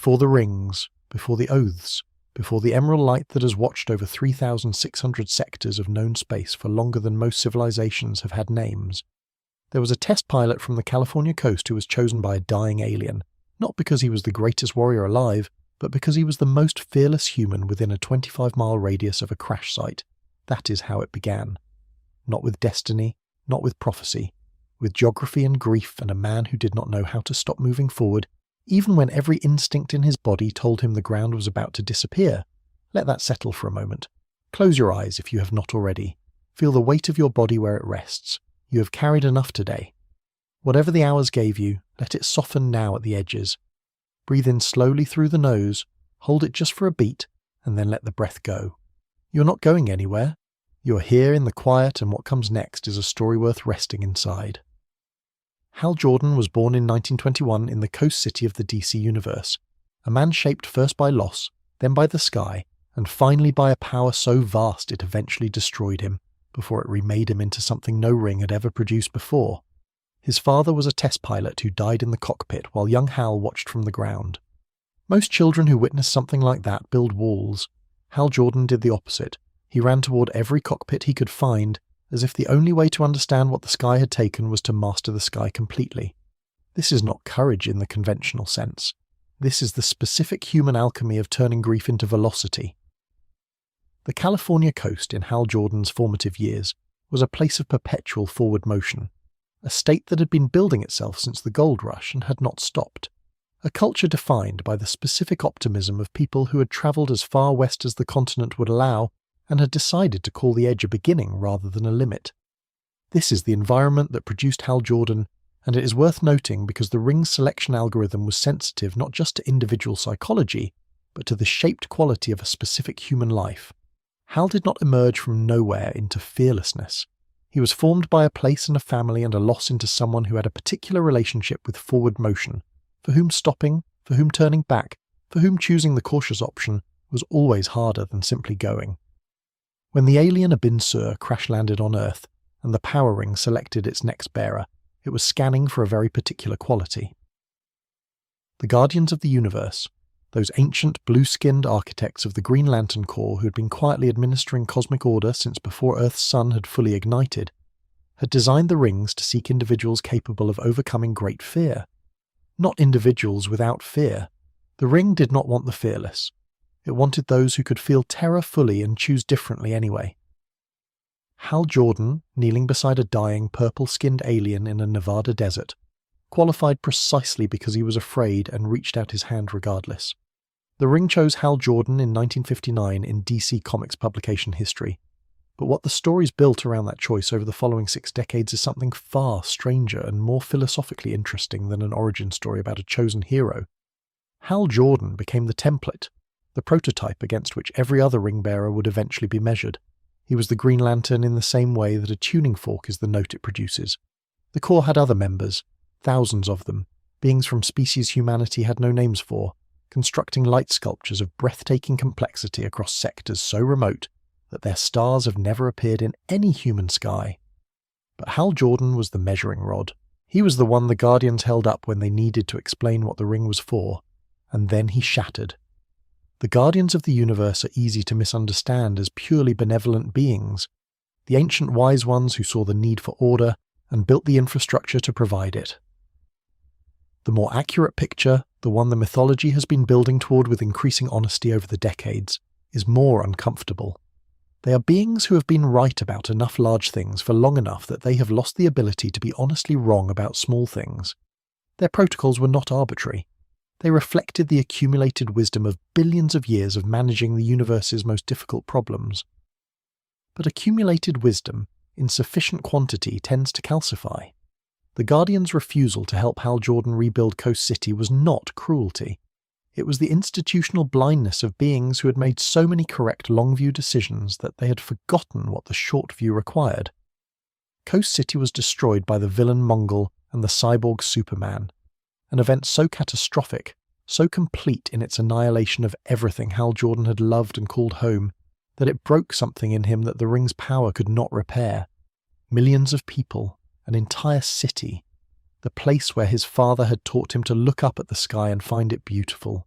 Before the rings, before the oaths, before the emerald light that has watched over 3,600 sectors of known space for longer than most civilizations have had names, there was a test pilot from the California coast who was chosen by a dying alien, not because he was the greatest warrior alive, but because he was the most fearless human within a 25-mile radius of a crash site. That is how it began. Not with destiny, not with prophecy, with geography and grief and a man who did not know how to stop moving forward, even when every instinct in his body told him the ground was about to disappear. Let that settle for a moment. Close your eyes if you have not already. Feel the weight of your body where it rests. You have carried enough today. Whatever the hours gave you, let it soften now at the edges. Breathe in slowly through the nose, hold it just for a beat, and then let the breath go. You're not going anywhere. You're here in the quiet, and what comes next is a story worth resting inside. Hal Jordan was born in 1921 in the coast city of the DC universe, a man shaped first by loss, then by the sky, and finally by a power so vast it eventually destroyed him, before it remade him into something no ring had ever produced before. His father was a test pilot who died in the cockpit while young Hal watched from the ground. Most children who witness something like that build walls. Hal Jordan did the opposite. He ran toward every cockpit he could find, as if the only way to understand what the sky had taken was to master the sky completely. This is not courage in the conventional sense. This is the specific human alchemy of turning grief into velocity. The California coast in Hal Jordan's formative years was a place of perpetual forward motion, a state that had been building itself since the gold rush and had not stopped, a culture defined by the specific optimism of people who had travelled as far west as the continent would allow and had decided to call the edge a beginning rather than a limit. This is the environment that produced Hal Jordan, and it is worth noting because the ring's selection algorithm was sensitive not just to individual psychology, but to the shaped quality of a specific human life. Hal did not emerge from nowhere into fearlessness. He was formed by a place and a family and a loss into someone who had a particular relationship with forward motion, for whom stopping, for whom turning back, for whom choosing the cautious option was always harder than simply going. When the alien Abin Sur crash-landed on Earth, and the power ring selected its next bearer, it was scanning for a very particular quality. The Guardians of the Universe, those ancient blue-skinned architects of the Green Lantern Corps who had been quietly administering cosmic order since before Earth's sun had fully ignited, had designed the rings to seek individuals capable of overcoming great fear. Not individuals without fear. The ring did not want the fearless. It wanted those who could feel terror fully and choose differently anyway. Hal Jordan, kneeling beside a dying, purple-skinned alien in a Nevada desert, qualified precisely because he was afraid and reached out his hand regardless. The ring chose Hal Jordan in 1959 in DC Comics publication history, but what the stories built around that choice over the following 6 decades is something far stranger and more philosophically interesting than an origin story about a chosen hero. Hal Jordan became the template, the prototype against which every other ring bearer would eventually be measured. He was the Green Lantern in the same way that a tuning fork is the note it produces. The Corps had other members, thousands of them, beings from species humanity had no names for, constructing light sculptures of breathtaking complexity across sectors so remote that their stars have never appeared in any human sky. But Hal Jordan was the measuring rod. He was the one the Guardians held up when they needed to explain what the ring was for, and then he shattered. The Guardians of the Universe are easy to misunderstand as purely benevolent beings, the ancient wise ones who saw the need for order and built the infrastructure to provide it. The more accurate picture, the one the mythology has been building toward with increasing honesty over the decades, is more uncomfortable. They are beings who have been right about enough large things for long enough that they have lost the ability to be honestly wrong about small things. Their protocols were not arbitrary. They reflected the accumulated wisdom of billions of years of managing the universe's most difficult problems. But accumulated wisdom, in sufficient quantity, tends to calcify. The Guardians' refusal to help Hal Jordan rebuild Coast City was not cruelty. It was the institutional blindness of beings who had made so many correct long-view decisions that they had forgotten what the short view required. Coast City was destroyed by the villain Mongol and the cyborg Superman, an event so catastrophic, so complete in its annihilation of everything Hal Jordan had loved and called home, that it broke something in him that the ring's power could not repair. Millions of people, an entire city, the place where his father had taught him to look up at the sky and find it beautiful,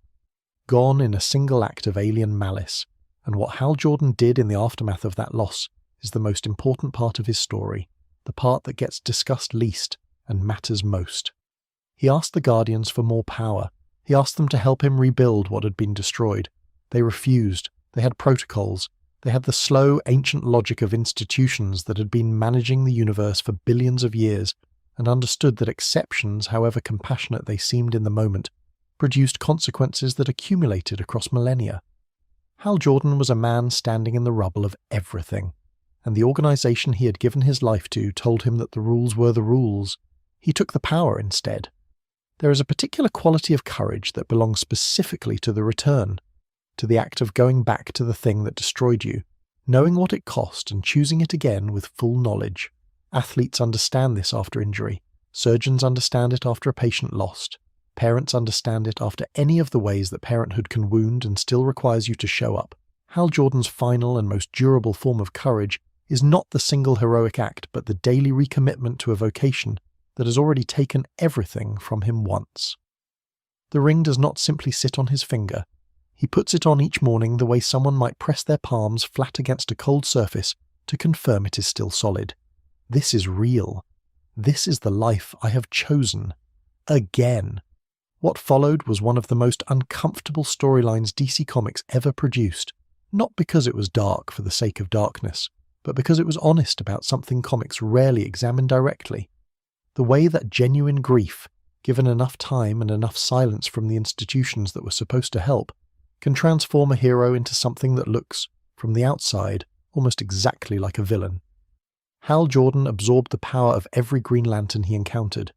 gone in a single act of alien malice, and what Hal Jordan did in the aftermath of that loss is the most important part of his story, the part that gets discussed least and matters most. He asked the Guardians for more power. He asked them to help him rebuild what had been destroyed. They refused. They had protocols. They had the slow, ancient logic of institutions that had been managing the universe for billions of years and understood that exceptions, however compassionate they seemed in the moment, produced consequences that accumulated across millennia. Hal Jordan was a man standing in the rubble of everything, and the organization he had given his life to told him that the rules were the rules. He took the power instead. There is a particular quality of courage that belongs specifically to the return, to the act of going back to the thing that destroyed you, knowing what it cost and choosing it again with full knowledge. Athletes understand this after injury. Surgeons understand it after a patient lost. Parents understand it after any of the ways that parenthood can wound and still requires you to show up. Hal Jordan's final and most durable form of courage is not the single heroic act, but the daily recommitment to a vocation that has already taken everything from him once. The ring does not simply sit on his finger. He puts it on each morning the way someone might press their palms flat against a cold surface to confirm it is still solid. This is real. This is the life I have chosen. Again. What followed was one of the most uncomfortable storylines DC Comics ever produced, not because it was dark for the sake of darkness, but because it was honest about something comics rarely examine directly. The way that genuine grief, given enough time and enough silence from the institutions that were supposed to help, can transform a hero into something that looks, from the outside, almost exactly like a villain. Hal Jordan absorbed the power of every Green Lantern he encountered.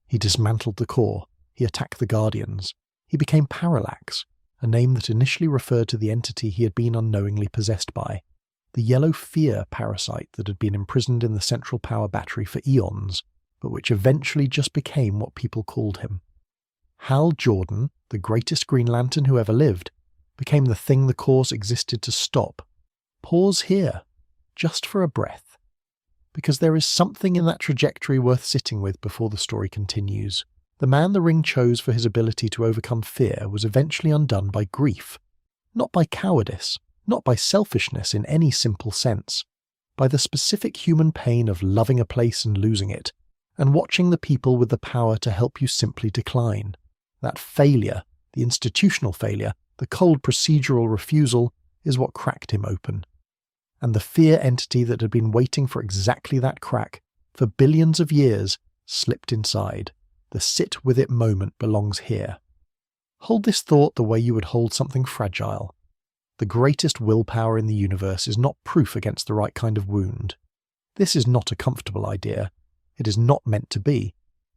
He dismantled the Corps. He attacked the Guardians. He became Parallax, a name that initially referred to the entity he had been unknowingly possessed by, the yellow fear parasite that had been imprisoned in the central power battery for eons, but which eventually just became what people called him. Hal Jordan, the greatest Green Lantern who ever lived, became the thing the Corps existed to stop. Pause here, just for a breath, because there is something in that trajectory worth sitting with before the story continues. The man the ring chose for his ability to overcome fear was eventually undone by grief, not by cowardice, not by selfishness in any simple sense, by the specific human pain of loving a place and losing it, and watching the people with the power to help you simply decline. That failure, the institutional failure, the cold procedural refusal, is what cracked him open. And the fear entity that had been waiting for exactly that crack, for billions of years, slipped inside. The sit-with-it moment belongs here. Hold this thought the way you would hold something fragile. The greatest willpower in the universe is not proof against the right kind of wound. This is not a comfortable idea. It is not meant to be.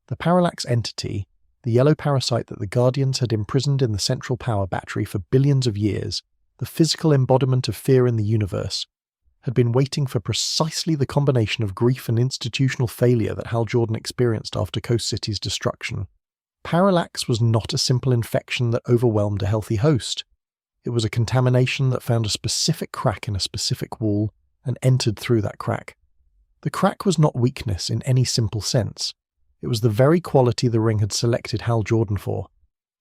The Parallax entity, the yellow parasite that the Guardians had imprisoned in the central power battery for billions of years, the physical embodiment of fear in the universe, had been waiting for precisely the combination of grief and institutional failure that Hal Jordan experienced after Coast City's destruction. Parallax was not a simple infection that overwhelmed a healthy host. It was a contamination that found a specific crack in a specific wall and entered through that crack. The crack was not weakness in any simple sense. It was the very quality the ring had selected Hal Jordan for,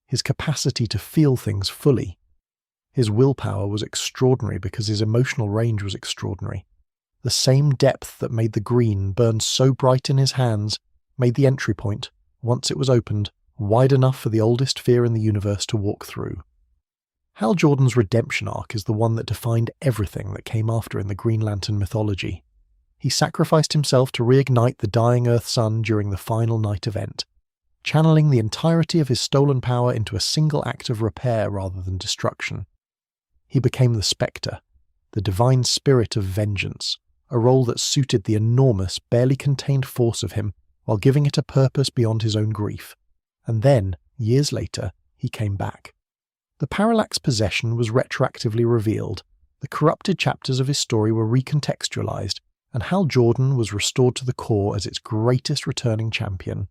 his capacity to feel things fully. His willpower was extraordinary because his emotional range was extraordinary. The same depth that made the green burn so bright in his hands made the entry point, once it was opened, wide enough for the oldest fear in the universe to walk through. Hal Jordan's redemption arc is the one that defined everything that came after in the Green Lantern mythology. He sacrificed himself to reignite the dying Earth sun during the final night event, channeling the entirety of his stolen power into a single act of repair rather than destruction. He became the Spectre, the divine spirit of vengeance, a role that suited the enormous, barely contained force of him while giving it a purpose beyond his own grief. And then, years later, he came back. The Parallax possession was retroactively revealed, the corrupted chapters of his story were recontextualized, and Hal Jordan was restored to the Corps as its greatest returning champion.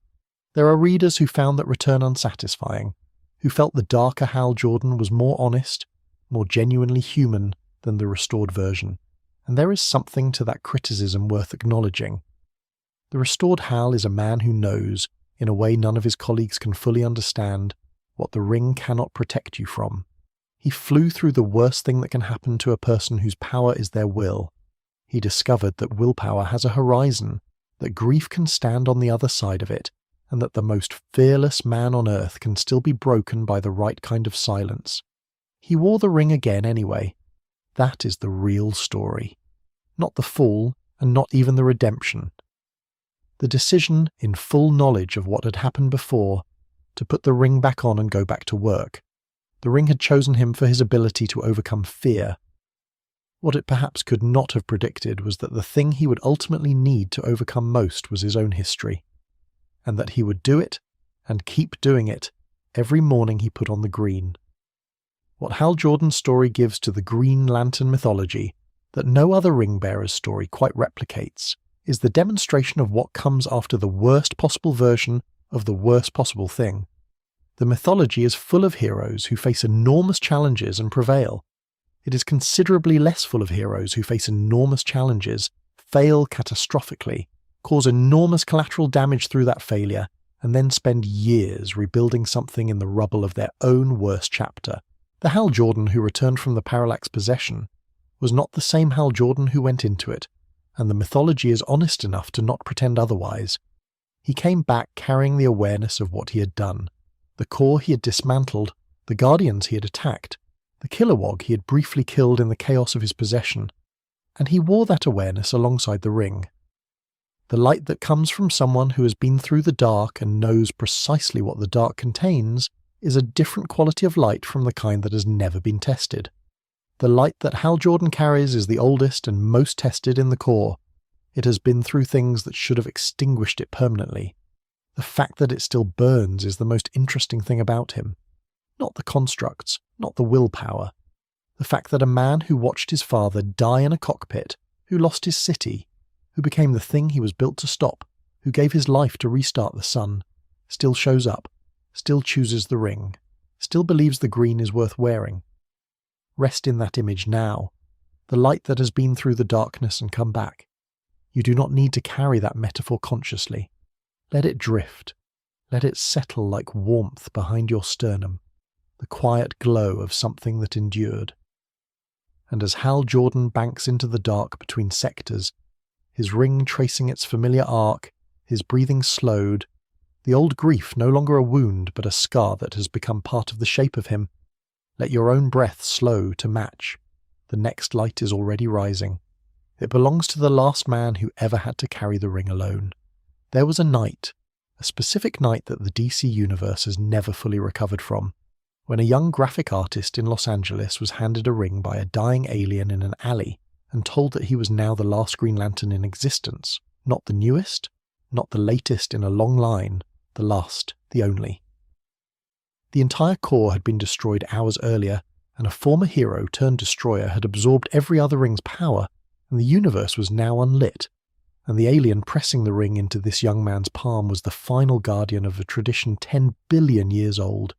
There are readers who found that return unsatisfying, who felt the darker Hal Jordan was more honest, more genuinely human than the restored version, and there is something to that criticism worth acknowledging. The restored Hal is a man who knows, in a way none of his colleagues can fully understand, what the ring cannot protect you from. He flew through the worst thing that can happen to a person whose power is their will. He discovered that willpower has a horizon, that grief can stand on the other side of it, and that the most fearless man on earth can still be broken by the right kind of silence. He wore the ring again anyway. That is the real story. Not the fall, and not even the redemption. The decision, in full knowledge of what had happened before, to put the ring back on and go back to work. The ring had chosen him for his ability to overcome fear. What it perhaps could not have predicted was that the thing he would ultimately need to overcome most was his own history, and that he would do it, and keep doing it, every morning he put on the green. What Hal Jordan's story gives to the Green Lantern mythology, that no other ring-bearer's story quite replicates, is the demonstration of what comes after the worst possible version of the worst possible thing. The mythology is full of heroes who face enormous challenges and prevail. It is considerably less full of heroes who face enormous challenges, fail catastrophically, cause enormous collateral damage through that failure, and then spend years rebuilding something in the rubble of their own worst chapter. The Hal Jordan who returned from the Parallax possession was not the same Hal Jordan who went into it, and the mythology is honest enough to not pretend otherwise. He came back carrying the awareness of what he had done. The core he had dismantled, the Guardians he had attacked, the Kilowog he had briefly killed in the chaos of his possession, and he wore that awareness alongside the ring. The light that comes from someone who has been through the dark and knows precisely what the dark contains is a different quality of light from the kind that has never been tested. The light that Hal Jordan carries is the oldest and most tested in the core. It has been through things that should have extinguished it permanently. The fact that it still burns is the most interesting thing about him. Not the constructs, not the willpower. The fact that a man who watched his father die in a cockpit, who lost his city, who became the thing he was built to stop, who gave his life to restart the sun, still shows up, still chooses the ring, still believes the green is worth wearing. Rest in that image now, the light that has been through the darkness and come back. You do not need to carry that metaphor consciously. Let it drift. Let it settle like warmth behind your sternum, the quiet glow of something that endured. And as Hal Jordan banks into the dark between sectors, his ring tracing its familiar arc, his breathing slowed, the old grief no longer a wound but a scar that has become part of the shape of him, let your own breath slow to match. The next light is already rising. It belongs to the last man who ever had to carry the ring alone. There was a night, a specific night that the DC universe has never fully recovered from, when a young graphic artist in Los Angeles was handed a ring by a dying alien in an alley and told that he was now the last Green Lantern in existence, not the newest, not the latest in a long line, the last, the only. The entire core had been destroyed hours earlier, and a former hero turned destroyer had absorbed every other ring's power, and the universe was now unlit, and the alien pressing the ring into this young man's palm was the final guardian of a tradition 10 billion years old,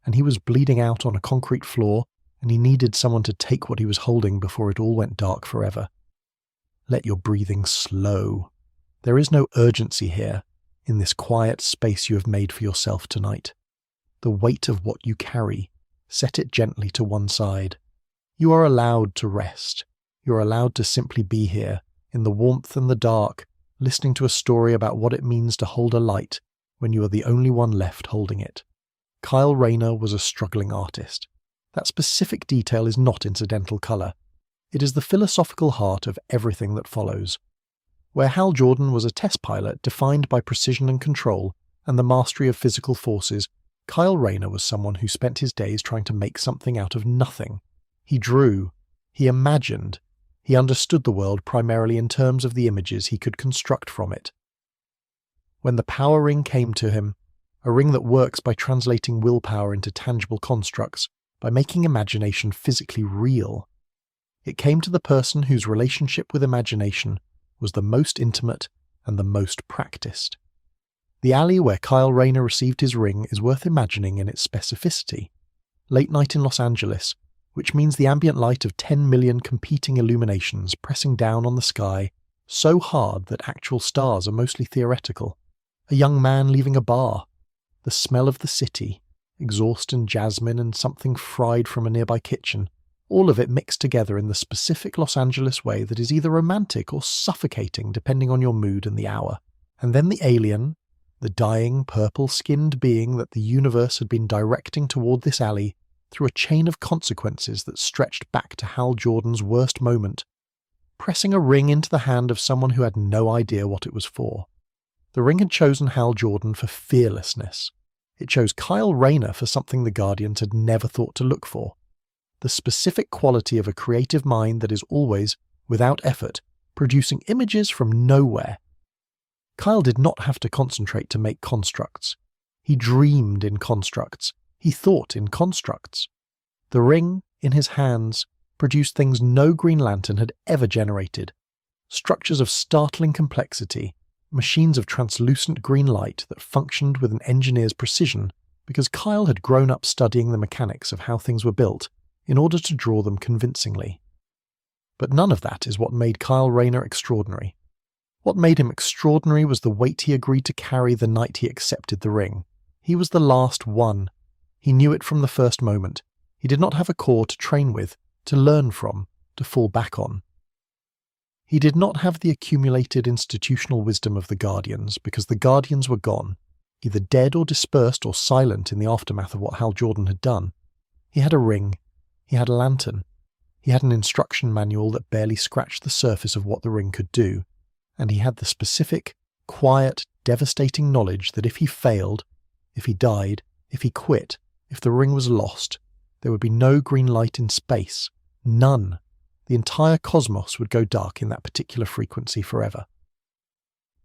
and he was bleeding out on a concrete floor, and he needed someone to take what he was holding before it all went dark forever. Let your breathing slow. There is no urgency here, in this quiet space you have made for yourself tonight. The weight of what you carry, set it gently to one side. You are allowed to rest. You are allowed to simply be here, in the warmth and the dark, listening to a story about what it means to hold a light when you are the only one left holding it. Kyle Rayner was a struggling artist. That specific detail is not incidental colour. It is the philosophical heart of everything that follows. Where Hal Jordan was a test pilot defined by precision and control and the mastery of physical forces, Kyle Rayner was someone who spent his days trying to make something out of nothing. He drew. He imagined. He understood the world primarily in terms of the images he could construct from it. When the power ring came to him, a ring that works by translating willpower into tangible constructs, by making imagination physically real, it came to the person whose relationship with imagination was the most intimate and the most practiced. The alley where Kyle Rayner received his ring is worth imagining in its specificity. Late night in Los Angeles, which means the ambient light of 10 million competing illuminations pressing down on the sky so hard that actual stars are mostly theoretical. A young man leaving a bar. The smell of the city. exhaust and jasmine and something fried from a nearby kitchen, all of it mixed together in the specific Los Angeles way that is either romantic or suffocating depending on your mood and the hour. And then the alien, the dying, purple-skinned being that the universe had been directing toward this alley through a chain of consequences that stretched back to Hal Jordan's worst moment, pressing a ring into the hand of someone who had no idea what it was for. The ring had chosen Hal Jordan for fearlessness. It chose Kyle Rayner for something the Guardians had never thought to look for. The specific quality of a creative mind that is always, without effort, producing images from nowhere. Kyle did not have to concentrate to make constructs. He dreamed in constructs. He thought in constructs. The ring, in his hands, produced things no Green Lantern had ever generated. Structures of startling complexity, machines of translucent green light that functioned with an engineer's precision because Kyle had grown up studying the mechanics of how things were built in order to draw them convincingly. But none of that is what made Kyle Rayner extraordinary. What made him extraordinary was the weight he agreed to carry the night he accepted the ring. He was the last one. He knew it from the first moment. He did not have a core to train with, to learn from, to fall back on. He did not have the accumulated institutional wisdom of the Guardians because the Guardians were gone, either dead or dispersed or silent in the aftermath of what Hal Jordan had done. He had a ring. He had a lantern. He had an instruction manual that barely scratched the surface of what the ring could do. And he had the specific, quiet, devastating knowledge that if he failed, if he died, if he quit, if the ring was lost, there would be no green light in space. None. The entire cosmos would go dark in that particular frequency forever.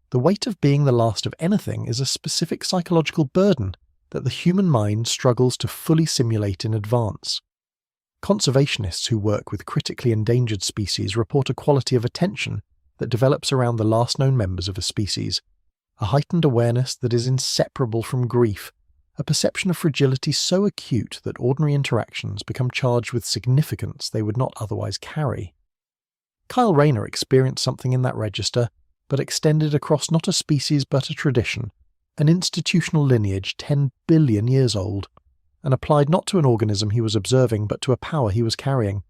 The weight of being the last of anything is a specific psychological burden that the human mind struggles to fully simulate in advance. Conservationists who work with critically endangered species report a quality of attention that develops around the last known members of a species, a heightened awareness that is inseparable from grief, a perception of fragility so acute that ordinary interactions become charged with significance they would not otherwise carry. Kyle Rayner experienced something in that register, but extended across not a species but a tradition, an institutional lineage 10 billion years old, and applied not to an organism he was observing but to a power he was carrying.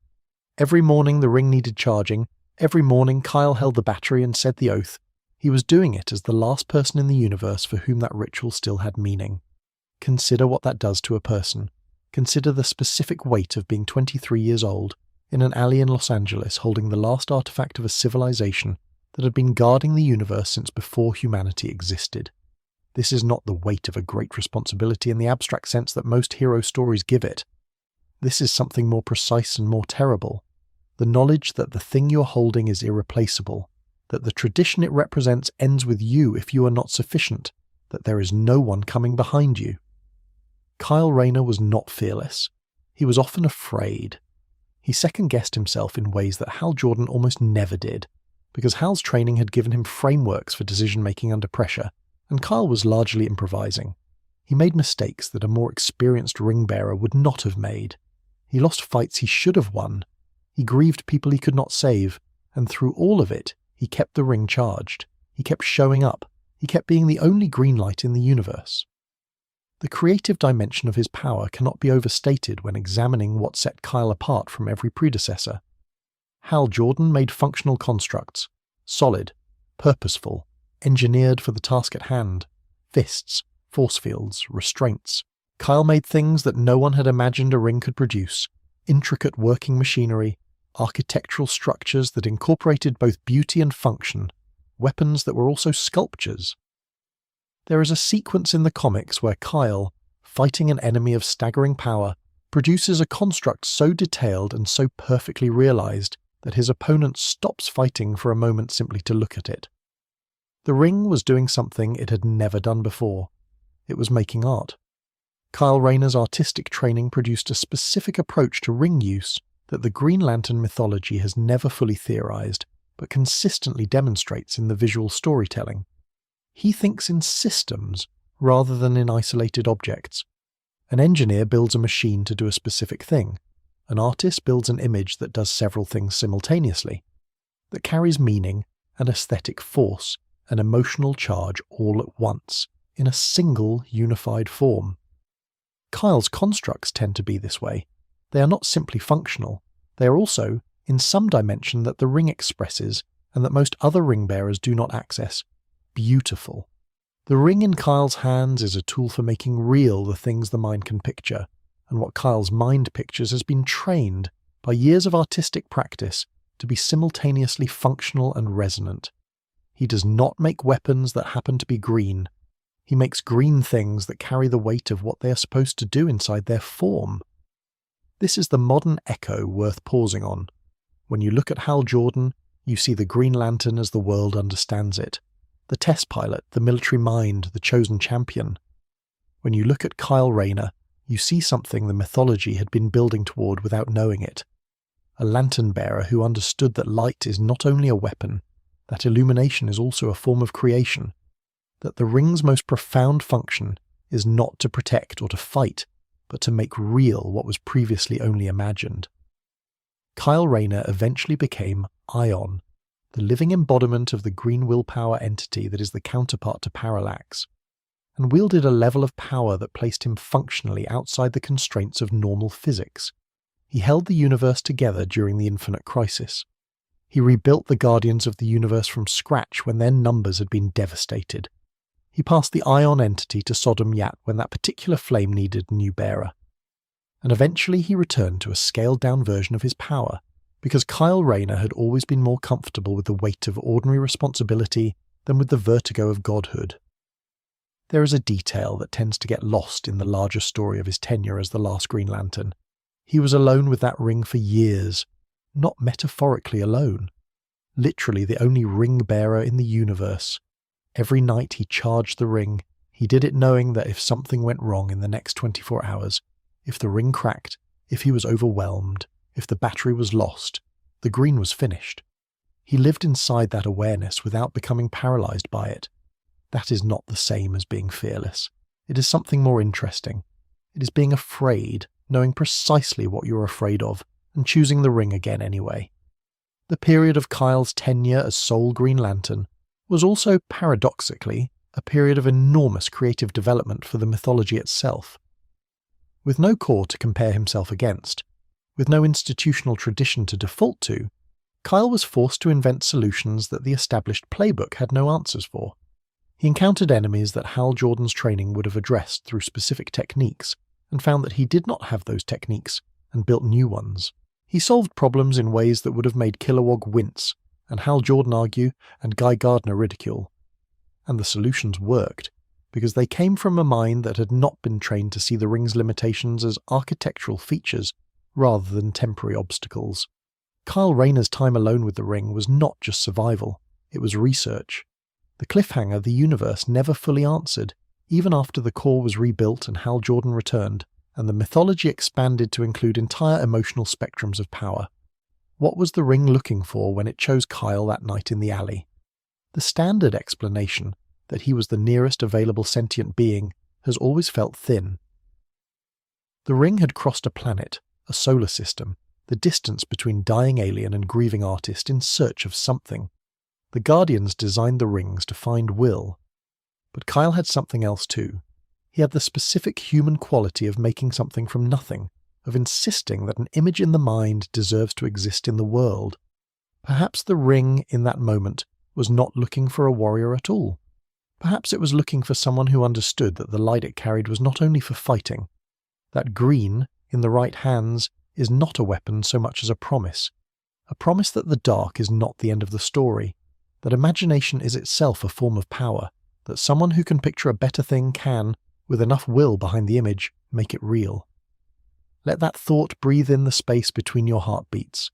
Every morning the ring needed charging. Every morning Kyle held the battery and said the oath. He was doing it as the last person in the universe for whom that ritual still had meaning. Consider what that does to a person. Consider the specific weight of being 23 years old, in an alley in Los Angeles holding the last artifact of a civilization that had been guarding the universe since before humanity existed. This is not the weight of a great responsibility in the abstract sense that most hero stories give it. This is something more precise and more terrible. The knowledge that the thing you're holding is irreplaceable, that the tradition it represents ends with you if you are not sufficient, that there is no one coming behind you. Kyle Rayner was not fearless. He was often afraid. He second-guessed himself in ways that Hal Jordan almost never did, because Hal's training had given him frameworks for decision-making under pressure, and Kyle was largely improvising. He made mistakes that a more experienced ring-bearer would not have made. He lost fights he should have won. He grieved people he could not save, and through all of it, he kept the ring charged. He kept showing up. He kept being the only green light in the universe. The creative dimension of his power cannot be overstated when examining what set Kyle apart from every predecessor. Hal Jordan made functional constructs, solid, purposeful, engineered for the task at hand, fists, force fields, restraints. Kyle made things that no one had imagined a ring could produce, intricate working machinery, architectural structures that incorporated both beauty and function, weapons that were also sculptures. There is a sequence in the comics where Kyle, fighting an enemy of staggering power, produces a construct so detailed and so perfectly realized that his opponent stops fighting for a moment simply to look at it. The ring was doing something it had never done before. It was making art. Kyle Rayner's artistic training produced a specific approach to ring use that the Green Lantern mythology has never fully theorized, but consistently demonstrates in the visual storytelling. He thinks in systems rather than in isolated objects. An engineer builds a machine to do a specific thing. An artist builds an image that does several things simultaneously, that carries meaning, an aesthetic force, an emotional charge all at once, in a single unified form. Kyle's constructs tend to be this way. They are not simply functional, they are also, in some dimension that the ring expresses and that most other ring bearers do not access, beautiful. The ring in Kyle's hands is a tool for making real the things the mind can picture, and what Kyle's mind pictures has been trained by years of artistic practice to be simultaneously functional and resonant. He does not make weapons that happen to be green. He makes green things that carry the weight of what they are supposed to do inside their form. This is the modern echo worth pausing on. When you look at Hal Jordan, you see the Green Lantern as the world understands it. The test pilot, the military mind, the chosen champion. When you look at Kyle Rayner, you see something the mythology had been building toward without knowing it. A lantern bearer who understood that light is not only a weapon, that illumination is also a form of creation, that the ring's most profound function is not to protect or to fight, but to make real what was previously only imagined. Kyle Rayner eventually became Ion, the living embodiment of the green willpower entity that is the counterpart to Parallax, and wielded a level of power that placed him functionally outside the constraints of normal physics. He held the universe together during the Infinite Crisis. He rebuilt the Guardians of the Universe from scratch when their numbers had been devastated. He passed the Ion entity to Sodam Yat when that particular flame needed a new bearer. And eventually he returned to a scaled-down version of his power, because Kyle Rayner had always been more comfortable with the weight of ordinary responsibility than with the vertigo of godhood. There is a detail that tends to get lost in the larger story of his tenure as the last Green Lantern. He was alone with that ring for years, not metaphorically alone. Literally the only ring-bearer in the universe. Every night he charged the ring. He did it knowing that if something went wrong in the next 24 hours, if the ring cracked, if he was overwhelmed, if the battery was lost, the green was finished. He lived inside that awareness without becoming paralyzed by it. That is not the same as being fearless. It is something more interesting. It is being afraid, knowing precisely what you're afraid of, and choosing the ring again anyway. The period of Kyle's tenure as sole Green Lantern was also, paradoxically, a period of enormous creative development for the mythology itself. With no core to compare himself against, with no institutional tradition to default to, Kyle was forced to invent solutions that the established playbook had no answers for. He encountered enemies that Hal Jordan's training would have addressed through specific techniques, and found that he did not have those techniques, and built new ones. He solved problems in ways that would have made Kilowog wince, and Hal Jordan argue, and Guy Gardner ridicule. And the solutions worked, because they came from a mind that had not been trained to see the ring's limitations as architectural features rather than temporary obstacles. Kyle Rayner's time alone with the ring was not just survival, it was research. The cliffhanger the universe never fully answered, even after the core was rebuilt and Hal Jordan returned, and the mythology expanded to include entire emotional spectrums of power. What was the ring looking for when it chose Kyle that night in the alley? The standard explanation, that he was the nearest available sentient being, has always felt thin. The ring had crossed a planet, a solar system, the distance between dying alien and grieving artist in search of something. The Guardians designed the rings to find will. But Kyle had something else too. He had the specific human quality of making something from nothing, of insisting that an image in the mind deserves to exist in the world. Perhaps the ring, in that moment, was not looking for a warrior at all. Perhaps it was looking for someone who understood that the light it carried was not only for fighting. That green, in the right hands, is not a weapon so much as a promise that the dark is not the end of the story, that imagination is itself a form of power, that someone who can picture a better thing can, with enough will behind the image, make it real. Let that thought breathe in the space between your heartbeats.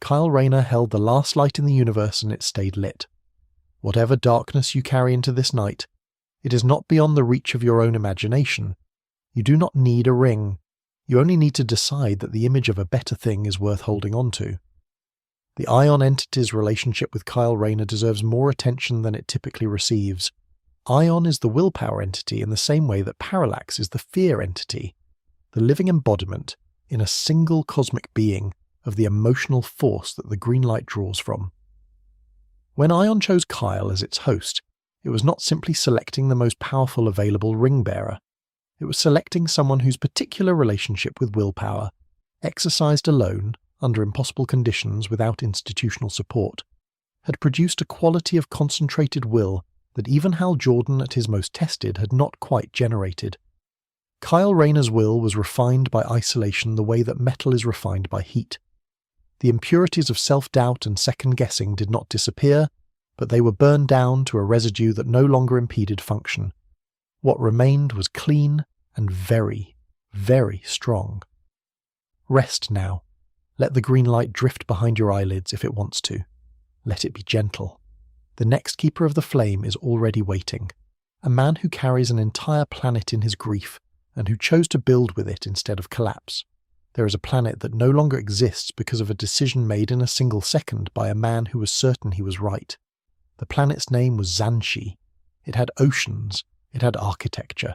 Kyle Rayner held the last light in the universe and it stayed lit. Whatever darkness you carry into this night, it is not beyond the reach of your own imagination. You do not need a ring. You only need to decide that the image of a better thing is worth holding on to. The Ion entity's relationship with Kyle Rayner deserves more attention than it typically receives. Ion is the willpower entity in the same way that Parallax is the fear entity, the living embodiment, in a single cosmic being, of the emotional force that the green light draws from. When Ion chose Kyle as its host, it was not simply selecting the most powerful available ring bearer. It was selecting someone whose particular relationship with willpower, exercised alone, under impossible conditions without institutional support, had produced a quality of concentrated will that even Hal Jordan at his most tested had not quite generated. Kyle Rayner's will was refined by isolation the way that metal is refined by heat. The impurities of self-doubt and second-guessing did not disappear, but they were burned down to a residue that no longer impeded function. What remained was clean and very, very strong. Rest now. Let the green light drift behind your eyelids if it wants to. Let it be gentle. The next keeper of the flame is already waiting. A man who carries an entire planet in his grief and who chose to build with it instead of collapse. There is a planet that no longer exists because of a decision made in a single second by a man who was certain he was right. The planet's name was Xanshi. It had oceans. It had architecture.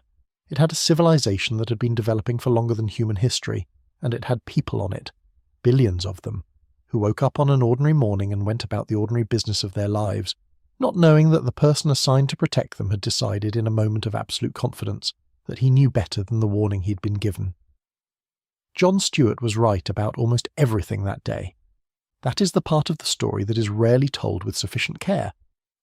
It had a civilization that had been developing for longer than human history, and it had people on it, billions of them, who woke up on an ordinary morning and went about the ordinary business of their lives, not knowing that the person assigned to protect them had decided in a moment of absolute confidence that he knew better than the warning he'd been given. John Stewart was right about almost everything that day. That is the part of the story that is rarely told with sufficient care.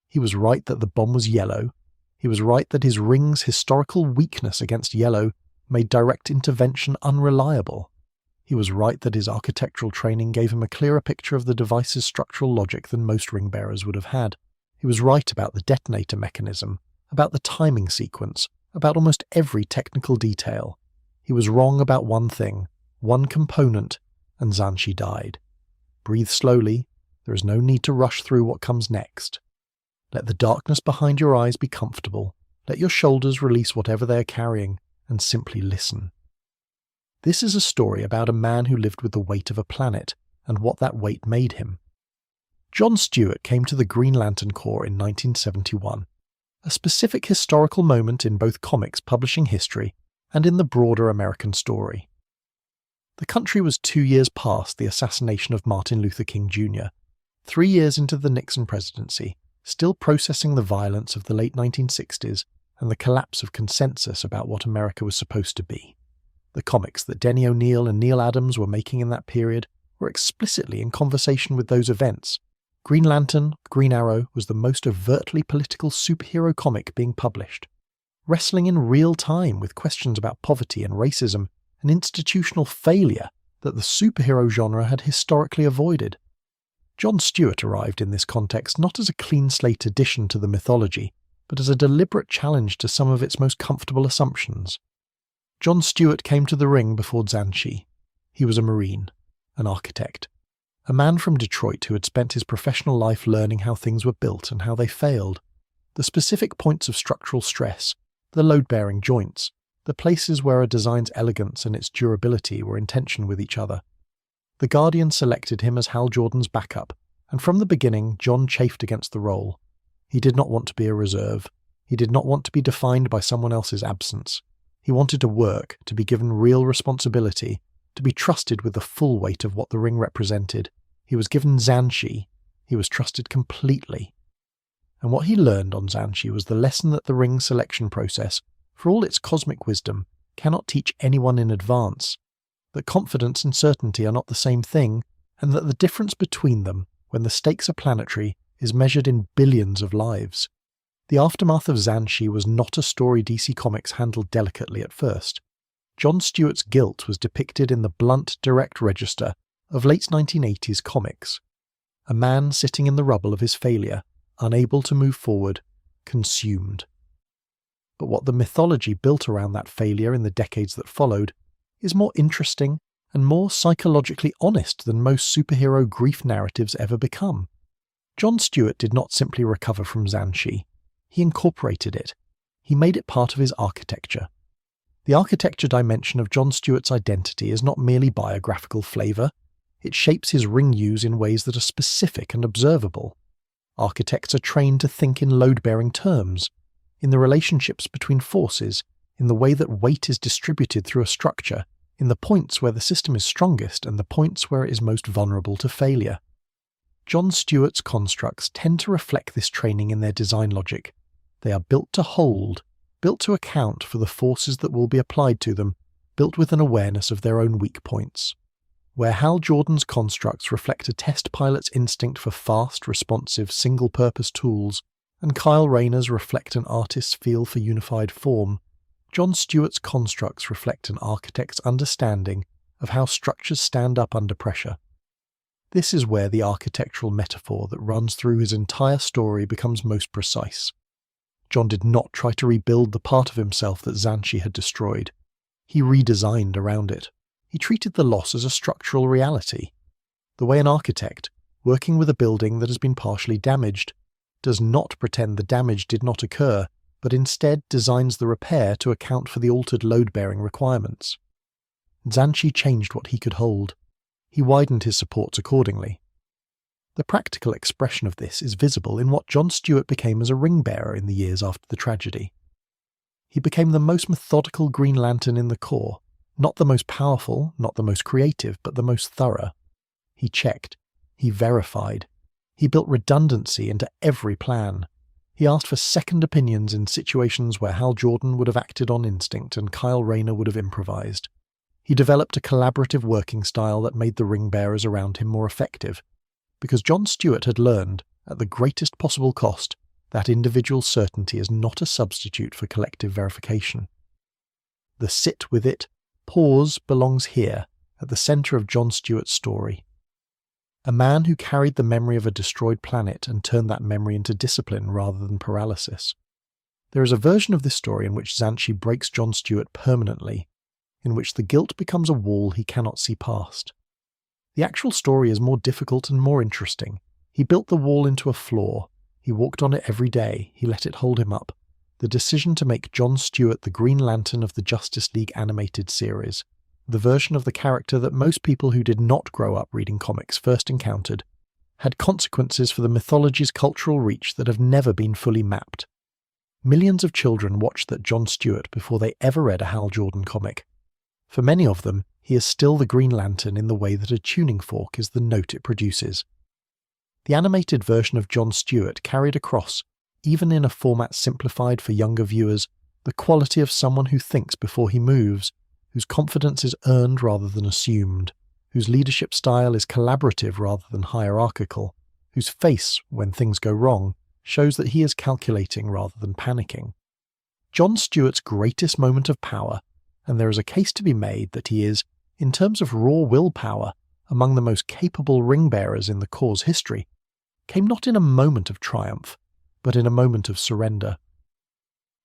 He was right that the bomb was yellow. He was right that his ring's historical weakness against yellow made direct intervention unreliable. He was right that his architectural training gave him a clearer picture of the device's structural logic than most ring bearers would have had. He was right about the detonator mechanism, about the timing sequence, about almost every technical detail. He was wrong about one thing, one component, and Xanshi died. Breathe slowly. There is no need to rush through what comes next. Let the darkness behind your eyes be comfortable. Let your shoulders release whatever they are carrying, and simply listen. This is a story about a man who lived with the weight of a planet, and what that weight made him. John Stewart came to the Green Lantern Corps in 1971, a specific historical moment in both comics publishing history and in the broader American story. The country was 2 years past the assassination of Martin Luther King Jr., 3 years into the Nixon presidency, still processing the violence of the late 1960s and the collapse of consensus about what America was supposed to be. The comics that Denny O'Neil and Neil Adams were making in that period were explicitly in conversation with those events. Green Lantern, Green Arrow was the most overtly political superhero comic being published, wrestling in real time with questions about poverty and racism and institutional failure that the superhero genre had historically avoided. John Stewart arrived in this context not as a clean-slate addition to the mythology, but as a deliberate challenge to some of its most comfortable assumptions. John Stewart came to the ring before Xanshi. He was a Marine, an architect, a man from Detroit who had spent his professional life learning how things were built and how they failed, the specific points of structural stress, the load-bearing joints, the places where a design's elegance and its durability were in tension with each other. The Guardian selected him as Hal Jordan's backup, and from the beginning John chafed against the role. He did not want to be a reserve. He did not want to be defined by someone else's absence. He wanted to work, to be given real responsibility, to be trusted with the full weight of what the ring represented. He was given Xanshi. He was trusted completely. And what he learned on Xanshi was the lesson that the ring selection process, for all its cosmic wisdom, cannot teach anyone in advance. That confidence and certainty are not the same thing, and that the difference between them, when the stakes are planetary, is measured in billions of lives. The aftermath of Xanshi was not a story DC Comics handled delicately at first. John Stewart's guilt was depicted in the blunt, direct register of late 1980s comics. A man sitting in the rubble of his failure, unable to move forward, consumed. But what the mythology built around that failure in the decades that followed is more interesting and more psychologically honest than most superhero grief narratives ever become. John Stewart did not simply recover from Xanshi. He incorporated it. He made it part of his architecture. The architecture dimension of John Stewart's identity is not merely biographical flavour. It shapes his ring use in ways that are specific and observable. Architects are trained to think in load-bearing terms, in the relationships between forces, in the way that weight is distributed through a structure, in the points where the system is strongest and the points where it is most vulnerable to failure. John Stewart's constructs tend to reflect this training in their design logic. They are built to hold, built to account for the forces that will be applied to them, built with an awareness of their own weak points. Where Hal Jordan's constructs reflect a test pilot's instinct for fast, responsive, single-purpose tools, and Kyle Rayner's reflect an artist's feel for unified form, John Stewart's constructs reflect an architect's understanding of how structures stand up under pressure. This is where the architectural metaphor that runs through his entire story becomes most precise. John did not try to rebuild the part of himself that Xanshi had destroyed. He redesigned around it. He treated the loss as a structural reality. The way an architect, working with a building that has been partially damaged, does not pretend the damage did not occur, but instead designs the repair to account for the altered load-bearing requirements. Xanshi changed what he could hold. He widened his supports accordingly. The practical expression of this is visible in what John Stewart became as a ring-bearer in the years after the tragedy. He became the most methodical Green Lantern in the Corps, not the most powerful, not the most creative, but the most thorough. He checked. He verified. He built redundancy into every plan. He asked for second opinions in situations where Hal Jordan would have acted on instinct and Kyle Rayner would have improvised. He developed a collaborative working style that made the ring-bearers around him more effective, because John Stewart had learned, at the greatest possible cost, that individual certainty is not a substitute for collective verification. The sit with it, pause belongs here, at the centre of John Stewart's story. A man who carried the memory of a destroyed planet and turned that memory into discipline rather than paralysis. There is a version of this story in which Xanshi breaks John Stewart permanently, in which the guilt becomes a wall he cannot see past. The actual story is more difficult and more interesting. He built the wall into a floor. He walked on it every day. He let it hold him up. The decision to make John Stewart the Green Lantern of the Justice League animated series, the version of the character that most people who did not grow up reading comics first encountered, had consequences for the mythology's cultural reach that have never been fully mapped. Millions of children watched that John Stewart before they ever read a Hal Jordan comic. For many of them, he is still the Green Lantern in the way that a tuning fork is the note it produces. The animated version of John Stewart carried across, even in a format simplified for younger viewers, the quality of someone who thinks before he moves, whose confidence is earned rather than assumed, whose leadership style is collaborative rather than hierarchical, whose face, when things go wrong, shows that he is calculating rather than panicking. John Stewart's greatest moment of power, and there is a case to be made that he is, in terms of raw willpower, among the most capable ring-bearers in the Corps' history, came not in a moment of triumph, but in a moment of surrender.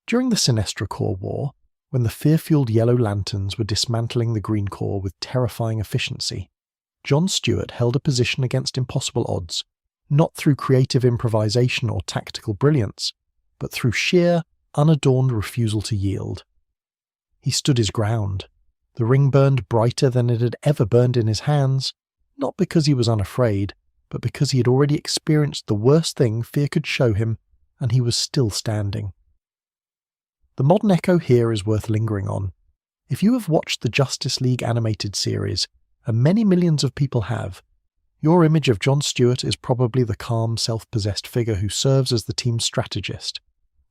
During the Sinestro Corps War, when the fear-fueled Yellow Lanterns were dismantling the Green Corps with terrifying efficiency, John Stewart held a position against impossible odds, not through creative improvisation or tactical brilliance, but through sheer, unadorned refusal to yield. He stood his ground. The ring burned brighter than it had ever burned in his hands, not because he was unafraid, but because he had already experienced the worst thing fear could show him, and he was still standing. The modern echo here is worth lingering on. If you have watched the Justice League animated series, and many millions of people have, your image of John Stewart is probably the calm, self-possessed figure who serves as the team's strategist,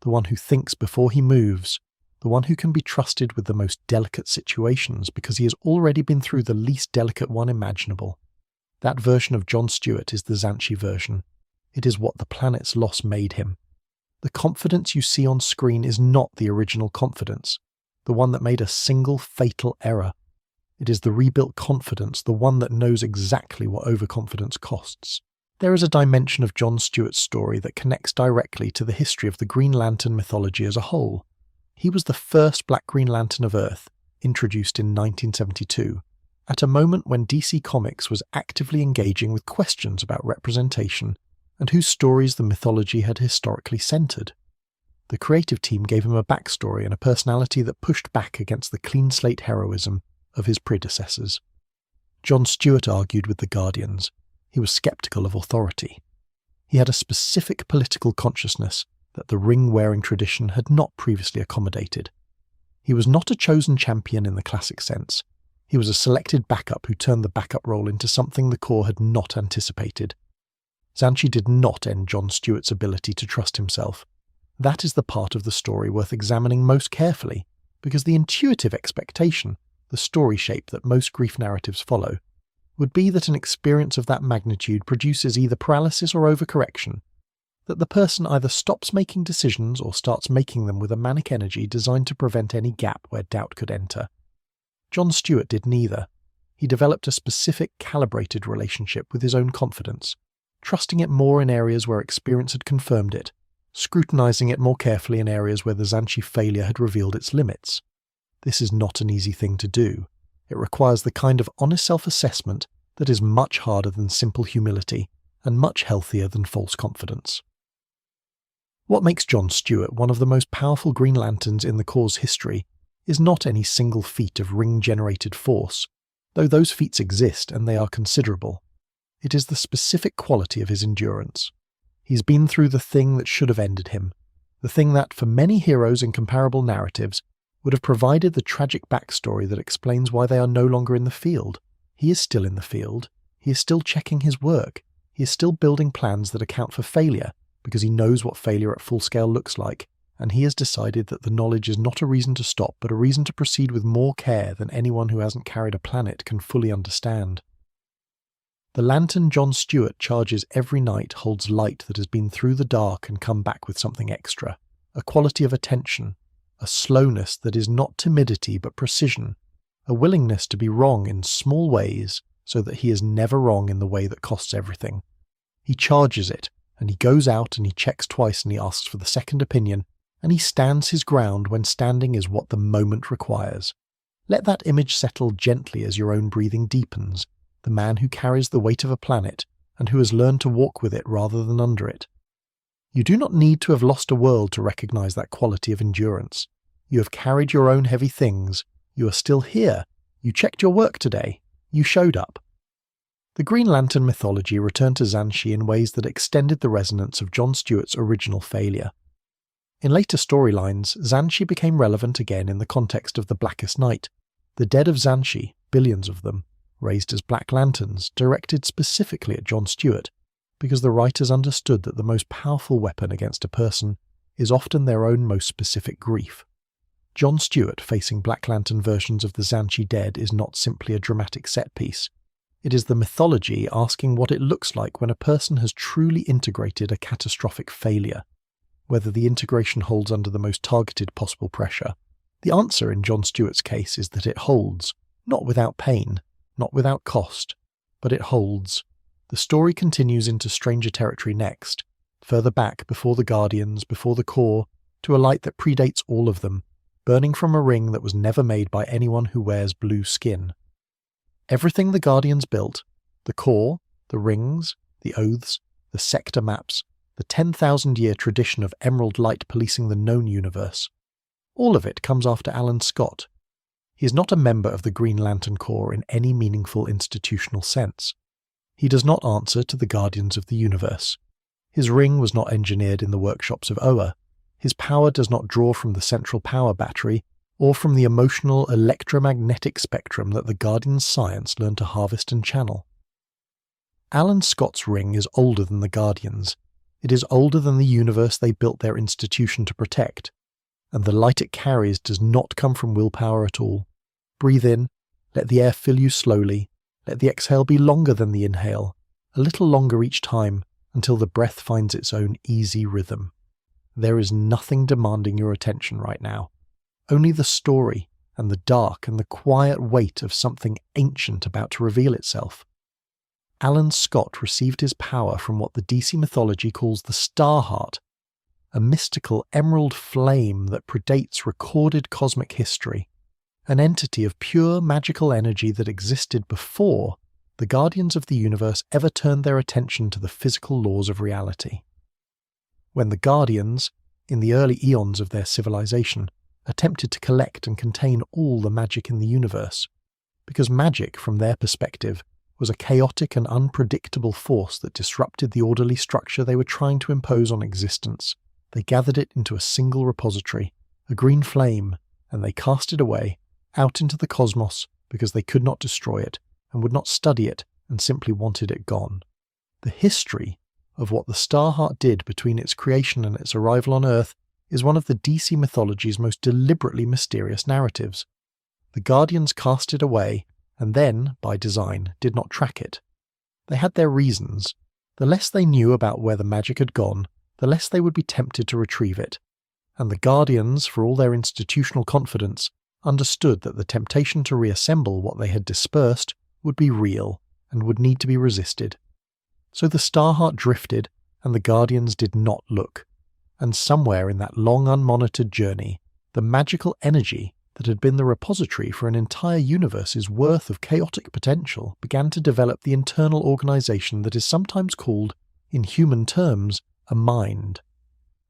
the one who thinks before he moves, the one who can be trusted with the most delicate situations because he has already been through the least delicate one imaginable. That version of John Stewart is the Xanshi version. It is what the planet's loss made him. The confidence you see on screen is not the original confidence, the one that made a single fatal error. It is the rebuilt confidence, the one that knows exactly what overconfidence costs. There is a dimension of John Stewart's story that connects directly to the history of the Green Lantern mythology as a whole. He was the first Black Green Lantern of Earth, introduced in 1972, at a moment when DC Comics was actively engaging with questions about representation and whose stories the mythology had historically centered. The creative team gave him a backstory and a personality that pushed back against the clean-slate heroism of his predecessors. John Stewart argued with the Guardians. He was skeptical of authority. He had a specific political consciousness that the ring-wearing tradition had not previously accommodated. He was not a chosen champion in the classic sense. He was a selected backup who turned the backup role into something the Corps had not anticipated. Xanshi did not end John Stewart's ability to trust himself. That is the part of the story worth examining most carefully, because the intuitive expectation, the story shape that most grief narratives follow, would be that an experience of that magnitude produces either paralysis or overcorrection, that the person either stops making decisions or starts making them with a manic energy designed to prevent any gap where doubt could enter. John Stewart did neither. He developed a specific, calibrated relationship with his own confidence, trusting it more in areas where experience had confirmed it, scrutinizing it more carefully in areas where the Xanshi failure had revealed its limits. This is not an easy thing to do. It requires the kind of honest self-assessment that is much harder than simple humility and much healthier than false confidence. What makes John Stewart one of the most powerful Green Lanterns in the Corps' history is not any single feat of ring-generated force, though those feats exist and they are considerable. It is the specific quality of his endurance. He's been through the thing that should have ended him, the thing that, for many heroes in comparable narratives, would have provided the tragic backstory that explains why they are no longer in the field. He is still in the field. He is still checking his work. He is still building plans that account for failure, because he knows what failure at full scale looks like, and he has decided that the knowledge is not a reason to stop, but a reason to proceed with more care than anyone who hasn't carried a planet can fully understand. The lantern John Stewart charges every night holds light that has been through the dark and come back with something extra, a quality of attention, a slowness that is not timidity but precision, a willingness to be wrong in small ways so that he is never wrong in the way that costs everything. He charges it, and he goes out and he checks twice and he asks for the second opinion, and he stands his ground when standing is what the moment requires. Let that image settle gently as your own breathing deepens, the man who carries the weight of a planet and who has learned to walk with it rather than under it. You do not need to have lost a world to recognize that quality of endurance. You have carried your own heavy things. You are still here. You checked your work today. You showed up. The Green Lantern mythology returned to Xanshi in ways that extended the resonance of John Stewart's original failure. In later storylines, Xanshi became relevant again in the context of the Blackest Night. The dead of Xanshi, billions of them, raised as Black Lanterns, directed specifically at John Stewart, because the writers understood that the most powerful weapon against a person is often their own most specific grief. John Stewart facing Black Lantern versions of the Xanshi dead is not simply a dramatic set piece. It is the mythology asking what it looks like when a person has truly integrated a catastrophic failure, whether the integration holds under the most targeted possible pressure. The answer in John Stewart's case is that it holds, not without pain, not without cost, but it holds. The story continues into stranger territory next, further back before the Guardians, before the Corps, to a light that predates all of them, burning from a ring that was never made by anyone who wears blue skin. Everything the Guardians built, the Corps, the rings, the oaths, the sector maps, the 10,000-year tradition of emerald light policing the known universe, all of it comes after Alan Scott. He is not a member of the Green Lantern Corps in any meaningful institutional sense. He does not answer to the Guardians of the Universe. His ring was not engineered in the workshops of Oa. His power does not draw from the central power battery or from the emotional electromagnetic spectrum that the Guardians' science learned to harvest and channel. Alan Scott's ring is older than the Guardians. It is older than the universe they built their institution to protect, and the light it carries does not come from willpower at all. Breathe in, let the air fill you slowly, let the exhale be longer than the inhale, a little longer each time, until the breath finds its own easy rhythm. There is nothing demanding your attention right now. Only the story, and the dark and the quiet weight of something ancient about to reveal itself. Alan Scott received his power from what the DC mythology calls the Starheart, a mystical emerald flame that predates recorded cosmic history, an entity of pure magical energy that existed before the Guardians of the Universe ever turned their attention to the physical laws of reality. When the Guardians, in the early eons of their civilization, attempted to collect and contain all the magic in the universe, because magic, from their perspective, was a chaotic and unpredictable force that disrupted the orderly structure they were trying to impose on existence, they gathered it into a single repository, a green flame, and they cast it away, out into the cosmos, because they could not destroy it, and would not study it, and simply wanted it gone. The history of what the Starheart did between its creation and its arrival on Earth is one of the DC mythology's most deliberately mysterious narratives. The Guardians cast it away, and then, by design, did not track it. They had their reasons. The less they knew about where the magic had gone, the less they would be tempted to retrieve it. And the Guardians, for all their institutional confidence, understood that the temptation to reassemble what they had dispersed would be real and would need to be resisted. So the Starheart drifted, and the Guardians did not look. And somewhere in that long unmonitored journey, the magical energy that had been the repository for an entire universe's worth of chaotic potential began to develop the internal organization that is sometimes called, in human terms, a mind.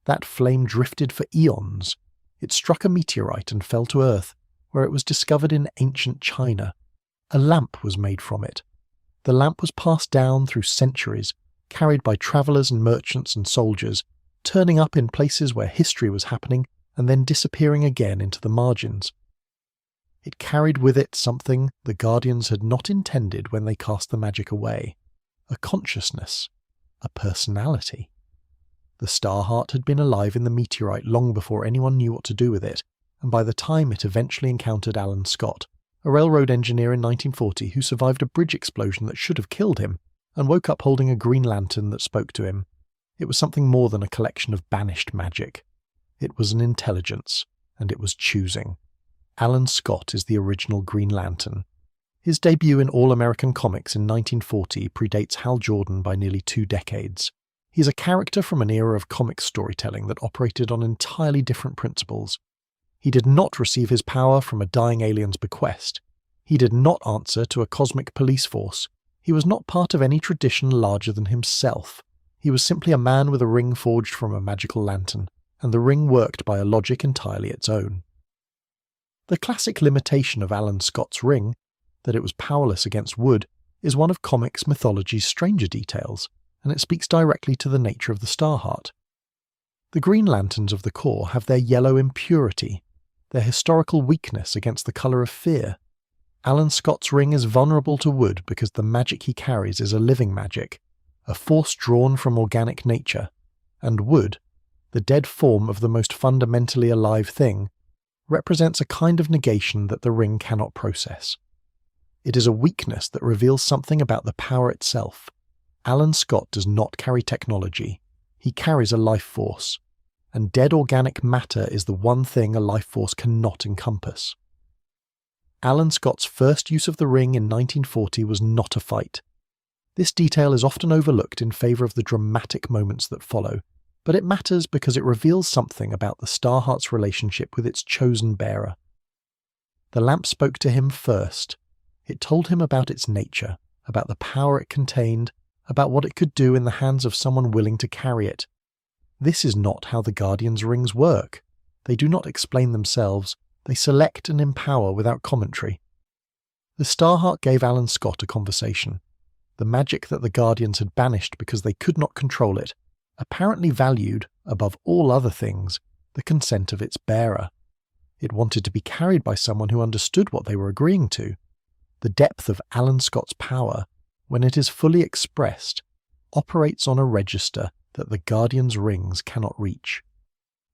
That flame drifted for eons. It struck a meteorite and fell to Earth, where it was discovered in ancient China. A lamp was made from it. The lamp was passed down through centuries, carried by travellers and merchants and soldiers, turning up in places where history was happening and then disappearing again into the margins. It carried with it something the Guardians had not intended when they cast the magic away: a consciousness, a personality. The Starheart had been alive in the meteorite long before anyone knew what to do with it, and by the time it eventually encountered Alan Scott, a railroad engineer in 1940 who survived a bridge explosion that should have killed him, and woke up holding a green lantern that spoke to him, it was something more than a collection of banished magic. It was an intelligence, and it was choosing. Alan Scott is the original Green Lantern. His debut in All-American Comics in 1940 predates Hal Jordan by nearly 2 decades. He's a character from an era of comic storytelling that operated on entirely different principles. He did not receive his power from a dying alien's bequest. He did not answer to a cosmic police force. He was not part of any tradition larger than himself. He was simply a man with a ring forged from a magical lantern, and the ring worked by a logic entirely its own. The classic limitation of Alan Scott's ring, that it was powerless against wood, is one of comics mythology's stranger details, and it speaks directly to the nature of the Starheart. The Green Lanterns of the Corps have their yellow impurity, their historical weakness against the colour of fear. Alan Scott's ring is vulnerable to wood because the magic he carries is a living magic, a force drawn from organic nature, and wood, the dead form of the most fundamentally alive thing, represents a kind of negation that the ring cannot process. It is a weakness that reveals something about the power itself. Alan Scott does not carry technology. He carries a life force, and dead organic matter is the one thing a life force cannot encompass. Alan Scott's first use of the ring in 1940 was not a fight. This detail is often overlooked in favour of the dramatic moments that follow, but it matters because it reveals something about the Starheart's relationship with its chosen bearer. The lamp spoke to him first. It told him about its nature, about the power it contained, about what it could do in the hands of someone willing to carry it. This is not how the Guardians' rings work. They do not explain themselves, they select and empower without commentary. The Starheart gave Alan Scott a conversation. The magic that the Guardians had banished because they could not control it, apparently valued, above all other things, the consent of its bearer. It wanted to be carried by someone who understood what they were agreeing to. The depth of Alan Scott's power, when it is fully expressed, operates on a register that the Guardians' rings cannot reach.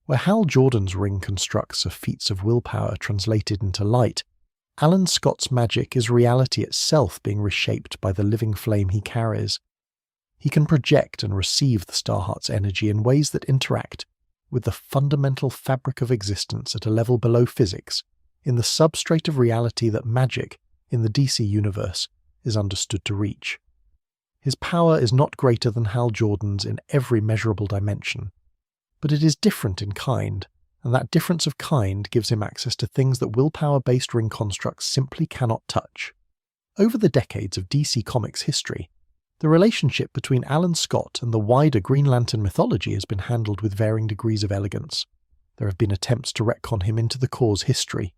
Where Hal Jordan's ring constructs of feats of willpower translated into light, Alan Scott's magic is reality itself being reshaped by the living flame he carries. He can project and receive the Starheart's energy in ways that interact with the fundamental fabric of existence at a level below physics, in the substrate of reality that magic, in the DC universe, is understood to reach. His power is not greater than Hal Jordan's in every measurable dimension, but it is different in kind, and that difference of kind gives him access to things that willpower-based ring constructs simply cannot touch. Over the decades of DC Comics history, the relationship between Alan Scott and the wider Green Lantern mythology has been handled with varying degrees of elegance. There have been attempts to retcon him into the Corps' history,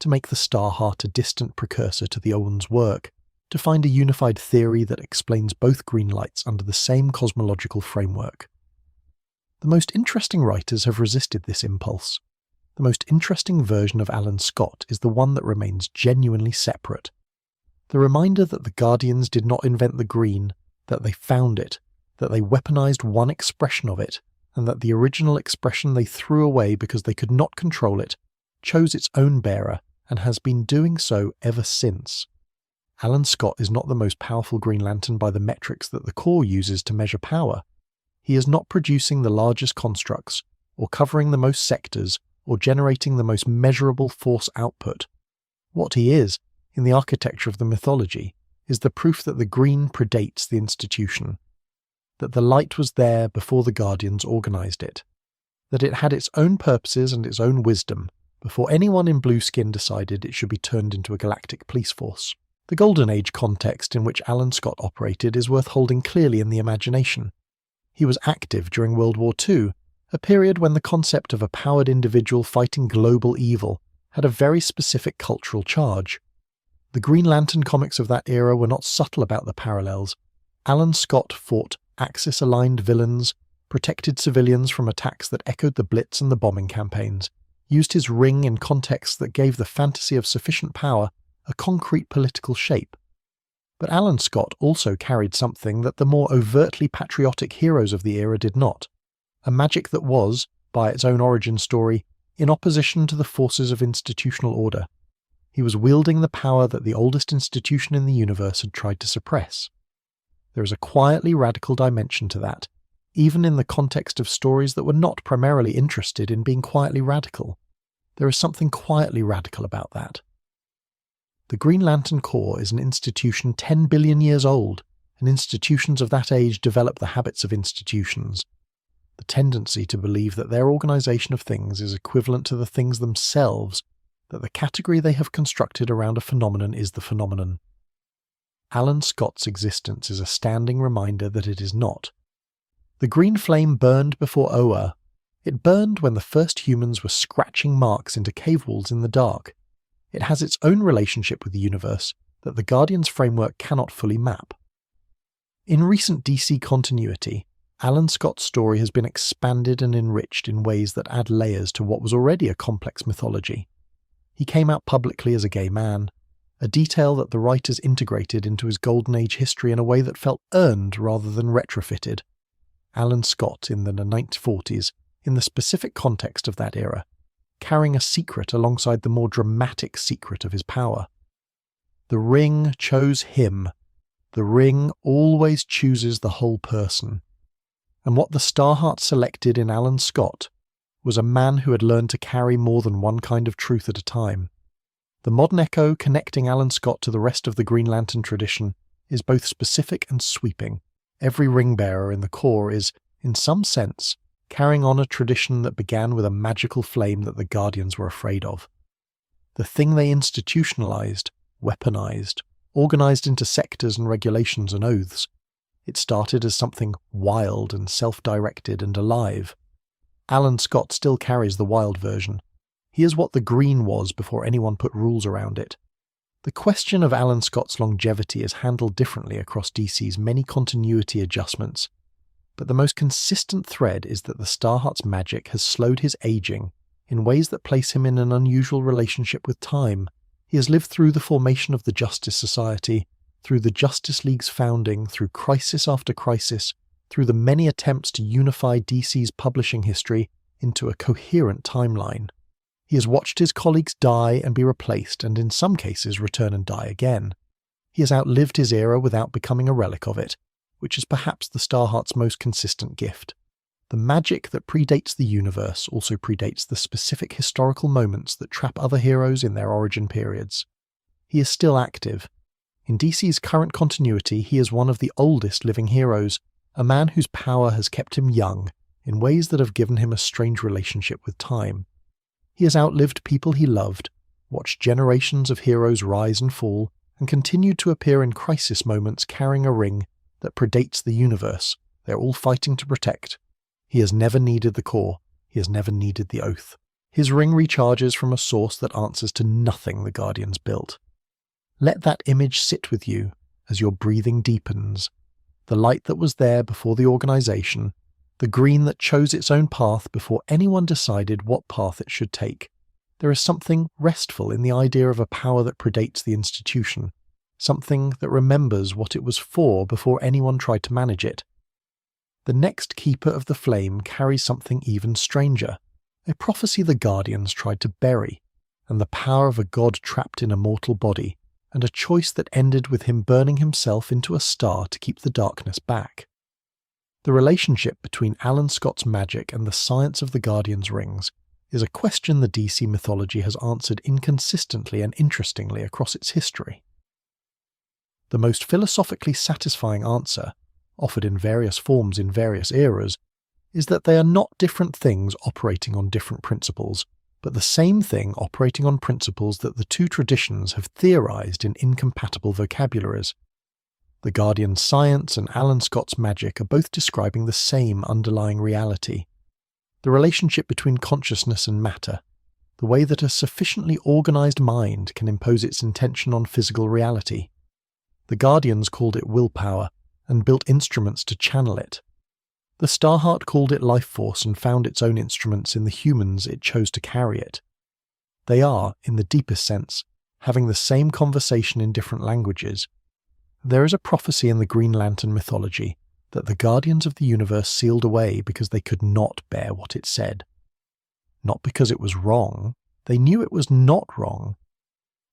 to make the Starheart a distant precursor to the Owen's work, to find a unified theory that explains both green lights under the same cosmological framework. The most interesting writers have resisted this impulse. The most interesting version of Alan Scott is the one that remains genuinely separate. The reminder that the Guardians did not invent the green, that they found it, that they weaponized one expression of it, and that the original expression they threw away because they could not control it chose its own bearer and has been doing so ever since. Alan Scott is not the most powerful Green Lantern by the metrics that the Corps uses to measure power. He is not producing the largest constructs, or covering the most sectors, or generating the most measurable force output. What he is, in the architecture of the mythology, is the proof that the green predates the institution, that the light was there before the Guardians organised it, that it had its own purposes and its own wisdom before anyone in blue skin decided it should be turned into a galactic police force. The Golden Age context in which Alan Scott operated is worth holding clearly in the imagination. He was active during World War II, a period when the concept of a powered individual fighting global evil had a very specific cultural charge. The Green Lantern comics of that era were not subtle about the parallels. Alan Scott fought Axis-aligned villains, protected civilians from attacks that echoed the Blitz and the bombing campaigns, used his ring in contexts that gave the fantasy of sufficient power a concrete political shape. But Alan Scott also carried something that the more overtly patriotic heroes of the era did not, a magic that was, by its own origin story, in opposition to the forces of institutional order. He was wielding the power that the oldest institution in the universe had tried to suppress. There is a quietly radical dimension to that, even in the context of stories that were not primarily interested in being quietly radical. There is something quietly radical about that. The Green Lantern Corps is an institution 10 billion years old, and institutions of that age develop the habits of institutions. The tendency to believe that their organisation of things is equivalent to the things themselves, that the category they have constructed around a phenomenon is the phenomenon. Alan Scott's existence is a standing reminder that it is not. The green flame burned before Oa. It burned when the first humans were scratching marks into cave walls in the dark. It has its own relationship with the universe that the Guardian's framework cannot fully map. In recent DC continuity, Alan Scott's story has been expanded and enriched in ways that add layers to what was already a complex mythology. He came out publicly as a gay man, a detail that the writers integrated into his Golden Age history in a way that felt earned rather than retrofitted. Alan Scott in the 1940s, in the specific context of that era, carrying a secret alongside the more dramatic secret of his power. The ring chose him. The ring always chooses the whole person. And what the Starheart selected in Alan Scott was a man who had learned to carry more than one kind of truth at a time. The modern echo connecting Alan Scott to the rest of the Green Lantern tradition is both specific and sweeping. Every ring bearer in the Corps is, in some sense, carrying on a tradition that began with a magical flame that the Guardians were afraid of. The thing they institutionalized, weaponized, organized into sectors and regulations and oaths. It started as something wild and self-directed and alive. Alan Scott still carries the wild version. He is what the green was before anyone put rules around it. The question of Alan Scott's longevity is handled differently across DC's many continuity adjustments, but the most consistent thread is that the Starheart's magic has slowed his aging in ways that place him in an unusual relationship with time. He has lived through the formation of the Justice Society, through the Justice League's founding, through crisis after crisis, through the many attempts to unify DC's publishing history into a coherent timeline. He has watched his colleagues die and be replaced, and in some cases return and die again. He has outlived his era without becoming a relic of it, which is perhaps the Starheart's most consistent gift. The magic that predates the universe also predates the specific historical moments that trap other heroes in their origin periods. He is still active. In DC's current continuity, he is one of the oldest living heroes, a man whose power has kept him young in ways that have given him a strange relationship with time. He has outlived people he loved, watched generations of heroes rise and fall, and continued to appear in crisis moments carrying a ring that predates the universe they're all fighting to protect. He has never needed the Corps. He has never needed the Oath. His ring recharges from a source that answers to nothing the Guardians built. Let that image sit with you as your breathing deepens. The light that was there before the organization, the green that chose its own path before anyone decided what path it should take. There is something restful in the idea of a power that predates the institution, something that remembers what it was for before anyone tried to manage it. The next keeper of the flame carries something even stranger, a prophecy the Guardians tried to bury, and the power of a god trapped in a mortal body, and a choice that ended with him burning himself into a star to keep the darkness back. The relationship between Alan Scott's magic and the science of the Guardian's rings is a question the DC mythology has answered inconsistently and interestingly across its history. The most philosophically satisfying answer, offered in various forms in various eras, is that they are not different things operating on different principles, but the same thing operating on principles that the two traditions have theorized in incompatible vocabularies. The Guardian's science and Alan Scott's magic are both describing the same underlying reality. The relationship between consciousness and matter, the way that a sufficiently organized mind can impose its intention on physical reality. The Guardians called it willpower, and built instruments to channel it. The Starheart called it life force and found its own instruments in the humans it chose to carry it. They are, in the deepest sense, having the same conversation in different languages. There is a prophecy in the Green Lantern mythology that the Guardians of the Universe sealed away because they could not bear what it said. Not because it was wrong, they knew it was not wrong,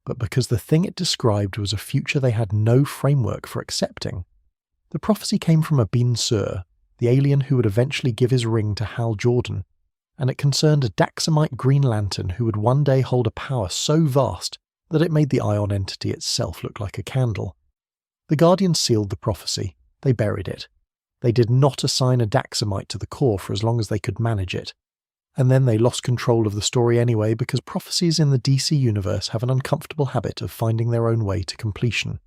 but because the thing it described was a future they had no framework for accepting. The prophecy came from Abin Sur, the alien who would eventually give his ring to Hal Jordan, and it concerned a Daxamite Green Lantern who would one day hold a power so vast that it made the ion entity itself look like a candle. The Guardians sealed the prophecy. They buried it. They did not assign a Daxamite to the core for as long as they could manage it. And then they lost control of the story anyway because prophecies in the DC universe have an uncomfortable habit of finding their own way to completion.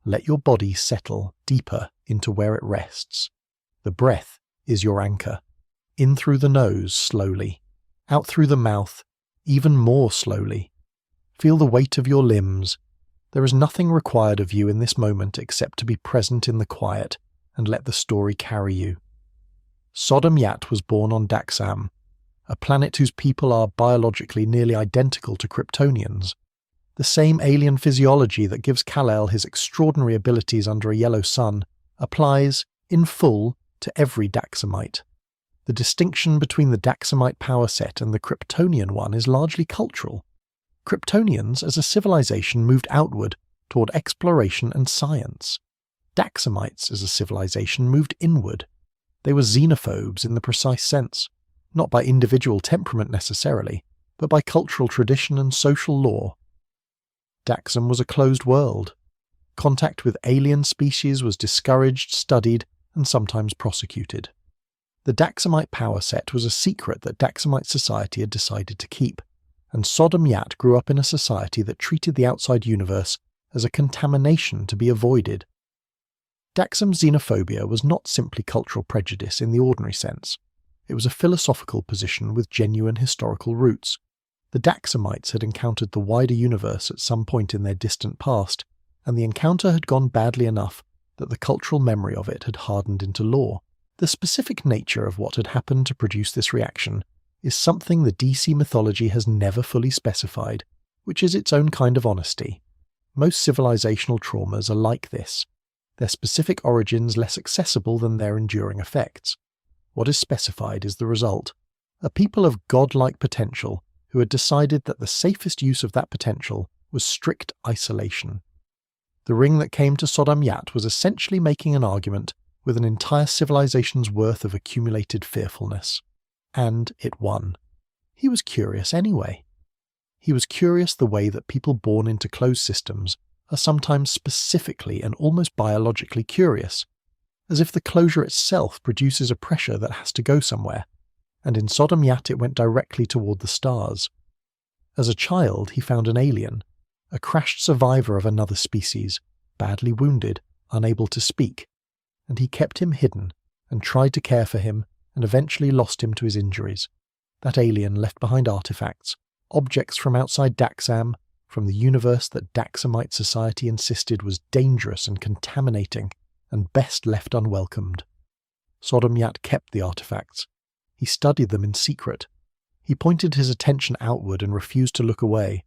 Let your body settle deeper into where it rests. The breath is your anchor. In through the nose slowly, out through the mouth even more slowly. Feel the weight of your limbs. There is nothing required of you in this moment except to be present in the quiet and let the story carry you. Sodam Yat was born on Daxam, a planet whose people are biologically nearly identical to Kryptonians. The same alien physiology that gives Kal-El his extraordinary abilities under a yellow sun applies, in full, to every Daxamite. The distinction between the Daxamite power set and the Kryptonian one is largely cultural. Kryptonians as a civilization moved outward toward exploration and science. Daxamites as a civilization moved inward. They were xenophobes in the precise sense, not by individual temperament necessarily, but by cultural tradition and social law. Daxam was a closed world. Contact with alien species was discouraged, studied, and sometimes prosecuted. The Daxamite power set was a secret that Daxamite society had decided to keep, and Sodam Yat grew up in a society that treated the outside universe as a contamination to be avoided. Daxam's xenophobia was not simply cultural prejudice in the ordinary sense. It was a philosophical position with genuine historical roots. The Daxamites had encountered the wider universe at some point in their distant past, and the encounter had gone badly enough that the cultural memory of it had hardened into law. The specific nature of what had happened to produce this reaction is something the DC mythology has never fully specified, which is its own kind of honesty. Most civilizational traumas are like this, their specific origins less accessible than their enduring effects. What is specified is the result, a people of godlike potential who had decided that the safest use of that potential was strict isolation. The ring that came to Sodam Yat was essentially making an argument with an entire civilization's worth of accumulated fearfulness. And it won. He was curious anyway. He was curious the way that people born into closed systems are sometimes specifically and almost biologically curious, as if the closure itself produces a pressure that has to go somewhere, and in Sodam Yat it went directly toward the stars. As a child he found an alien, a crashed survivor of another species, badly wounded, unable to speak, and he kept him hidden and tried to care for him and eventually lost him to his injuries. That alien left behind artifacts, objects from outside Daxam, from the universe that Daxamite society insisted was dangerous and contaminating and best left unwelcomed. Sodam Yat kept the artifacts. He studied them in secret. He pointed his attention outward and refused to look away.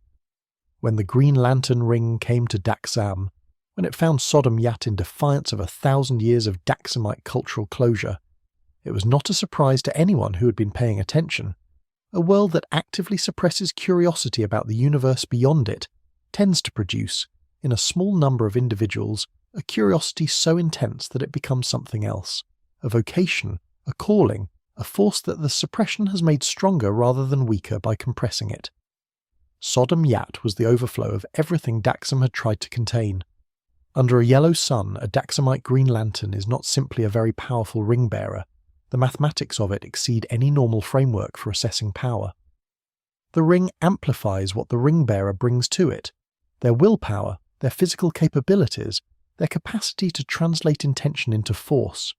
When the Green Lantern ring came to Daxam, when it found Sodam Yat in defiance of 1,000 years of Daxamite cultural closure, It was not a surprise to anyone who had been paying attention. A world that actively suppresses curiosity about the universe beyond it tends to produce, in a small number of individuals, a curiosity so intense that it becomes something else, a vocation, a calling, a force that the suppression has made stronger rather than weaker by compressing it. Sodam Yat was the overflow of everything Daxam had tried to contain. Under a yellow sun, a Daxamite green lantern is not simply a very powerful ring-bearer. The mathematics of it exceed any normal framework for assessing power. The ring amplifies what the ring-bearer brings to it, their willpower, their physical capabilities, their capacity to translate intention into force.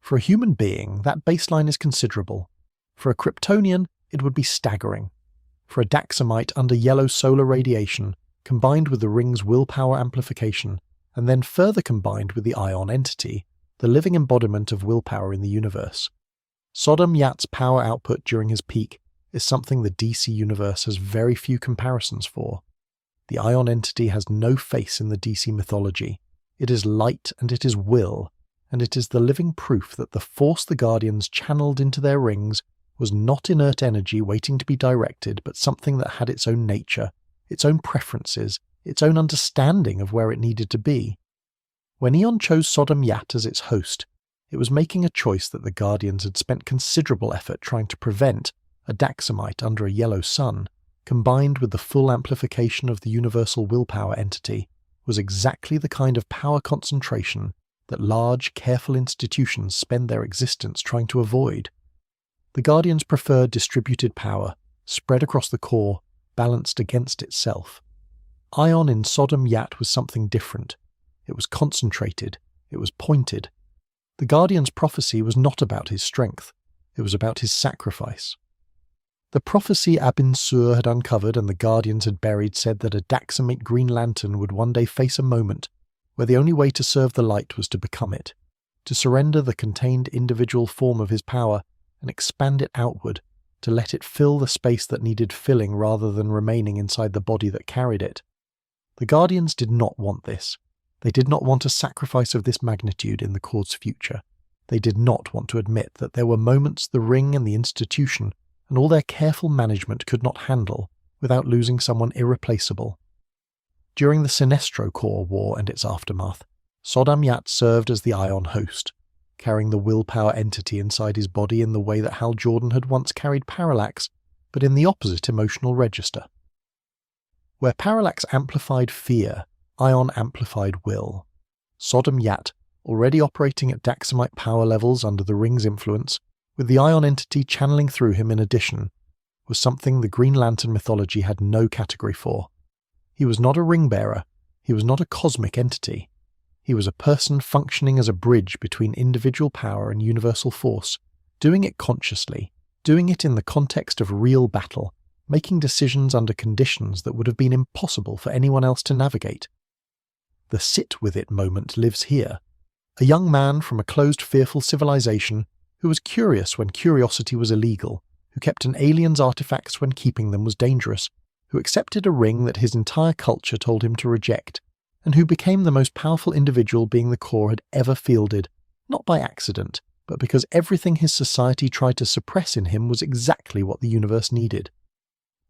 For a human being, that baseline is considerable. For a Kryptonian, it would be staggering. For a Daxamite under yellow solar radiation, combined with the ring's willpower amplification, and then further combined with the ion entity, the living embodiment of willpower in the universe. Sodam Yat's power output during his peak is something the DC universe has very few comparisons for. The ion entity has no face in the DC mythology. It is light and it is will, and it is the living proof that the force the Guardians channeled into their rings was not inert energy waiting to be directed, but something that had its own nature, its own preferences, its own understanding of where it needed to be. When Eon chose Sodam Yat as its host, it was making a choice that the Guardians had spent considerable effort trying to prevent. A Daxamite under a yellow sun, combined with the full amplification of the universal willpower entity, was exactly the kind of power concentration that large, careful institutions spend their existence trying to avoid. The Guardians preferred distributed power, spread across the core, balanced against itself. Ion in Sodam Yat was something different. It was concentrated. It was pointed. The Guardian's prophecy was not about his strength. It was about his sacrifice. The prophecy Abin Sur had uncovered and the Guardians had buried said that a Daxamite green lantern would one day face a moment where the only way to serve the light was to become it, to surrender the contained individual form of his power and expand it outward, to let it fill the space that needed filling rather than remaining inside the body that carried it. The Guardians did not want this. They did not want a sacrifice of this magnitude in the Core's future. They did not want to admit that there were moments the ring and the institution and all their careful management could not handle without losing someone irreplaceable. During the Sinestro Core War and its aftermath, Sodam Yat served as the ion host, carrying the willpower entity inside his body in the way that Hal Jordan had once carried Parallax, but in the opposite emotional register. Where Parallax amplified fear, ion amplified will. Sodam Yat, already operating at Daxamite power levels under the ring's influence, with the ion entity channeling through him in addition, was something the Green Lantern mythology had no category for. He was not a ring-bearer. He was not a cosmic entity. He was a person functioning as a bridge between individual power and universal force, doing it consciously, doing it in the context of real battle, making decisions under conditions that would have been impossible for anyone else to navigate. The sit-with-it moment lives here. A young man from a closed, fearful civilization who was curious when curiosity was illegal, who kept an alien's artifacts when keeping them was dangerous, who accepted a ring that his entire culture told him to reject, and who became the most powerful individual being the Core had ever fielded, not by accident, but because everything his society tried to suppress in him was exactly what the universe needed.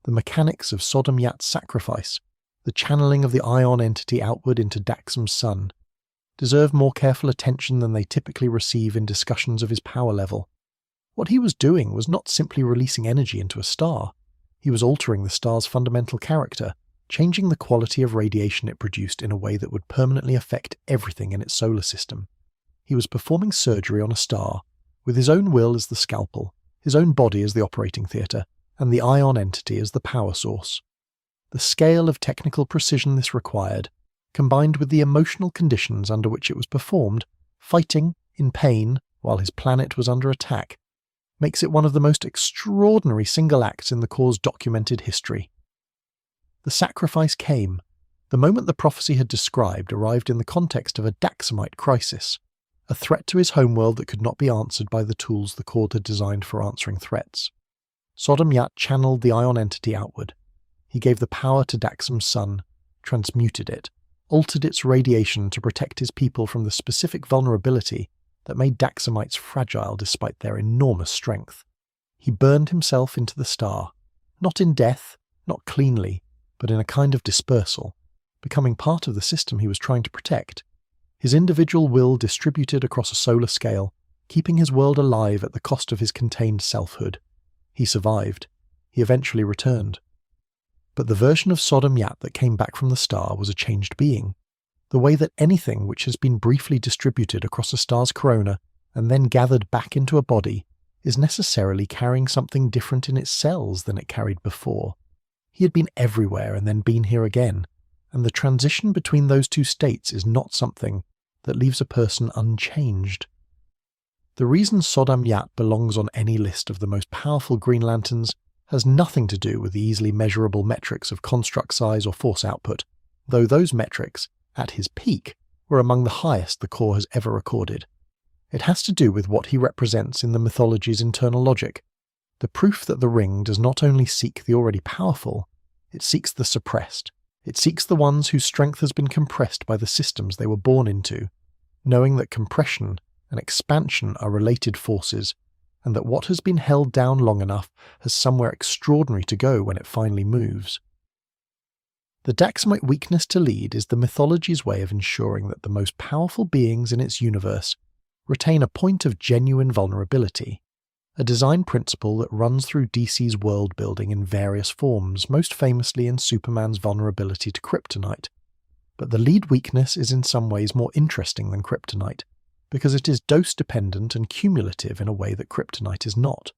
The mechanics of Sodam Yat's sacrifice, the channeling of the ion entity outward into Daxam's sun, deserve more careful attention than they typically receive in discussions of his power level. What he was doing was not simply releasing energy into a star. He was altering the star's fundamental character, changing the quality of radiation it produced in a way that would permanently affect everything in its solar system. He was performing surgery on a star, with his own will as the scalpel, his own body as the operating theatre, and the ion entity as the power source. The scale of technical precision this required, combined with the emotional conditions under which it was performed, fighting, in pain, while his planet was under attack, makes it one of the most extraordinary single acts in the Core's documented history. The sacrifice came. The moment the prophecy had described arrived in the context of a Daxamite crisis, a threat to his homeworld that could not be answered by the tools the Core had designed for answering threats. Sodam Yat channeled the ion entity outward. He gave the power to Daxam's sun, transmuted it, altered its radiation to protect his people from the specific vulnerability that made Daxamites fragile despite their enormous strength. He burned himself into the star, not in death, not cleanly, but in a kind of dispersal, becoming part of the system he was trying to protect. His individual will distributed across a solar scale, keeping his world alive at the cost of his contained selfhood. He survived. He eventually returned. But the version of Sodam Yat that came back from the star was a changed being. The way that anything which has been briefly distributed across a star's corona and then gathered back into a body is necessarily carrying something different in its cells than it carried before. He had been everywhere and then been here again, and the transition between those two states is not something that leaves a person unchanged. The reason Sodam Yat belongs on any list of the most powerful Green Lanterns has nothing to do with the easily measurable metrics of construct size or force output, though those metrics, at his peak, were among the highest the Corps has ever recorded. It has to do with what he represents in the mythology's internal logic, the proof that the ring does not only seek the already powerful, it seeks the suppressed. It seeks the ones whose strength has been compressed by the systems they were born into, knowing that compression and expansion are related forces, and that what has been held down long enough has somewhere extraordinary to go when it finally moves. The Daxamite weakness to lead is the mythology's way of ensuring that the most powerful beings in its universe retain a point of genuine vulnerability, a design principle that runs through DC's world building in various forms, most famously in Superman's vulnerability to kryptonite. But the lead weakness is in some ways more interesting than kryptonite, because it is dose-dependent and cumulative in a way that kryptonite is not.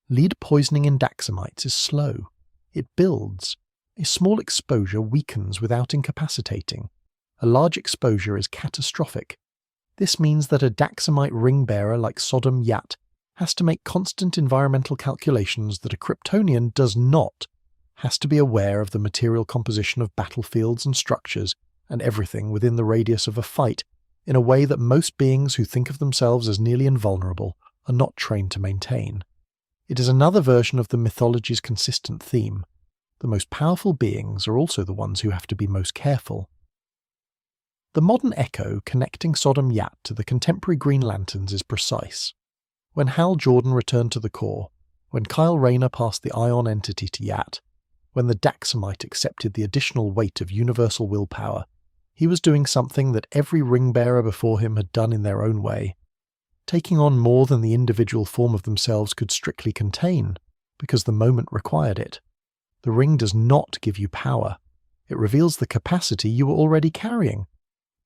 Lead poisoning in Daxamites is slow. It builds. A small exposure weakens without incapacitating. A large exposure is catastrophic. This means that a Daxamite ring-bearer like Sodam Yat has to make constant environmental calculations that a Kryptonian does not, has to be aware of the material composition of battlefields and structures and everything within the radius of a fight in a way that most beings who think of themselves as nearly invulnerable are not trained to maintain. It is another version of the mythology's consistent theme. The most powerful beings are also the ones who have to be most careful. The modern echo connecting Sodam Yat to the contemporary Green Lanterns is precise. When Hal Jordan returned to the Corps, when Kyle Rayner passed the ion entity to Yat, when the Daxamite accepted the additional weight of universal willpower, he was doing something that every ring-bearer before him had done in their own way, taking on more than the individual form of themselves could strictly contain, because the moment required it. The ring does not give you power. It reveals the capacity you were already carrying.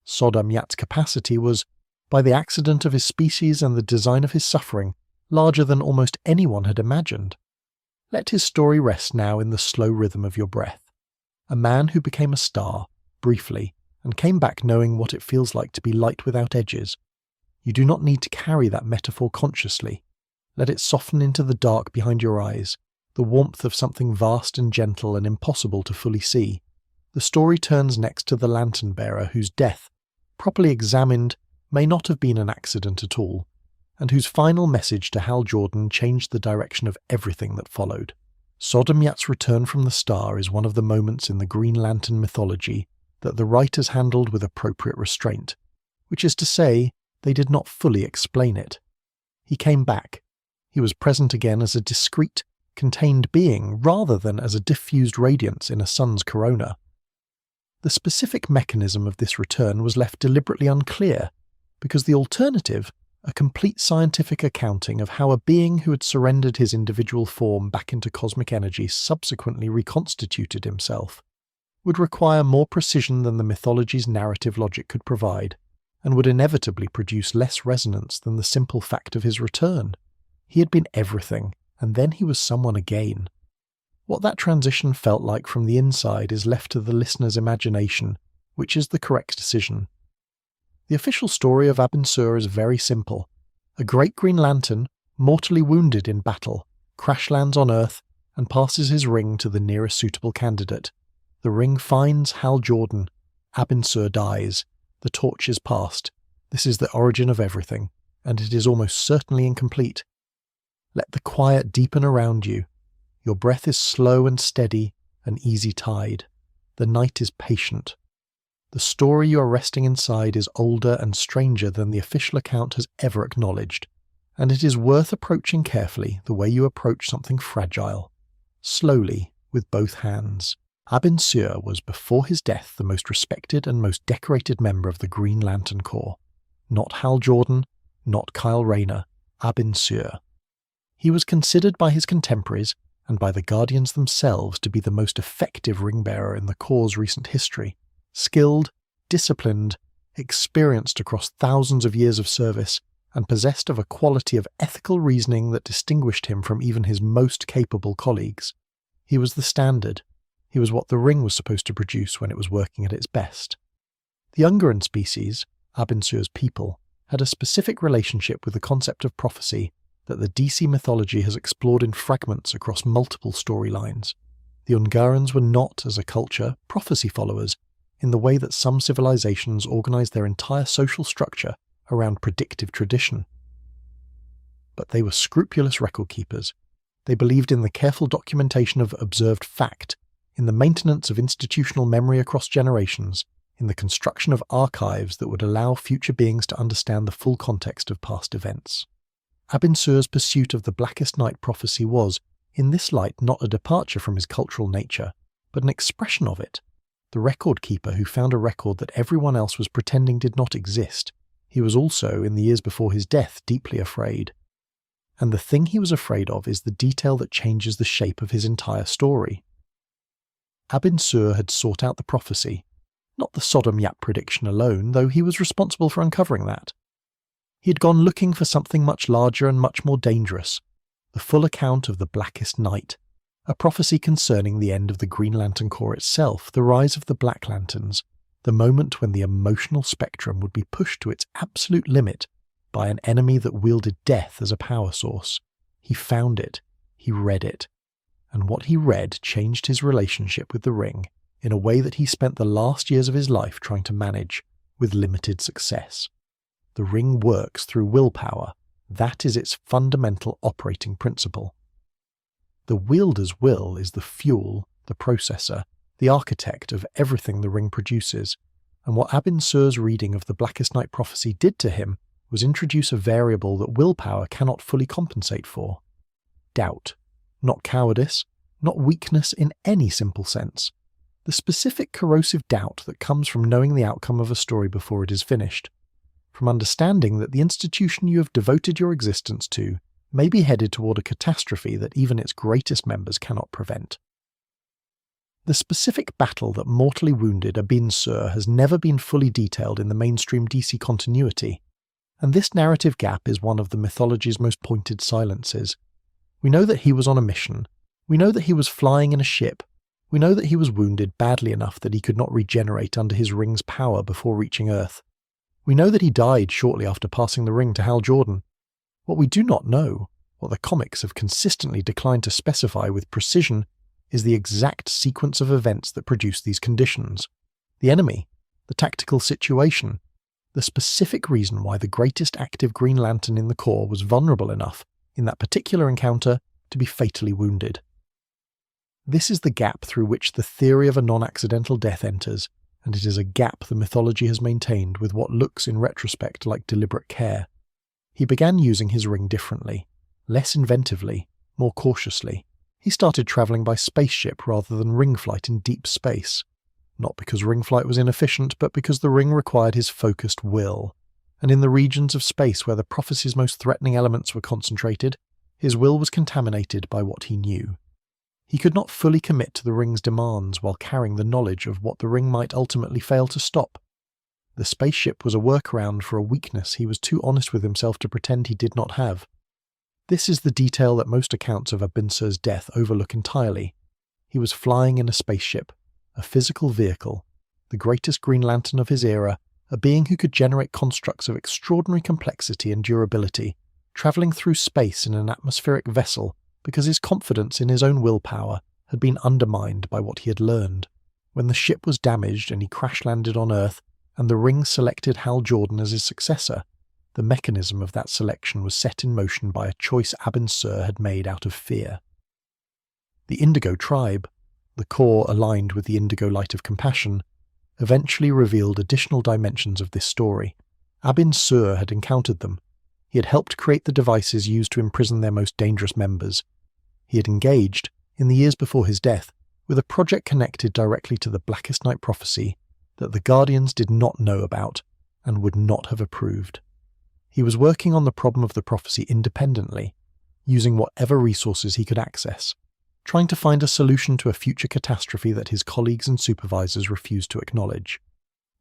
Sodam Yat's capacity was, by the accident of his species and the design of his suffering, larger than almost anyone had imagined. Let his story rest now in the slow rhythm of your breath. A man who became a star, briefly, and came back knowing what it feels like to be light without edges. You do not need to carry that metaphor consciously. Let it soften into the dark behind your eyes, the warmth of something vast and gentle and impossible to fully see. The story turns next to the lantern bearer whose death, properly examined, may not have been an accident at all, and whose final message to Hal Jordan changed the direction of everything that followed. Sodam Yat's return from the star is one of the moments in the Green Lantern mythology that the writers handled with appropriate restraint, which is to say, they did not fully explain it. He came back. He was present again as a discrete, contained being rather than as a diffused radiance in a sun's corona. The specific mechanism of this return was left deliberately unclear, because the alternative, a complete scientific accounting of how a being who had surrendered his individual form back into cosmic energy subsequently reconstituted himself, would require more precision than the mythology's narrative logic could provide, and would inevitably produce less resonance than the simple fact of his return. He had been everything, and then he was someone again. What that transition felt like from the inside is left to the listener's imagination, which is the correct decision. The official story of Abin Sur is very simple. A great Green Lantern, mortally wounded in battle, crash lands on Earth and passes his ring to the nearest suitable candidate. The ring finds Hal Jordan. Abin Sur dies. The torch is passed. This is the origin of everything, and it is almost certainly incomplete. Let the quiet deepen around you. Your breath is slow and steady, an easy tide. The night is patient. The story you are resting inside is older and stranger than the official account has ever acknowledged, and it is worth approaching carefully the way you approach something fragile. Slowly, with both hands. Abin Sur was before his death the most respected and most decorated member of the Green Lantern Corps. Not Hal Jordan, not Kyle Rayner, Abin Sur. He was considered by his contemporaries and by the Guardians themselves to be the most effective ring-bearer in the Corps' recent history. Skilled, disciplined, experienced across thousands of years of service, and possessed of a quality of ethical reasoning that distinguished him from even his most capable colleagues. He was the standard. He was what the ring was supposed to produce when it was working at its best. The Ungaran species, Abin Sur's people, had a specific relationship with the concept of prophecy that the DC mythology has explored in fragments across multiple storylines. The Ungarans were not, as a culture, prophecy followers, in the way that some civilizations organize their entire social structure around predictive tradition. But they were scrupulous record keepers. They believed in the careful documentation of observed fact, in the maintenance of institutional memory across generations, in the construction of archives that would allow future beings to understand the full context of past events. Abin Sur's pursuit of the Blackest Night prophecy was, in this light, not a departure from his cultural nature, but an expression of it. The record keeper who found a record that everyone else was pretending did not exist. He was also, in the years before his death, deeply afraid. And the thing he was afraid of is the detail that changes the shape of his entire story. Abin Sur had sought out the prophecy, not the Sodam Yat prediction alone, though he was responsible for uncovering that. He had gone looking for something much larger and much more dangerous, the full account of the Blackest Night, a prophecy concerning the end of the Green Lantern Corps itself, the rise of the Black Lanterns, the moment when the emotional spectrum would be pushed to its absolute limit by an enemy that wielded death as a power source. He found it, he read it, and what he read changed his relationship with the ring in a way that he spent the last years of his life trying to manage, with limited success. The ring works through willpower. That is its fundamental operating principle. The wielder's will is the fuel, the processor, the architect of everything the ring produces, and what Abin Sur's reading of the Blackest Night prophecy did to him was introduce a variable that willpower cannot fully compensate for. Doubt. Not cowardice, not weakness in any simple sense. The specific corrosive doubt that comes from knowing the outcome of a story before it is finished. From understanding that the institution you have devoted your existence to may be headed toward a catastrophe that even its greatest members cannot prevent. The specific battle that mortally wounded Abin Sur has never been fully detailed in the mainstream DC continuity, and this narrative gap is one of the mythology's most pointed silences. We know that he was on a mission. We know that he was flying in a ship. We know that he was wounded badly enough that he could not regenerate under his ring's power before reaching Earth. We know that he died shortly after passing the ring to Hal Jordan. What we do not know, what the comics have consistently declined to specify with precision, is the exact sequence of events that produced these conditions. The enemy, the tactical situation, the specific reason why the greatest active Green Lantern in the Corps was vulnerable enough, in that particular encounter, to be fatally wounded. This is the gap through which the theory of a non-accidental death enters, and it is a gap the mythology has maintained with what looks in retrospect like deliberate care. He began using his ring differently, less inventively, more cautiously. He started travelling by spaceship rather than ring flight in deep space. Not because ring flight was inefficient, but because the ring required his focused will. And in the regions of space where the prophecy's most threatening elements were concentrated, his will was contaminated by what he knew. He could not fully commit to the ring's demands while carrying the knowledge of what the ring might ultimately fail to stop. The spaceship was a workaround for a weakness he was too honest with himself to pretend he did not have. This is the detail that most accounts of Abin Sur's death overlook entirely. He was flying in a spaceship, a physical vehicle, the greatest Green Lantern of his era, a being who could generate constructs of extraordinary complexity and durability, travelling through space in an atmospheric vessel because his confidence in his own willpower had been undermined by what he had learned. When the ship was damaged and he crash-landed on Earth, and the ring selected Hal Jordan as his successor, the mechanism of that selection was set in motion by a choice Abin Sur had made out of fear. The Indigo Tribe, the Corps aligned with the Indigo Light of Compassion, eventually revealed additional dimensions of this story. Abin Sur had encountered them. He had helped create the devices used to imprison their most dangerous members. He had engaged, in the years before his death, with a project connected directly to the Blackest Night prophecy that the Guardians did not know about and would not have approved. He was working on the problem of the prophecy independently, using whatever resources he could access, trying to find a solution to a future catastrophe that his colleagues and supervisors refused to acknowledge.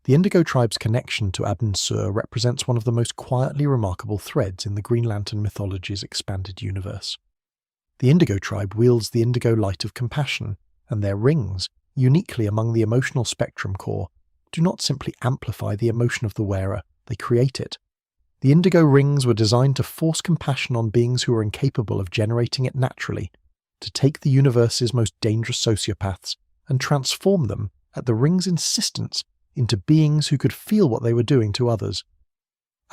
The Indigo Tribe's connection to Abin Sur represents one of the most quietly remarkable threads in the Green Lantern mythology's expanded universe. The Indigo Tribe wields the indigo light of compassion, and their rings, uniquely among the emotional spectrum core, do not simply amplify the emotion of the wearer, they create it. The indigo rings were designed to force compassion on beings who are incapable of generating it naturally, to take the universe's most dangerous sociopaths and transform them, at the ring's insistence, into beings who could feel what they were doing to others.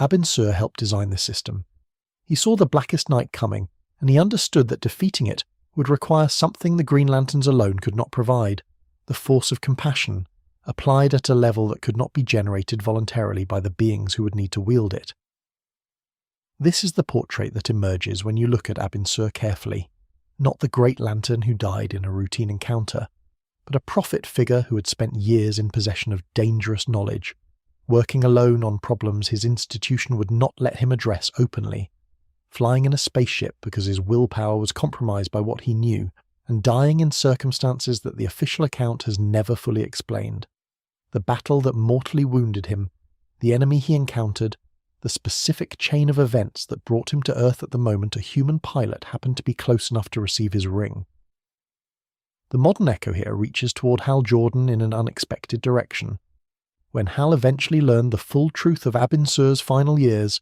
Abin Sur helped design the system. He saw the Blackest Night coming, and he understood that defeating it would require something the Green Lanterns alone could not provide, the force of compassion, applied at a level that could not be generated voluntarily by the beings who would need to wield it. This is the portrait that emerges when you look at Abin Sur carefully, not the Great Lantern who died in a routine encounter, but a prophet figure who had spent years in possession of dangerous knowledge, working alone on problems his institution would not let him address openly, flying in a spaceship because his willpower was compromised by what he knew, and dying in circumstances that the official account has never fully explained. The battle that mortally wounded him, the enemy he encountered, the specific chain of events that brought him to Earth at the moment a human pilot happened to be close enough to receive his ring. The modern echo here reaches toward Hal Jordan in an unexpected direction. When Hal eventually learned the full truth of Abin Sur's final years,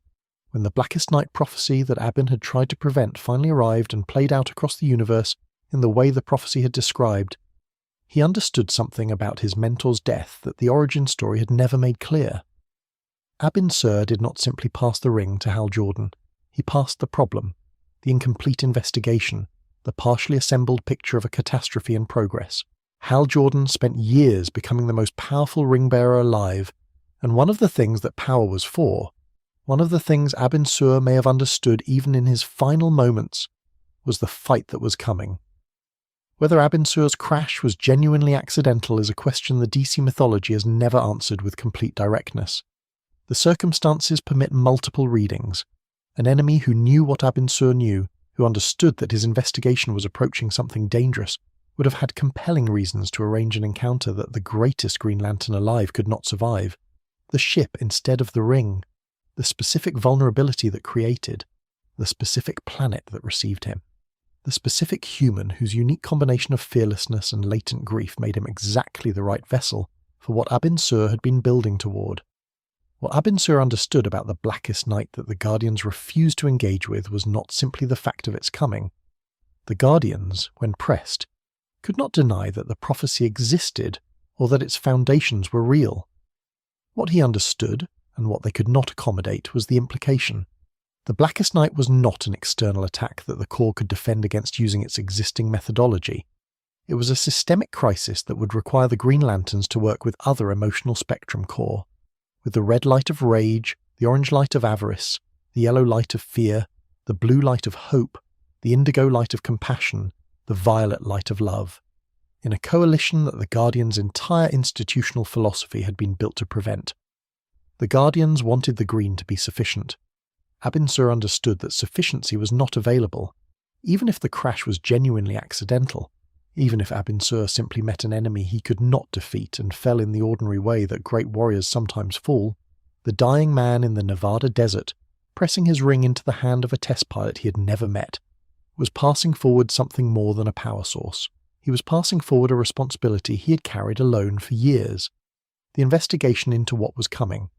when the Blackest Night prophecy that Abin had tried to prevent finally arrived and played out across the universe in the way the prophecy had described, he understood something about his mentor's death that the origin story had never made clear. Abin Sur did not simply pass the ring to Hal Jordan. He passed the problem, the incomplete investigation, the partially assembled picture of a catastrophe in progress. Hal Jordan spent years becoming the most powerful ring-bearer alive, and one of the things that power was for, one of the things Abin Sur may have understood even in his final moments, was the fight that was coming. Whether Abin Sur's crash was genuinely accidental is a question the DC mythology has never answered with complete directness. The circumstances permit multiple readings. An enemy who knew what Abin Sur knew, who understood that his investigation was approaching something dangerous, would have had compelling reasons to arrange an encounter that the greatest Green Lantern alive could not survive. The ship instead of the ring, the specific vulnerability that created, the specific planet that received him, the specific human whose unique combination of fearlessness and latent grief made him exactly the right vessel for what Abin Sur had been building toward. What Abin Sur understood about the Blackest Night that the Guardians refused to engage with was not simply the fact of its coming. The Guardians, when pressed, could not deny that the prophecy existed or that its foundations were real. What he understood, and what they could not accommodate, was the implication. The Blackest Night was not an external attack that the Corps could defend against using its existing methodology. It was a systemic crisis that would require the Green Lanterns to work with other emotional spectrum core, with the red light of rage, the orange light of avarice, the yellow light of fear, the blue light of hope, the indigo light of compassion, the violet light of love, in a coalition that the Guardians' entire institutional philosophy had been built to prevent. The Guardians wanted the green to be sufficient. Abin Sur understood that sufficiency was not available, even if the crash was genuinely accidental, even if Abin Sur simply met an enemy he could not defeat and fell in the ordinary way that great warriors sometimes fall. The dying man in the Nevada desert, pressing his ring into the hand of a test pilot he had never met, was passing forward something more than a power source. He was passing forward a responsibility he had carried alone for years. The investigation into what was coming,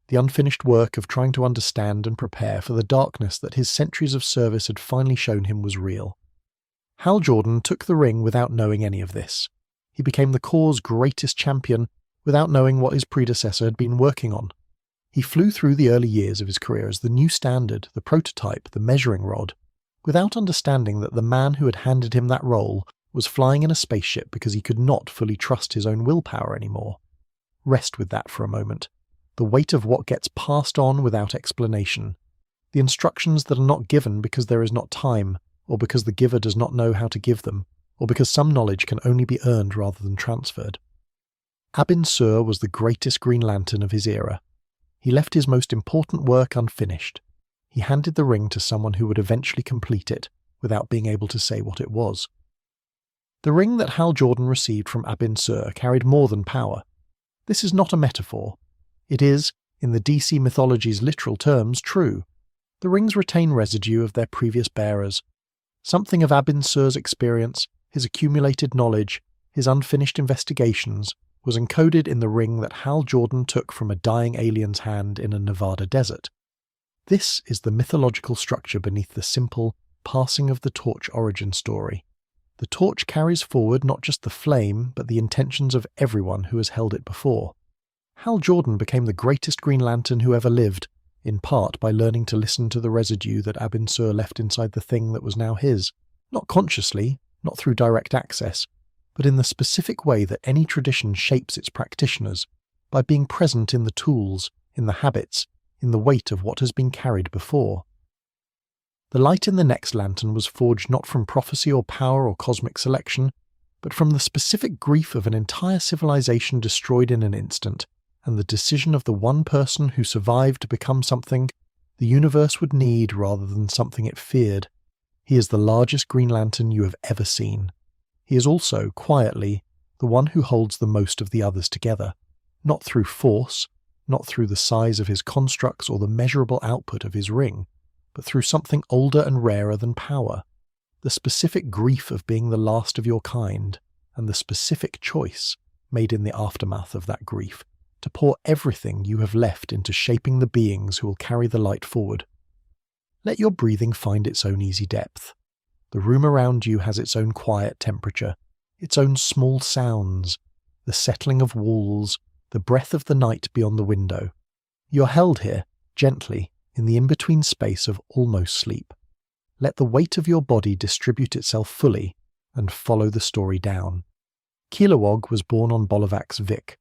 the unfinished work of trying to understand and prepare for the darkness that his centuries of service had finally shown him was real. Hal Jordan took the ring without knowing any of this. He became the Corps' greatest champion without knowing what his predecessor had been working on. He flew through the early years of his career as the new standard, the prototype, the measuring rod, without understanding that the man who had handed him that role was flying in a spaceship because he could not fully trust his own willpower anymore. Rest with that for a moment. The weight of what gets passed on without explanation. The instructions that are not given because there is not time, or because the giver does not know how to give them, or because some knowledge can only be earned rather than transferred. Abin Sur was the greatest Green Lantern of his era. He left his most important work unfinished. He handed the ring to someone who would eventually complete it, without being able to say what it was. The ring that Hal Jordan received from Abin Sur carried more than power. This is not a metaphor. It is, in the DC mythology's literal terms, true. The rings retain residue of their previous bearers. Something of Abin Sur's experience, his accumulated knowledge, his unfinished investigations, was encoded in the ring that Hal Jordan took from a dying alien's hand in a Nevada desert. This is the mythological structure beneath the simple passing of the torch origin story. The torch carries forward not just the flame, but the intentions of everyone who has held it before. Hal Jordan became the greatest Green Lantern who ever lived, in part by learning to listen to the residue that Abin Sur left inside the thing that was now his, not consciously, not through direct access, but in the specific way that any tradition shapes its practitioners, by being present in the tools, in the habits, in the weight of what has been carried before. The light in the next lantern was forged not from prophecy or power or cosmic selection, but from the specific grief of an entire civilization destroyed in an instant, and the decision of the one person who survived to become something the universe would need rather than something it feared. He is the largest Green Lantern you have ever seen. He is also, quietly, the one who holds the most of the others together, not through force, not through the size of his constructs or the measurable output of his ring, but through something older and rarer than power, the specific grief of being the last of your kind, and the specific choice, made in the aftermath of that grief, to pour everything you have left into shaping the beings who will carry the light forward. Let your breathing find its own easy depth. The room around you has its own quiet temperature, its own small sounds, the settling of walls, the breath of the night beyond the window. You're held here, gently, in the in-between space of almost sleep. Let the weight of your body distribute itself fully, and follow the story down. Kilowog was born on Bolovax Vic,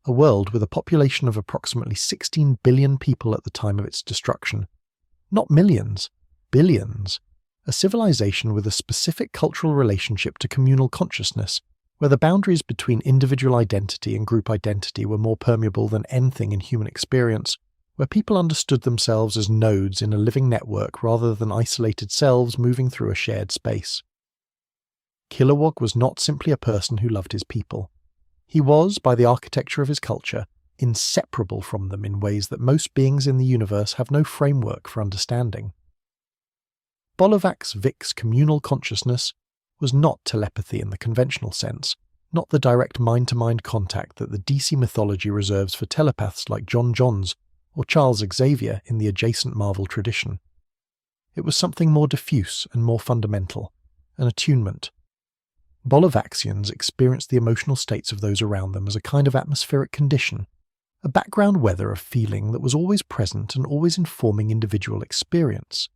a world with a population of approximately 16 billion people at the time of its destruction. Not millions, billions. A civilization with a specific cultural relationship to communal consciousness, where the boundaries between individual identity and group identity were more permeable than anything in human experience, where people understood themselves as nodes in a living network rather than isolated selves moving through a shared space. Kilowog was not simply a person who loved his people. He was, by the architecture of his culture, inseparable from them in ways that most beings in the universe have no framework for understanding. Bolovax Vic's communal consciousness was not telepathy in the conventional sense, not the direct mind-to-mind contact that the DC mythology reserves for telepaths like John Johns or Charles Xavier in the adjacent Marvel tradition. It was something more diffuse and more fundamental, an attunement. Bolovaxians experienced the emotional states of those around them as a kind of atmospheric condition, a background weather of feeling that was always present and always informing individual experience.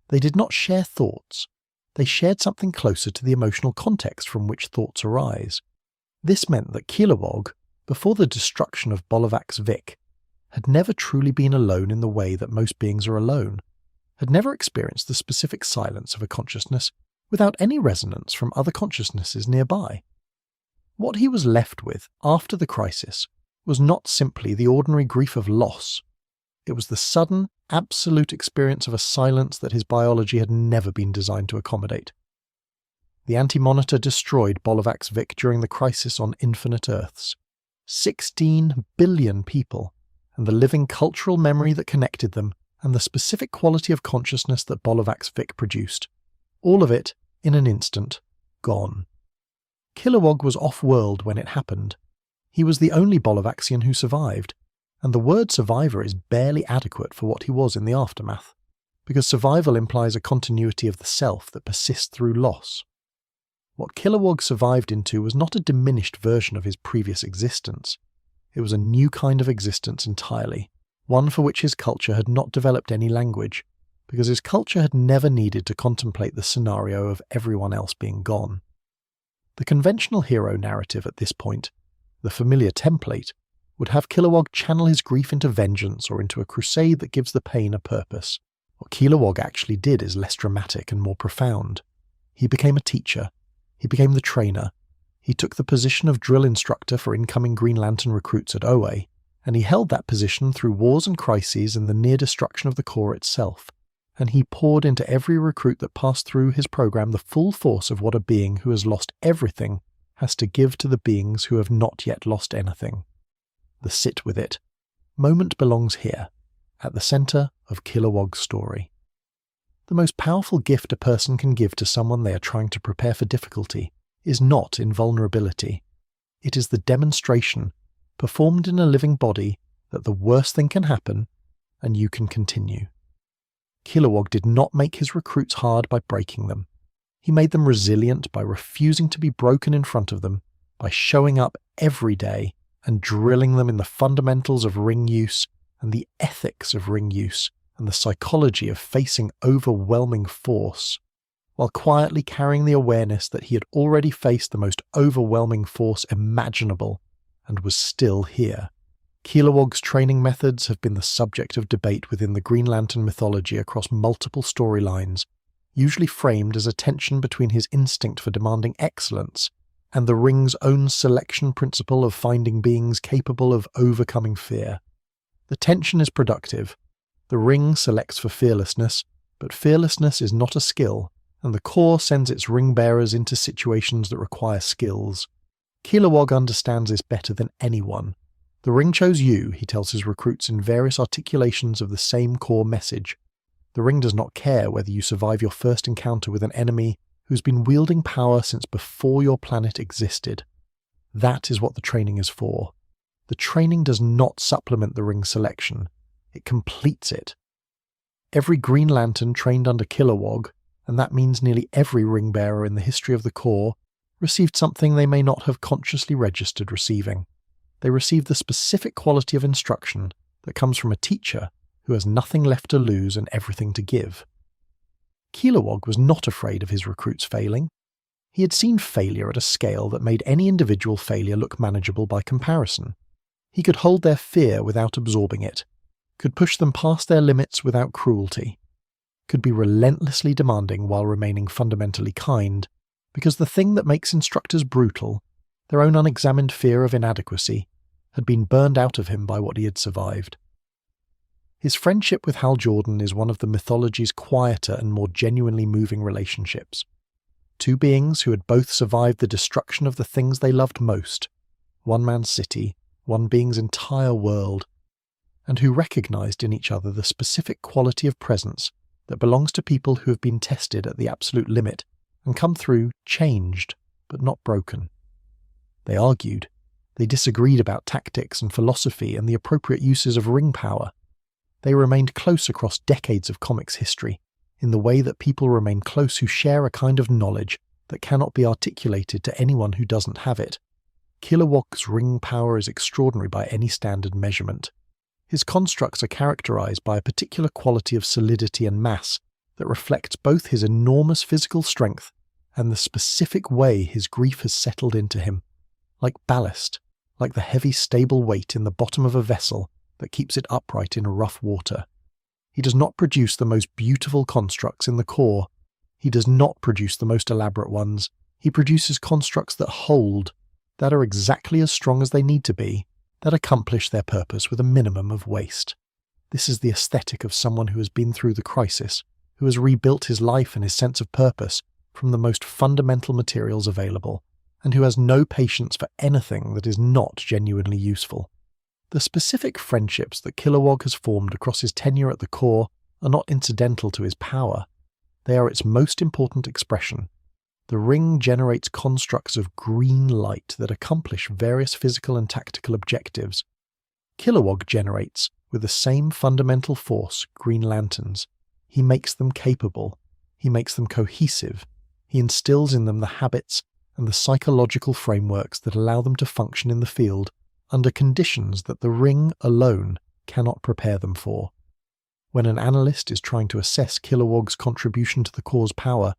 They did not share thoughts. They shared something closer to the emotional context from which thoughts arise. This meant that Kilowog, before the destruction of Bolovax Vic, had never truly been alone in the way that most beings are alone, had never experienced the specific silence of a consciousness without any resonance from other consciousnesses nearby. What he was left with after the crisis was not simply the ordinary grief of loss. It was the sudden, absolute experience of a silence that his biology had never been designed to accommodate. The Anti-Monitor destroyed Bolovax Vic during the crisis on Infinite Earths. 16 billion people, and the living cultural memory that connected them, and the specific quality of consciousness that Bolovax Vic produced. All of it, in an instant, gone. Kilowog was off-world when it happened. He was the only Bolovaxian who survived, and the word survivor is barely adequate for what he was in the aftermath, because survival implies a continuity of the self that persists through loss. What Kilowog survived into was not a diminished version of his previous existence. It was a new kind of existence entirely, one for which his culture had not developed any language, because his culture had never needed to contemplate the scenario of everyone else being gone. The conventional hero narrative at this point, the familiar template, would have Kilowog channel his grief into vengeance or into a crusade that gives the pain a purpose. What Kilowog actually did is less dramatic and more profound. He became a teacher. He became the trainer. He took the position of drill instructor for incoming Green Lantern recruits at OA, and he held that position through wars and crises and the near destruction of the Corps itself. And he poured into every recruit that passed through his program the full force of what a being who has lost everything has to give to the beings who have not yet lost anything. The sit with it moment belongs here, at the center of Kilowog's story. The most powerful gift a person can give to someone they are trying to prepare for difficulty is not invulnerability. It is the demonstration, performed in a living body, that the worst thing can happen, and you can continue. Kilowog did not make his recruits hard by breaking them. He made them resilient by refusing to be broken in front of them, by showing up every day and drilling them in the fundamentals of ring use and the ethics of ring use and the psychology of facing overwhelming force, while quietly carrying the awareness that he had already faced the most overwhelming force imaginable and was still here. Kilowog's training methods have been the subject of debate within the Green Lantern mythology across multiple storylines, usually framed as a tension between his instinct for demanding excellence and the ring's own selection principle of finding beings capable of overcoming fear. The tension is productive. The ring selects for fearlessness, but fearlessness is not a skill, and the Corps sends its ring bearers into situations that require skills. Kilowog understands this better than anyone. The ring chose you, he tells his recruits in various articulations of the same core message. The ring does not care whether you survive your first encounter with an enemy who's been wielding power since before your planet existed. That is what the training is for. The training does not supplement the ring selection. It completes it. Every Green Lantern trained under Kilowog, and that means nearly every ring bearer in the history of the Corps, received something they may not have consciously registered receiving. They received the specific quality of instruction that comes from a teacher who has nothing left to lose and everything to give. Kilowog was not afraid of his recruits failing. He had seen failure at a scale that made any individual failure look manageable by comparison. He could hold their fear without absorbing it, could push them past their limits without cruelty, could be relentlessly demanding while remaining fundamentally kind, because the thing that makes instructors brutal, their own unexamined fear of inadequacy, had been burned out of him by what he had survived. His friendship with Hal Jordan is one of the mythology's quieter and more genuinely moving relationships. Two beings who had both survived the destruction of the things they loved most, one man's city, one being's entire world, and who recognized in each other the specific quality of presence that belongs to people who have been tested at the absolute limit and come through changed, but not broken. They argued. They disagreed about tactics and philosophy and the appropriate uses of ring power. They remained close across decades of comics history, in the way that people remain close who share a kind of knowledge that cannot be articulated to anyone who doesn't have it. Kilowog's ring power is extraordinary by any standard measurement. His constructs are characterized by a particular quality of solidity and mass that reflects both his enormous physical strength and the specific way his grief has settled into him, like ballast, like the heavy stable weight in the bottom of a vessel that keeps it upright in rough water. He does not produce the most beautiful constructs in the Corps. He does not produce the most elaborate ones. He produces constructs that hold, that are exactly as strong as they need to be, that accomplish their purpose with a minimum of waste. This is the aesthetic of someone who has been through the crisis, who has rebuilt his life and his sense of purpose from the most fundamental materials available, and who has no patience for anything that is not genuinely useful. The specific friendships that Kilowog has formed across his tenure at the Corps are not incidental to his power. They are its most important expression. The ring generates constructs of green light that accomplish various physical and tactical objectives. Kilowog generates, with the same fundamental force, Green Lanterns. He makes them capable. He makes them cohesive. He instills in them the habits and the psychological frameworks that allow them to function in the field under conditions that the ring alone cannot prepare them for. When an analyst is trying to assess Kilowog's contribution to the Corps' power,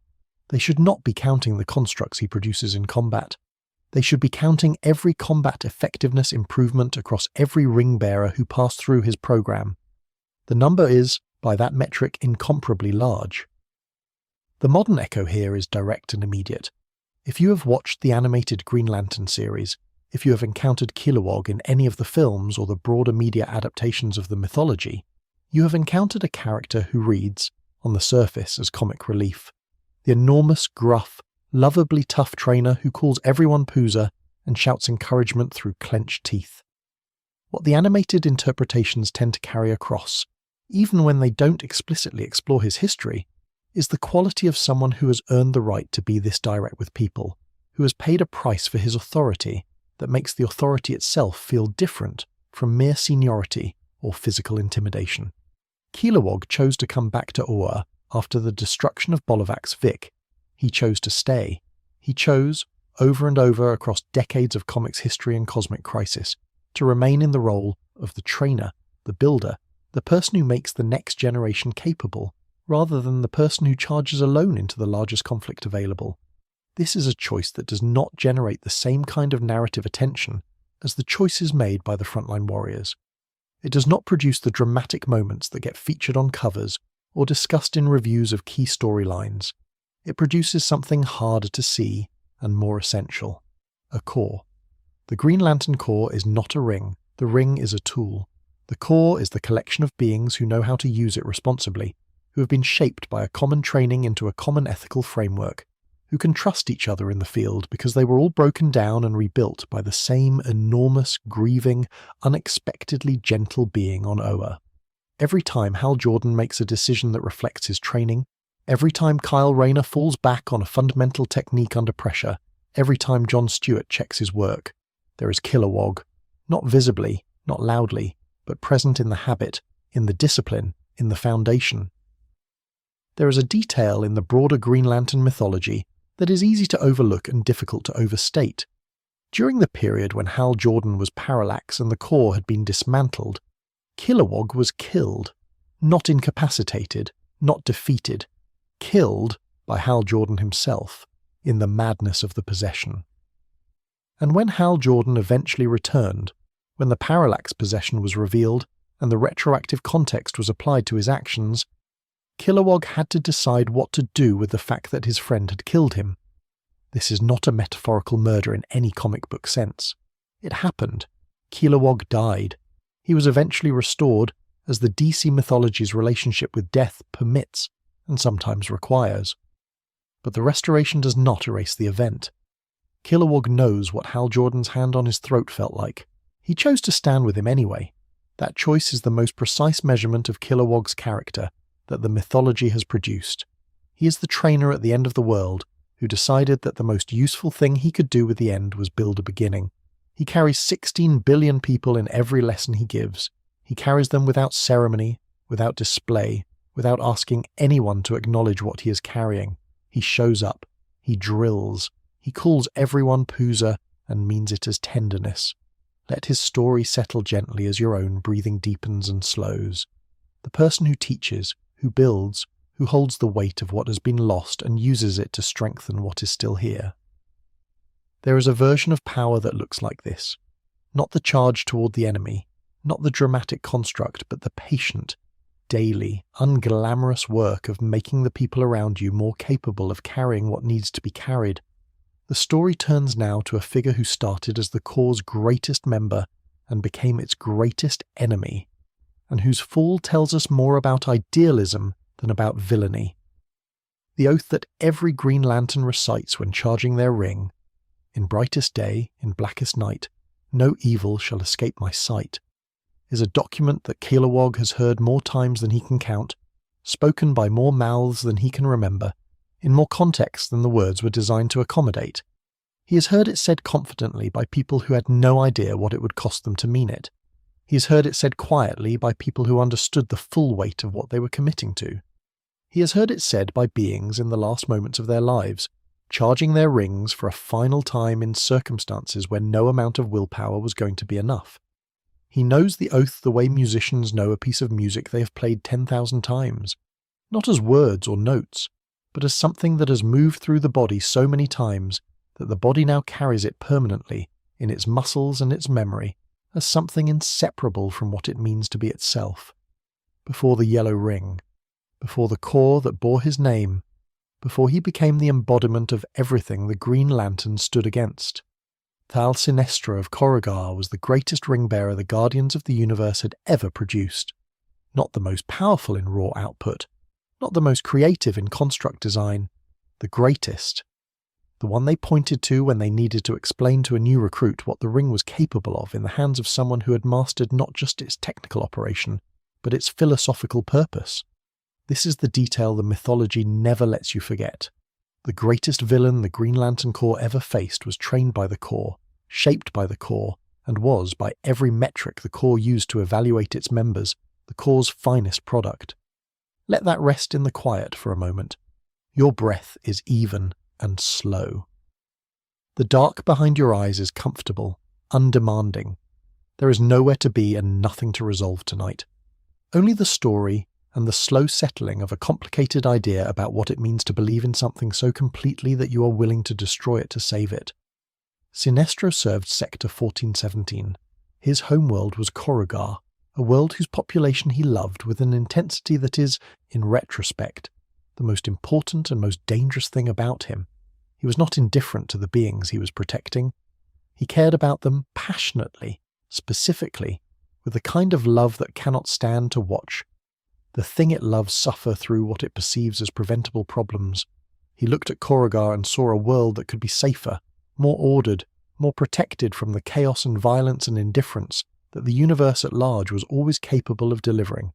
they should not be counting the constructs he produces in combat. They should be counting every combat effectiveness improvement across every ring bearer who passed through his program. The number is, by that metric, incomparably large. The modern echo here is direct and immediate. If you have watched the animated Green Lantern series, if you have encountered Kilowog in any of the films or the broader media adaptations of the mythology, you have encountered a character who reads, on the surface, as comic relief. The enormous, gruff, lovably tough trainer who calls everyone Pooza and shouts encouragement through clenched teeth. What the animated interpretations tend to carry across, even when they don't explicitly explore his history, is the quality of someone who has earned the right to be this direct with people, who has paid a price for his authority that makes the authority itself feel different from mere seniority or physical intimidation. Kilowog chose to come back to Oa after the destruction of Bolivac's Vic. He chose to stay. He chose, over and over across decades of comics history and cosmic crisis, to remain in the role of the trainer, the builder, the person who makes the next generation capable, rather than the person who charges alone into the largest conflict available. This is a choice that does not generate the same kind of narrative attention as the choices made by the frontline warriors. It does not produce the dramatic moments that get featured on covers or discussed in reviews of key storylines. It produces something harder to see and more essential: a core. The Green Lantern core is not a ring, the ring is a tool. The core is the collection of beings who know how to use it responsibly, who have been shaped by a common training into a common ethical framework, who can trust each other in the field because they were all broken down and rebuilt by the same enormous, grieving, unexpectedly gentle being on Oa. Every time Hal Jordan makes a decision that reflects his training, every time Kyle Rayner falls back on a fundamental technique under pressure, every time John Stewart checks his work, there is Kilowog, not visibly, not loudly, but present in the habit, in the discipline, in the foundation. There is a detail in the broader Green Lantern mythology that is easy to overlook and difficult to overstate. During the period when Hal Jordan was Parallax and the core had been dismantled, Kilowog was killed, not incapacitated, not defeated, killed by Hal Jordan himself, in the madness of the possession. And when Hal Jordan eventually returned, when the Parallax possession was revealed and the retroactive context was applied to his actions, Kilowog had to decide what to do with the fact that his friend had killed him. This is not a metaphorical murder in any comic book sense. It happened. Kilowog died. He was eventually restored, as the DC mythology's relationship with death permits and sometimes requires. But the restoration does not erase the event. Kilowog knows what Hal Jordan's hand on his throat felt like. He chose to stand with him anyway. That choice is the most precise measurement of Kilowog's character that the mythology has produced. He is the trainer at the end of the world who decided that the most useful thing he could do with the end was build a beginning. He carries 16 billion people in every lesson he gives. He carries them without ceremony, without display, without asking anyone to acknowledge what he is carrying. He shows up. He drills. He calls everyone Pooza and means it as tenderness. Let his story settle gently as your own breathing deepens and slows. The person who teaches, who builds, who holds the weight of what has been lost and uses it to strengthen what is still here. There is a version of power that looks like this. Not the charge toward the enemy, not the dramatic construct, but the patient, daily, unglamorous work of making the people around you more capable of carrying what needs to be carried. The story turns now to a figure who started as the Corps' greatest member and became its greatest enemy, and whose fall tells us more about idealism than about villainy. The oath that every Green Lantern recites when charging their ring, "In brightest day, in blackest night, no evil shall escape my sight," is a document that Kilowog has heard more times than he can count, spoken by more mouths than he can remember, in more contexts than the words were designed to accommodate. He has heard it said confidently by people who had no idea what it would cost them to mean it. He has heard it said quietly by people who understood the full weight of what they were committing to. He has heard it said by beings in the last moments of their lives, charging their rings for a final time in circumstances where no amount of willpower was going to be enough. He knows the oath the way musicians know a piece of music they have played 10,000 times, not as words or notes, but as something that has moved through the body so many times that the body now carries it permanently, in its muscles and its memory, as something inseparable from what it means to be itself. Before the yellow ring, before the core that bore his name, before he became the embodiment of everything the Green Lantern stood against, Thal Sinestro of Corrigar was the greatest ring-bearer the Guardians of the Universe had ever produced. Not the most powerful in raw output, not the most creative in construct design, the greatest. The one they pointed to when they needed to explain to a new recruit what the ring was capable of in the hands of someone who had mastered not just its technical operation, but its philosophical purpose. This is the detail the mythology never lets you forget. The greatest villain the Green Lantern Corps ever faced was trained by the Corps, shaped by the Corps, and was, by every metric the Corps used to evaluate its members, the Corps' finest product. Let that rest in the quiet for a moment. Your breath is even and slow. The dark behind your eyes is comfortable, undemanding. There is nowhere to be and nothing to resolve tonight. Only the story and the slow settling of a complicated idea about what it means to believe in something so completely that you are willing to destroy it to save it. Sinestro served Sector 1417. His homeworld was Corrigar, a world whose population he loved with an intensity that is, in retrospect, the most important and most dangerous thing about him. He was not indifferent to the beings he was protecting. He cared about them passionately, specifically, with the kind of love that cannot stand to watch. The thing it loves suffer through what it perceives as preventable problems. He looked at Corrigar and saw a world that could be safer, more ordered, more protected from the chaos and violence and indifference that the universe at large was always capable of delivering.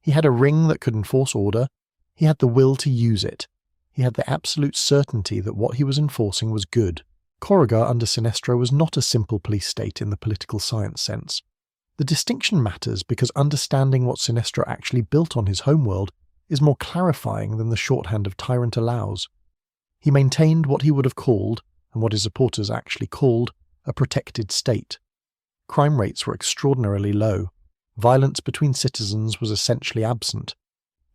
He had a ring that could enforce order. He had the will to use it. He had the absolute certainty that what he was enforcing was good. Corrigar under Sinestro was not a simple police state in the political science sense. The distinction matters because understanding what Sinestro actually built on his homeworld is more clarifying than the shorthand of tyrant allows. He maintained what he would have called, and what his supporters actually called, a protected state. Crime rates were extraordinarily low. Violence between citizens was essentially absent.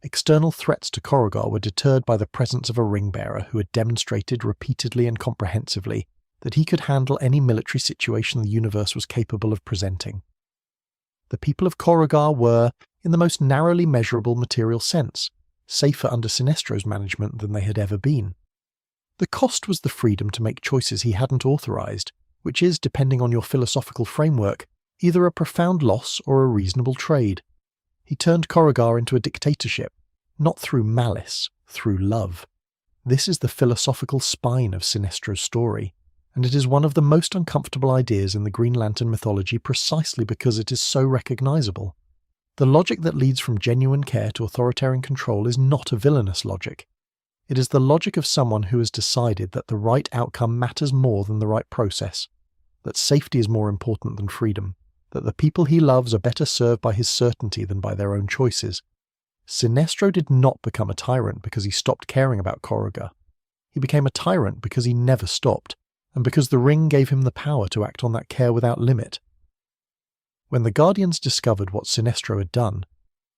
External threats to Corrigar were deterred by the presence of a ring-bearer who had demonstrated repeatedly and comprehensively that he could handle any military situation the universe was capable of presenting. The people of Corrigar were, in the most narrowly measurable material sense, safer under Sinestro's management than they had ever been. The cost was the freedom to make choices he hadn't authorized, which is, depending on your philosophical framework, either a profound loss or a reasonable trade. He turned Corrigar into a dictatorship, not through malice, through love. This is the philosophical spine of Sinestro's story, and it is one of the most uncomfortable ideas in the Green Lantern mythology precisely because it is so recognizable. The logic that leads from genuine care to authoritarian control is not a villainous logic. It is the logic of someone who has decided that the right outcome matters more than the right process, that safety is more important than freedom, that the people he loves are better served by his certainty than by their own choices. Sinestro did not become a tyrant because he stopped caring about Corrigar. He became a tyrant because he never stopped, and because the ring gave him the power to act on that care without limit. When the Guardians discovered what Sinestro had done,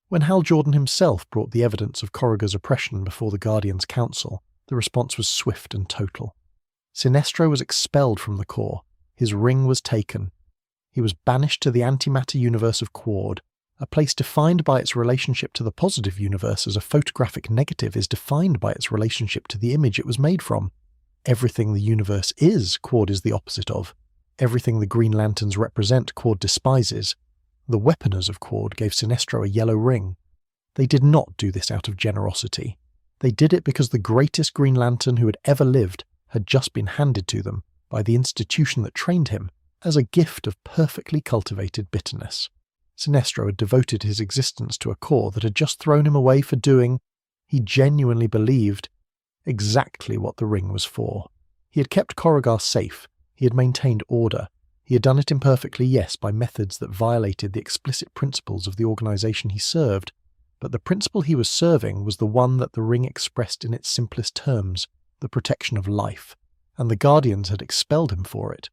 when Hal Jordan himself brought the evidence of Corrigar's oppression before the Guardians' Council, the response was swift and total. Sinestro was expelled from the Corps. His ring was taken. He was banished to the antimatter universe of Quard, a place defined by its relationship to the positive universe as a photographic negative is defined by its relationship to the image it was made from. Everything the universe is, Quard is the opposite of. Everything the Green Lanterns represent, Quard despises. The weaponers of Quard gave Sinestro a yellow ring. They did not do this out of generosity. They did it because the greatest Green Lantern who had ever lived had just been handed to them by the institution that trained him as a gift of perfectly cultivated bitterness. Sinestro had devoted his existence to a Corps that had just thrown him away for doing, he genuinely believed, exactly what the ring was for. He had kept Corrigar safe. He had maintained order. He had done it imperfectly, yes, by methods that violated the explicit principles of the organization he served, but the principle he was serving was the one that the ring expressed in its simplest terms, the protection of life, and the Guardians had expelled him for it.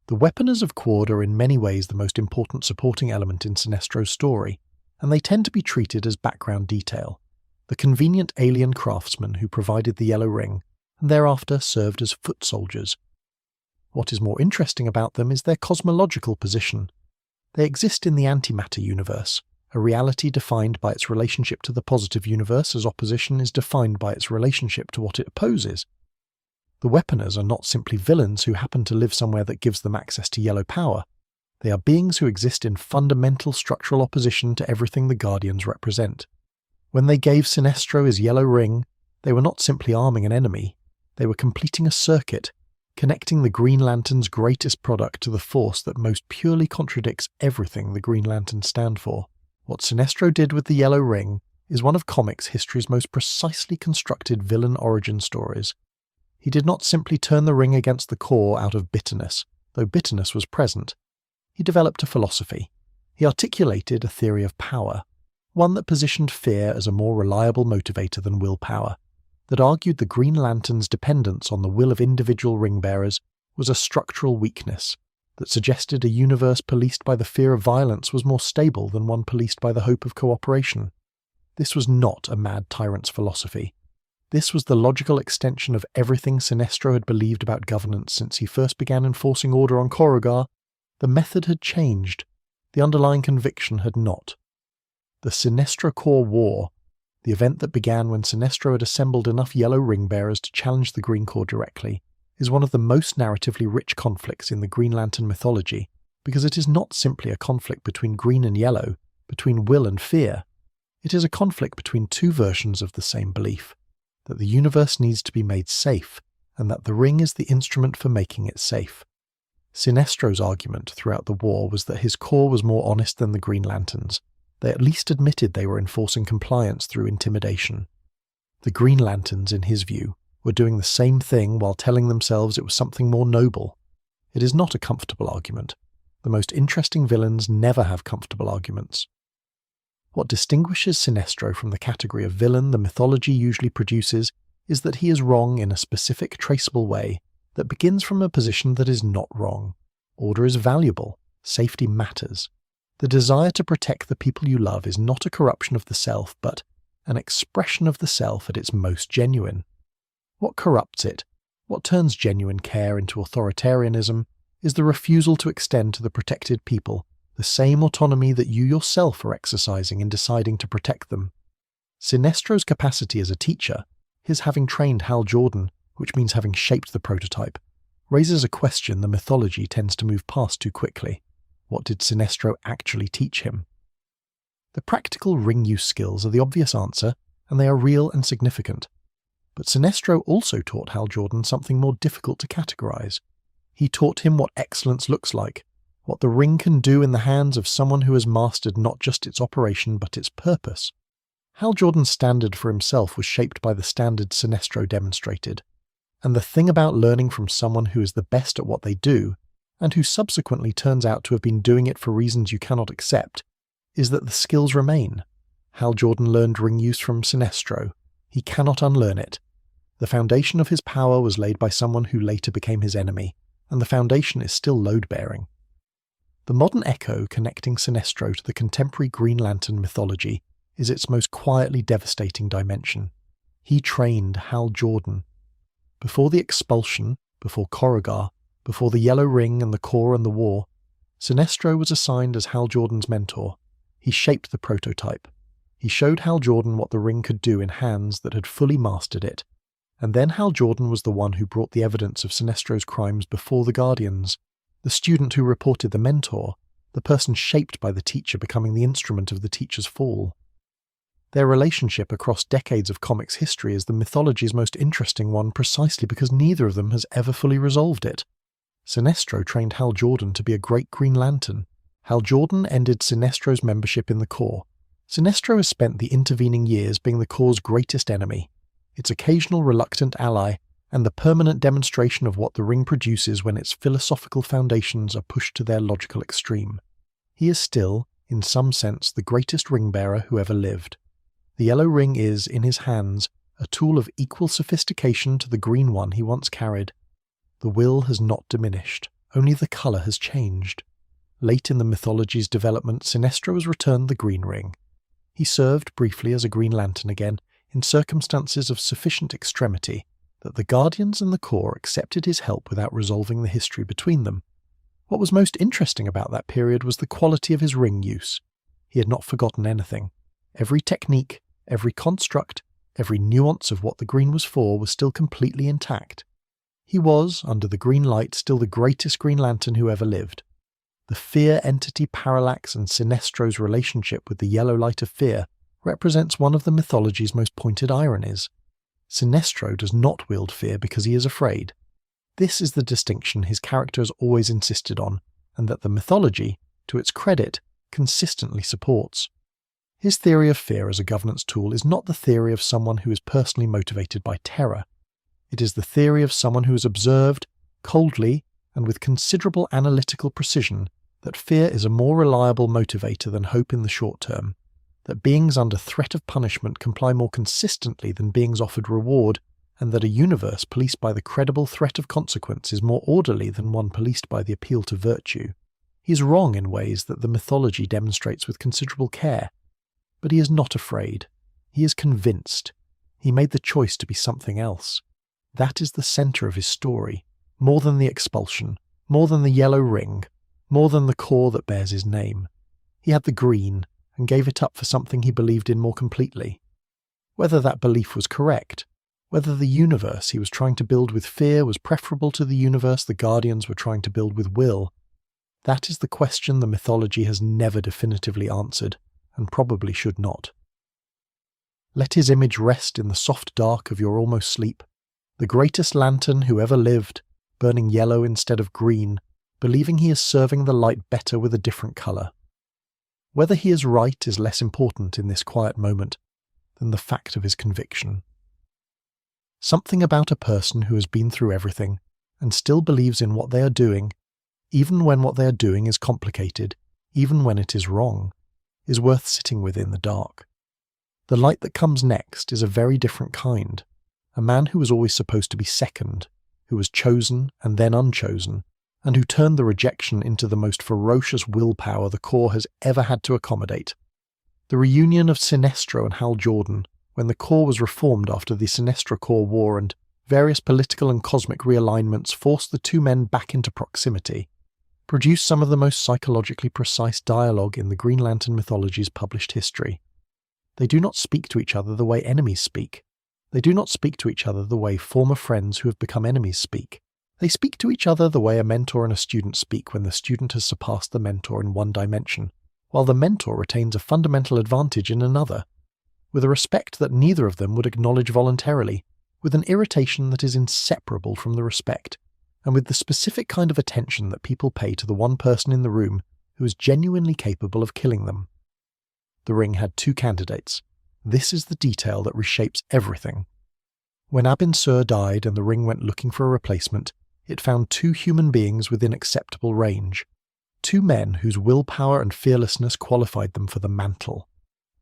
The weaponers of Quard are in many ways the most important supporting element in Sinestro's story, and they tend to be treated as background detail. The convenient alien craftsmen who provided the yellow ring, and thereafter served as foot soldiers, What is more interesting about them is their cosmological position. They exist in the antimatter universe, a reality defined by its relationship to the positive universe as opposition is defined by its relationship to what it opposes. The Weaponers are not simply villains who happen to live somewhere that gives them access to yellow power. They are beings who exist in fundamental structural opposition to everything the Guardians represent. When they gave Sinestro his yellow ring, they were not simply arming an enemy, they were completing a circuit, connecting the Green Lantern's greatest product to the force that most purely contradicts everything the Green Lanterns stand for. What Sinestro did with the yellow ring is one of comics history's most precisely constructed villain origin stories. He did not simply turn the ring against the core out of bitterness, though bitterness was present. He developed a philosophy. He articulated a theory of power, one that positioned fear as a more reliable motivator than willpower, that argued the Green Lantern's dependence on the will of individual ring-bearers was a structural weakness, that suggested a universe policed by the fear of violence was more stable than one policed by the hope of cooperation. This was not a mad tyrant's philosophy. This was the logical extension of everything Sinestro had believed about governance since he first began enforcing order on Korugar. The method had changed. The underlying conviction had not. The Sinestro Corps War, the event that began when Sinestro had assembled enough yellow ring-bearers to challenge the Green Corps directly, is one of the most narratively rich conflicts in the Green Lantern mythology, because it is not simply a conflict between green and yellow, between will and fear. It is a conflict between two versions of the same belief, that the universe needs to be made safe, and that the ring is the instrument for making it safe. Sinestro's argument throughout the war was that his Corps was more honest than the Green Lanterns. They at least admitted they were enforcing compliance through intimidation. The Green Lanterns, in his view, were doing the same thing while telling themselves it was something more noble. It is not a comfortable argument. The most interesting villains never have comfortable arguments. What distinguishes Sinestro from the category of villain the mythology usually produces is that he is wrong in a specific traceable way that begins from a position that is not wrong. Order is valuable. Safety matters. The desire to protect the people you love is not a corruption of the self, but an expression of the self at its most genuine. What corrupts it, what turns genuine care into authoritarianism, is the refusal to extend to the protected people the same autonomy that you yourself are exercising in deciding to protect them. Sinestro's capacity as a teacher, his having trained Hal Jordan, which means having shaped the prototype, raises a question the mythology tends to move past too quickly. What did Sinestro actually teach him? The practical ring use skills are the obvious answer, and they are real and significant. But Sinestro also taught Hal Jordan something more difficult to categorize. He taught him what excellence looks like, what the ring can do in the hands of someone who has mastered not just its operation but its purpose. Hal Jordan's standard for himself was shaped by the standard Sinestro demonstrated. And the thing about learning from someone who is the best at what they do, and who subsequently turns out to have been doing it for reasons you cannot accept, is that the skills remain. Hal Jordan learned ring use from Sinestro. He cannot unlearn it. The foundation of his power was laid by someone who later became his enemy, and the foundation is still load-bearing. The modern echo connecting Sinestro to the contemporary Green Lantern mythology is its most quietly devastating dimension. He trained Hal Jordan. Before the expulsion, before Korugar, before the Yellow Ring and the Corps and the war, Sinestro was assigned as Hal Jordan's mentor. He shaped the prototype. He showed Hal Jordan what the ring could do in hands that had fully mastered it. And then Hal Jordan was the one who brought the evidence of Sinestro's crimes before the Guardians, the student who reported the mentor, the person shaped by the teacher becoming the instrument of the teacher's fall. Their relationship across decades of comics history is the mythology's most interesting one precisely because neither of them has ever fully resolved it. Sinestro trained Hal Jordan to be a great Green Lantern. Hal Jordan ended Sinestro's membership in the Corps. Sinestro has spent the intervening years being the Corps' greatest enemy, its occasional reluctant ally, and the permanent demonstration of what the ring produces when its philosophical foundations are pushed to their logical extreme. He is still, in some sense, the greatest ring-bearer who ever lived. The yellow ring is, in his hands, a tool of equal sophistication to the green one he once carried. The will has not diminished, only the colour has changed. Late in the mythology's development, Sinestro was returned the green ring. He served briefly as a Green Lantern again, in circumstances of sufficient extremity, that the Guardians and the Corps accepted his help without resolving the history between them. What was most interesting about that period was the quality of his ring use. He had not forgotten anything. Every technique, every construct, every nuance of what the green was for was still completely intact. He was, under the green light, still the greatest Green Lantern who ever lived. The fear entity Parallax and Sinestro's relationship with the yellow light of fear represents one of the mythology's most pointed ironies. Sinestro does not wield fear because he is afraid. This is the distinction his character has always insisted on, and that the mythology, to its credit, consistently supports. His theory of fear as a governance tool is not the theory of someone who is personally motivated by terror. It is the theory of someone who has observed, coldly and with considerable analytical precision, that fear is a more reliable motivator than hope in the short term, that beings under threat of punishment comply more consistently than beings offered reward, and that a universe policed by the credible threat of consequence is more orderly than one policed by the appeal to virtue. He is wrong in ways that the mythology demonstrates with considerable care. But he is not afraid. He is convinced. He made the choice to be something else. That is the centre of his story, more than the expulsion, more than the yellow ring, more than the Corps that bears his name. He had the green, and gave it up for something he believed in more completely. Whether that belief was correct, whether the universe he was trying to build with fear was preferable to the universe the Guardians were trying to build with will, that is the question the mythology has never definitively answered, and probably should not. Let his image rest in the soft dark of your almost sleep, the greatest lantern who ever lived, burning yellow instead of green, believing he is serving the light better with a different colour. Whether he is right is less important in this quiet moment than the fact of his conviction. Something about a person who has been through everything and still believes in what they are doing, even when what they are doing is complicated, even when it is wrong, is worth sitting with in the dark. The light that comes next is a very different kind. A man who was always supposed to be second, who was chosen and then unchosen, and who turned the rejection into the most ferocious willpower the Corps has ever had to accommodate. The reunion of Sinestro and Hal Jordan, when the Corps was reformed after the Sinestro-Corps War and various political and cosmic realignments forced the two men back into proximity, produced some of the most psychologically precise dialogue in the Green Lantern mythology's published history. They do not speak to each other the way enemies speak. They do not speak to each other the way former friends who have become enemies speak. They speak to each other the way a mentor and a student speak when the student has surpassed the mentor in one dimension, while the mentor retains a fundamental advantage in another, with a respect that neither of them would acknowledge voluntarily, with an irritation that is inseparable from the respect, and with the specific kind of attention that people pay to the one person in the room who is genuinely capable of killing them. The ring had two candidates. This is the detail that reshapes everything. When Abin Sur died and the ring went looking for a replacement, it found two human beings within acceptable range. Two men whose willpower and fearlessness qualified them for the mantle.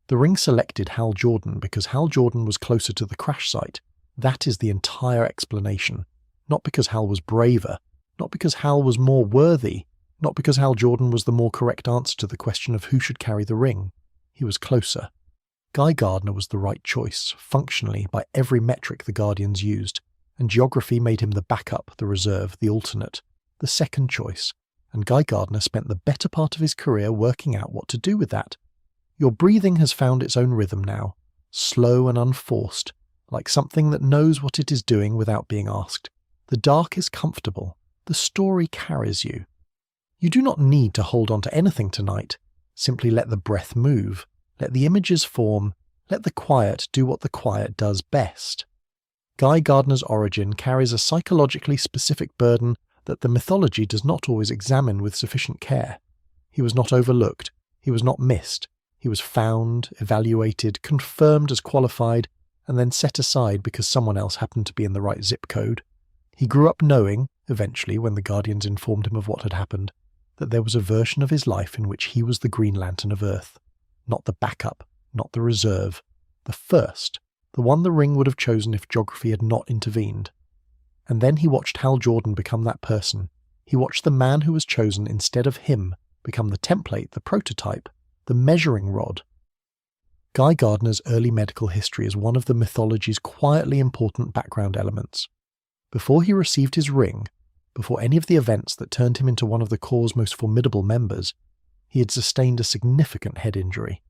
The ring selected Hal Jordan because Hal Jordan was closer to the crash site. That is the entire explanation. Not because Hal was braver, not because Hal was more worthy, not because Hal Jordan was the more correct answer to the question of who should carry the ring. He was closer. Guy Gardner was the right choice, functionally, by every metric the Guardians used, and geography made him the backup, the reserve, the alternate, the second choice, and Guy Gardner spent the better part of his career working out what to do with that. Your breathing has found its own rhythm now, slow and unforced, like something that knows what it is doing without being asked. The dark is comfortable. The story carries you. You do not need to hold on to anything tonight. Simply let the breath move. Let the images form. Let the quiet do what the quiet does best. Guy Gardner's origin carries a psychologically specific burden that the mythology does not always examine with sufficient care. He was not overlooked. He was not missed. He was found, evaluated, confirmed as qualified, and then set aside because someone else happened to be in the right zip code. He grew up knowing, eventually when the Guardians informed him of what had happened, that there was a version of his life in which he was the Green Lantern of Earth. Not the backup, not the reserve. The first, the one the ring would have chosen if geography had not intervened. And then he watched Hal Jordan become that person. He watched the man who was chosen instead of him become the template, the prototype, the measuring rod. Guy Gardner's early medical history is one of the mythology's quietly important background elements. Before he received his ring, before any of the events that turned him into one of the Corps' most formidable members, he had sustained a significant head injury.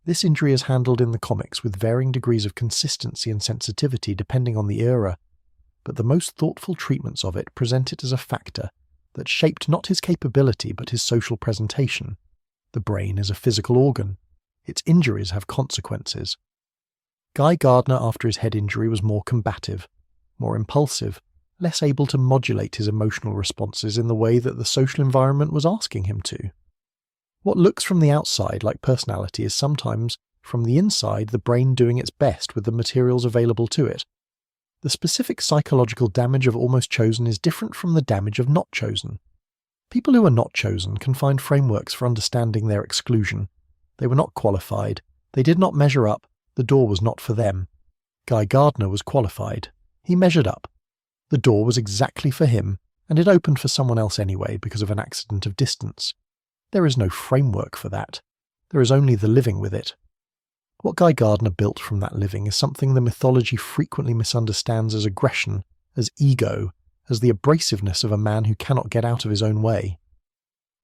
This injury is handled in the comics with varying degrees of consistency and sensitivity depending on the era, but the most thoughtful treatments of it present it as a factor that shaped not his capability but his social presentation. The brain is a physical organ. Its injuries have consequences. Guy Gardner, after his head injury, was more combative, more impulsive, less able to modulate his emotional responses in the way that the social environment was asking him to. What looks from the outside like personality is sometimes, from the inside, the brain doing its best with the materials available to it. The specific psychological damage of almost chosen is different from the damage of not chosen. People who are not chosen can find frameworks for understanding their exclusion. They were not qualified. They did not measure up. The door was not for them. Guy Gardner was qualified. He measured up. The door was exactly for him, and it opened for someone else anyway because of an accident of distance. There is no framework for that. There is only the living with it. What Guy Gardner built from that living is something the mythology frequently misunderstands as aggression, as ego, as the abrasiveness of a man who cannot get out of his own way.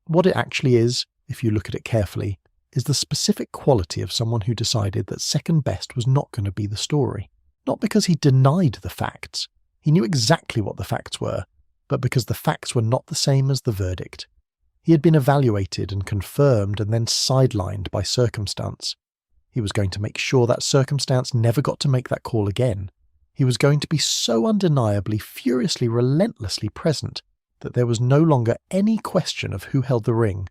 What it actually is, if you look at it carefully, is the specific quality of someone who decided that second best was not going to be the story. Not because he denied the facts. He knew exactly what the facts were, but because the facts were not the same as the verdict. He had been evaluated and confirmed and then sidelined by circumstance. He was going to make sure that circumstance never got to make that call again. He was going to be so undeniably, furiously, relentlessly present that there was no longer any question of who held the ring.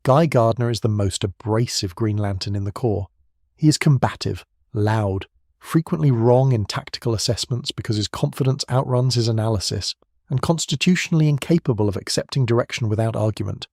Guy Gardner is the most abrasive Green Lantern in the Corps. He is combative, loud, frequently wrong in tactical assessments because his confidence outruns his analysis, and constitutionally incapable of accepting direction without argument.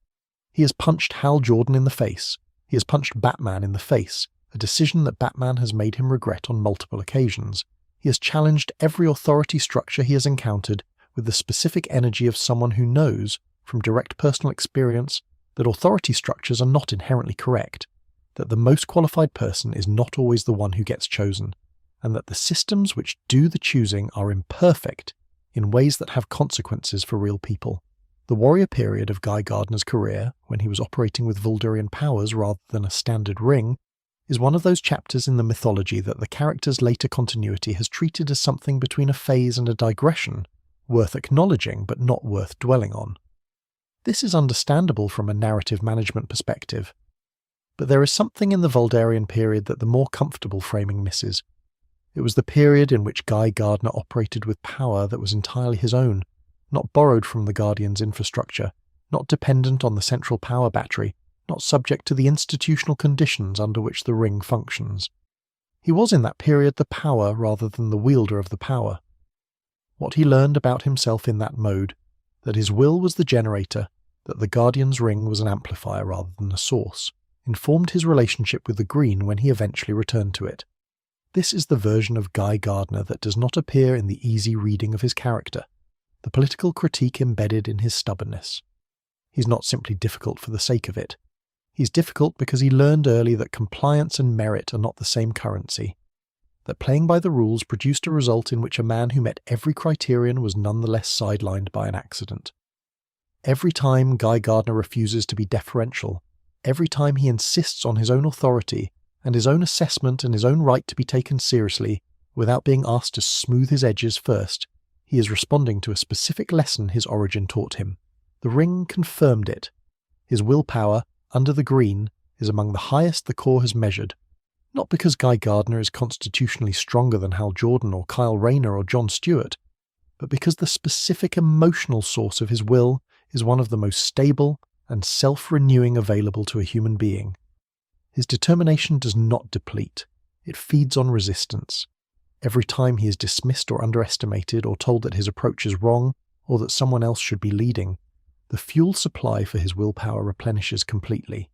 He has punched Hal Jordan in the face. He has punched Batman in the face, a decision that Batman has made him regret on multiple occasions. He has challenged every authority structure he has encountered with the specific energy of someone who knows, from direct personal experience, that authority structures are not inherently correct, that the most qualified person is not always the one who gets chosen, and that the systems which do the choosing are imperfect in ways that have consequences for real people. The warrior period of Guy Gardner's career, when he was operating with Vuldurian powers rather than a standard ring, is one of those chapters in the mythology that the character's later continuity has treated as something between a phase and a digression, worth acknowledging but not worth dwelling on. This is understandable from a narrative management perspective, but there is something in the Vuldurian period that the more comfortable framing misses. It was the period in which Guy Gardner operated with power that was entirely his own, not borrowed from the Guardian's infrastructure, not dependent on the central power battery, not subject to the institutional conditions under which the ring functions. He was in that period the power rather than the wielder of the power. What he learned about himself in that mode, that his will was the generator, that the Guardian's ring was an amplifier rather than a source, informed his relationship with the Green when he eventually returned to it. This is the version of Guy Gardner that does not appear in the easy reading of his character, the political critique embedded in his stubbornness. He's not simply difficult for the sake of it. He's difficult because he learned early that compliance and merit are not the same currency, that playing by the rules produced a result in which a man who met every criterion was nonetheless sidelined by an accident. Every time Guy Gardner refuses to be deferential, every time he insists on his own authority and his own assessment and his own right to be taken seriously without being asked to smooth his edges first, he is responding to a specific lesson his origin taught him. The ring confirmed it. His willpower, under the Green, is among the highest the Corps has measured, not because Guy Gardner is constitutionally stronger than Hal Jordan or Kyle Rayner or John Stewart, but because the specific emotional source of his will is one of the most stable and self-renewing available to a human being. His determination does not deplete. It feeds on resistance. Every time he is dismissed or underestimated or told that his approach is wrong or that someone else should be leading, the fuel supply for his willpower replenishes completely.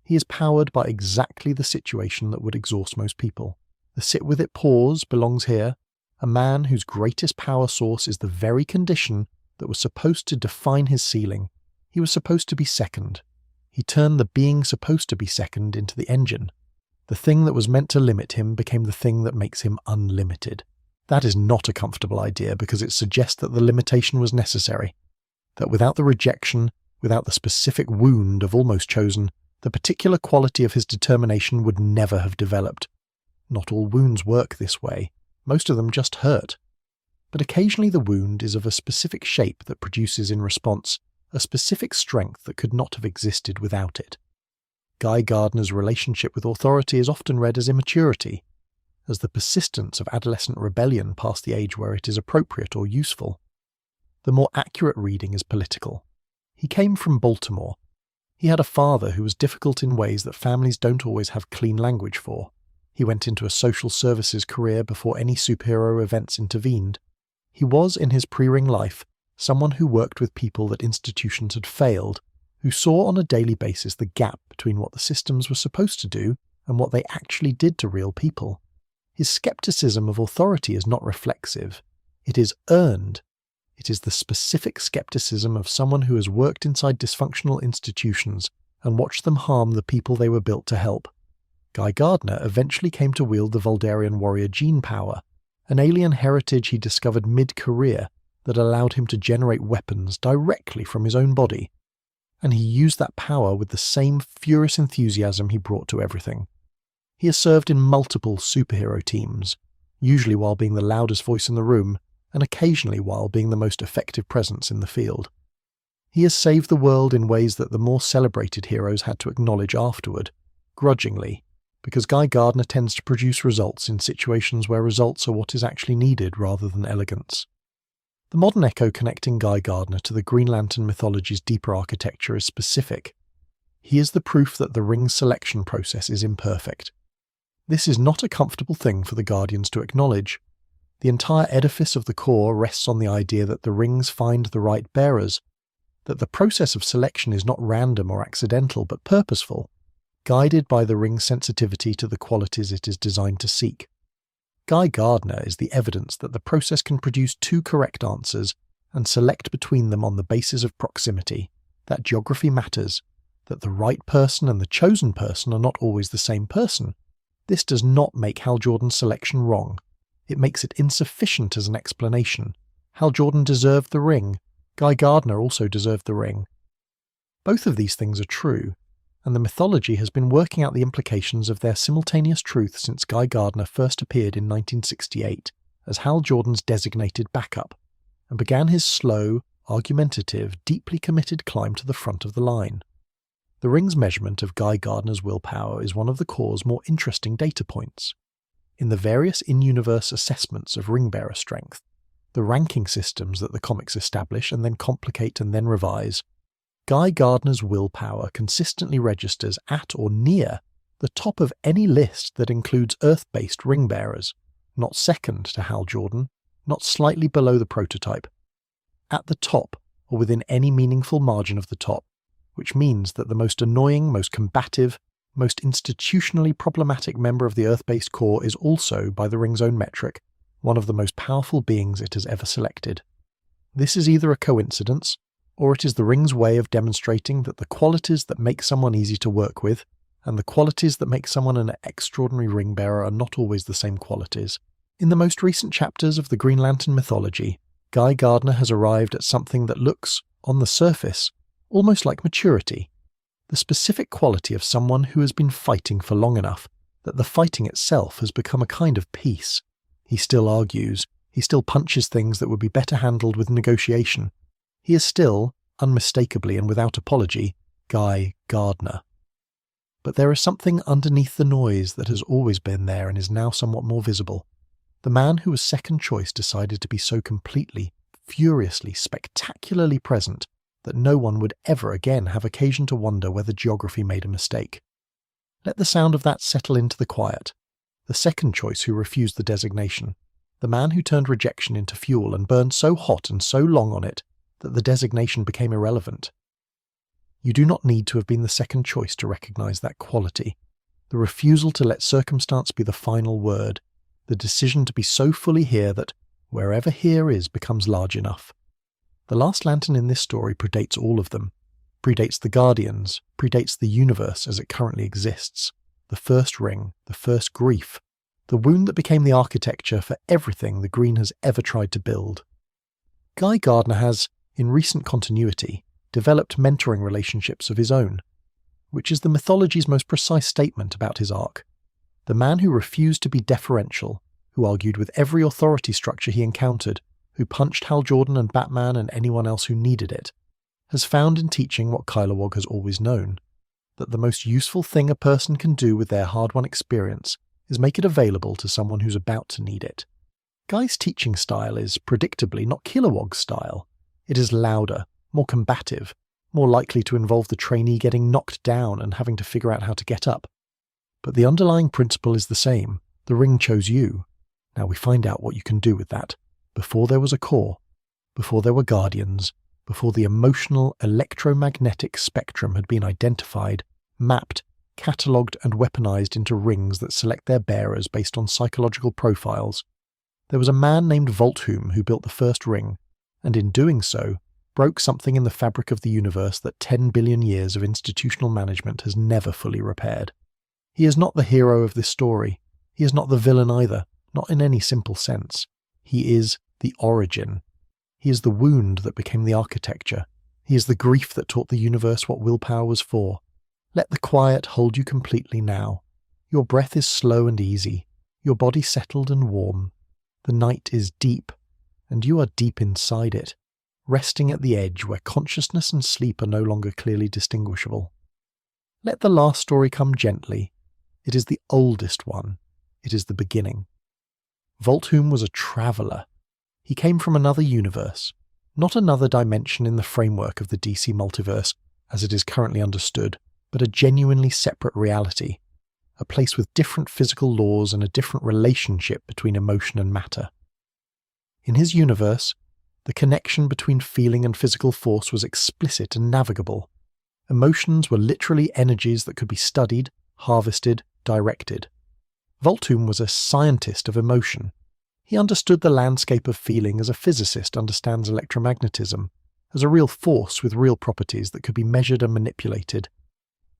He is powered by exactly the situation that would exhaust most people. The sit-with-it pause belongs here, a man whose greatest power source is the very condition that was supposed to define his ceiling. He was supposed to be second. He turned the being supposed to be second into the engine. The thing that was meant to limit him became the thing that makes him unlimited. That is not a comfortable idea because it suggests that the limitation was necessary, that without the rejection, without the specific wound of almost chosen, the particular quality of his determination would never have developed. Not all wounds work this way. Most of them just hurt. But occasionally the wound is of a specific shape that produces in response a specific strength that could not have existed without it. Guy Gardner's relationship with authority is often read as immaturity, as the persistence of adolescent rebellion past the age where it is appropriate or useful. The more accurate reading is political. He came from Baltimore. He had a father who was difficult in ways that families don't always have clean language for. He went into a social services career before any superhero events intervened. He was, in his pre-Ring life, someone who worked with people that institutions had failed, who saw on a daily basis the gap between what the systems were supposed to do and what they actually did to real people. His skepticism of authority is not reflexive. It is earned. It is the specific skepticism of someone who has worked inside dysfunctional institutions and watched them harm the people they were built to help. Guy Gardner eventually came to wield the Voldarian warrior gene power, an alien heritage he discovered mid-career that allowed him to generate weapons directly from his own body. And he used that power with the same furious enthusiasm he brought to everything. He has served in multiple superhero teams, usually while being the loudest voice in the room, and occasionally while being the most effective presence in the field. He has saved the world in ways that the more celebrated heroes had to acknowledge afterward, grudgingly, because Guy Gardner tends to produce results in situations where results are what is actually needed rather than elegance. The modern echo connecting Guy Gardner to the Green Lantern mythology's deeper architecture is specific. He is the proof that the ring's selection process is imperfect. This is not a comfortable thing for the Guardians to acknowledge. The entire edifice of the Corps rests on the idea that the rings find the right bearers, that the process of selection is not random or accidental but purposeful, guided by the ring's sensitivity to the qualities it is designed to seek. Guy Gardner is the evidence that the process can produce two correct answers and select between them on the basis of proximity, that geography matters, that the right person and the chosen person are not always the same person. This does not make Hal Jordan's selection wrong. It makes it insufficient as an explanation. Hal Jordan deserved the ring. Guy Gardner also deserved the ring. Both of these things are true, and the mythology has been working out the implications of their simultaneous truth since Guy Gardner first appeared in 1968 as Hal Jordan's designated backup, and began his slow, argumentative, deeply committed climb to the front of the line. The ring's measurement of Guy Gardner's willpower is one of the Corps' more interesting data points. In the various in-universe assessments of ring-bearer strength, the ranking systems that the comics establish and then complicate and then revise, Guy Gardner's willpower consistently registers at or near the top of any list that includes Earth-based ring-bearers, not second to Hal Jordan, not slightly below the prototype. At the top, or within any meaningful margin of the top, which means that the most annoying, most combative, most institutionally problematic member of the Earth-based Corps is also, by the ring's own metric, one of the most powerful beings it has ever selected. This is either a coincidence, or it is the ring's way of demonstrating that the qualities that make someone easy to work with, and the qualities that make someone an extraordinary ring-bearer are not always the same qualities. In the most recent chapters of the Green Lantern mythology, Guy Gardner has arrived at something that looks, on the surface, almost like maturity, the specific quality of someone who has been fighting for long enough that the fighting itself has become a kind of peace. He still argues, he still punches things that would be better handled with negotiation. He is still, unmistakably and without apology, Guy Gardner. But there is something underneath the noise that has always been there and is now somewhat more visible. The man who was second choice decided to be so completely, furiously, spectacularly present that no one would ever again have occasion to wonder whether geography made a mistake. Let the sound of that settle into the quiet. The second choice who refused the designation, the man who turned rejection into fuel and burned so hot and so long on it that the designation became irrelevant. You do not need to have been the second choice to recognize that quality, the refusal to let circumstance be the final word, the decision to be so fully here that wherever here is becomes large enough. The last lantern in this story predates all of them, predates the Guardians, predates the universe as it currently exists. the first ring, the first grief, the wound that became the architecture for everything the Green has ever tried to build. Guy Gardner has, in recent continuity, developed mentoring relationships of his own, which is the mythology's most precise statement about his arc. The man who refused to be deferential, who argued with every authority structure he encountered, who punched Hal Jordan and Batman and anyone else who needed it, has found in teaching what Kilowog has always known, that the most useful thing a person can do with their hard-won experience is make it available to someone who's about to need it. Guy's teaching style is, predictably, not Kilowog's style. It is louder, more combative, more likely to involve the trainee getting knocked down and having to figure out how to get up. But the underlying principle is the same. The ring chose you. Now we find out what you can do with that. Before there was a core, before there were guardians, before the emotional electromagnetic spectrum had been identified, mapped, catalogued and weaponized into rings that select their bearers based on psychological profiles, there was a man named Volthoom who built the first ring, and in doing so, broke something in the fabric of the universe that 10 billion years of institutional management has never fully repaired. He is not the hero of this story. He is not the villain either, not in any simple sense. He is the origin. He is the wound that became the architecture. He is the grief that taught the universe what willpower was for. Let the quiet hold you completely now. Your breath is slow and easy, your body settled and warm. The night is deep, and you are deep inside it, resting at the edge where consciousness and sleep are no longer clearly distinguishable. Let the last story come gently. It is the oldest one. It is the beginning. Volthoom was a traveller. He came from another universe, not another dimension in the framework of the DC multiverse as it is currently understood, but a genuinely separate reality, a place with different physical laws and a different relationship between emotion and matter. In his universe, the connection between feeling and physical force was explicit and navigable. Emotions were literally energies that could be studied, harvested, directed. Volthoom was a scientist of emotion. He understood the landscape of feeling as a physicist understands electromagnetism, as a real force with real properties that could be measured and manipulated.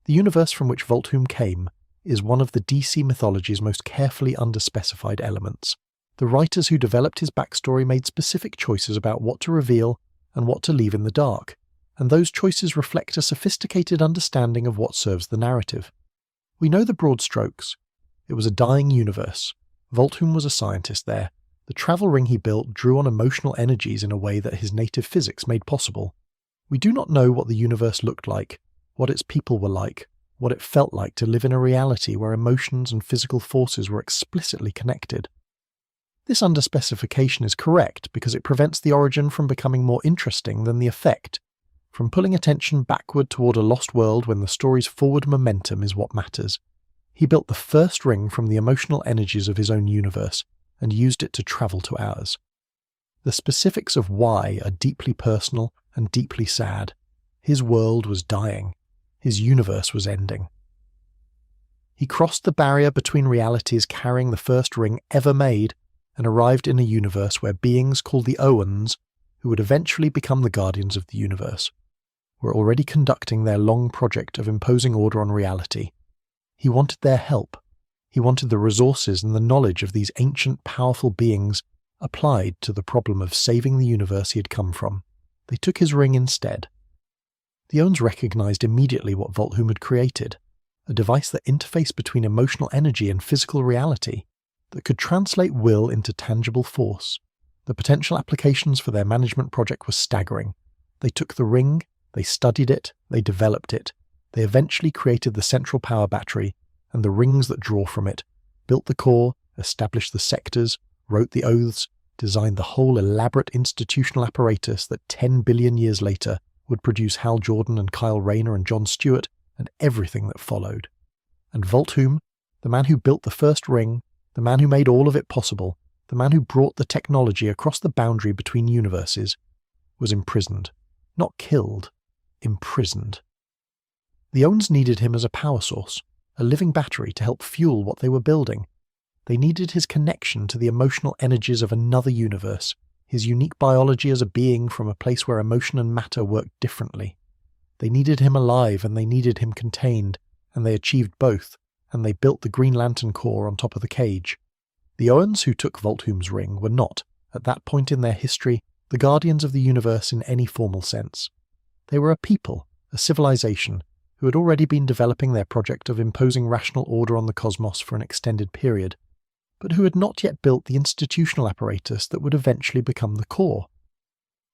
The universe from which Volthoom came is one of the DC mythology's most carefully underspecified elements. The writers who developed his backstory made specific choices about what to reveal and what to leave in the dark, and those choices reflect a sophisticated understanding of what serves the narrative. We know the broad strokes. It was a dying universe. Volthoom was a scientist there. The travel ring he built drew on emotional energies in a way that his native physics made possible. We do not know what the universe looked like, what its people were like, what it felt like to live in a reality where emotions and physical forces were explicitly connected. This underspecification is correct because it prevents the origin from becoming more interesting than the effect, from pulling attention backward toward a lost world when the story's forward momentum is what matters. He built the first ring from the emotional energies of his own universe and used it to travel to ours. The specifics of why are deeply personal and deeply sad. His world was dying. His universe was ending. He crossed the barrier between realities carrying the first ring ever made and arrived in a universe where beings called the Owens, who would eventually become the guardians of the universe, were already conducting their long project of imposing order on reality. He wanted their help. He wanted the resources and the knowledge of these ancient, powerful beings applied to the problem of saving the universe he had come from. They took his ring instead. The Owens recognized immediately what Volthoom had created, a device that interfaced between emotional energy and physical reality, that could translate will into tangible force. The potential applications for their management project were staggering. They took the ring, they studied it, they developed it. They eventually created the central power battery and the rings that draw from it, built the core, established the sectors, wrote the oaths, designed the whole elaborate institutional apparatus that 10 billion years later would produce Hal Jordan and Kyle Rayner and John Stewart and everything that followed. And Volthoom, the man who built the first ring, the man who made all of it possible, the man who brought the technology across the boundary between universes, was imprisoned. Not killed, imprisoned. The Owens needed him as a power source, a living battery to help fuel what they were building. They needed his connection to the emotional energies of another universe, his unique biology as a being from a place where emotion and matter worked differently. They needed him alive and they needed him contained, and they achieved both, and they built the Green Lantern core on top of the cage. The Owens who took Volthoom's ring were not, at that point in their history, the guardians of the universe in any formal sense. They were a people, a civilization, who had already been developing their project of imposing rational order on the cosmos for an extended period, but who had not yet built the institutional apparatus that would eventually become the core.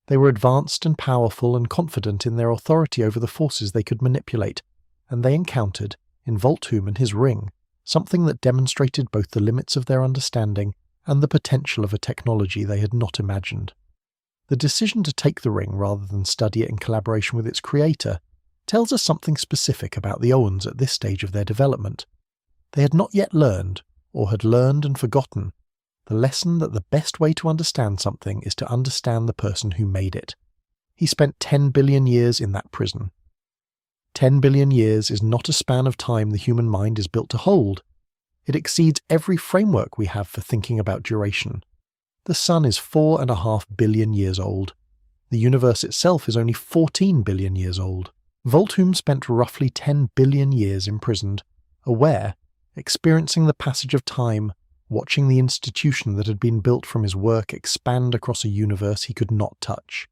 They were advanced and powerful and confident in their authority over the forces they could manipulate, and they encountered, in Volthoom and his ring, something that demonstrated both the limits of their understanding and the potential of a technology they had not imagined. The decision to take the ring rather than study it in collaboration with its creator tells us something specific about the Owens at this stage of their development. They had not yet learned, or had learned and forgotten, the lesson that the best way to understand something is to understand the person who made it. He spent 10 billion years in that prison. 10 billion years is not a span of time the human mind is built to hold. It exceeds every framework we have for thinking about duration. The sun is 4.5 billion years old. The universe itself is only 14 billion years old. Volthoom spent roughly 10 billion years imprisoned, aware, experiencing the passage of time, watching the institution that had been built from his work expand across a universe he could not touch.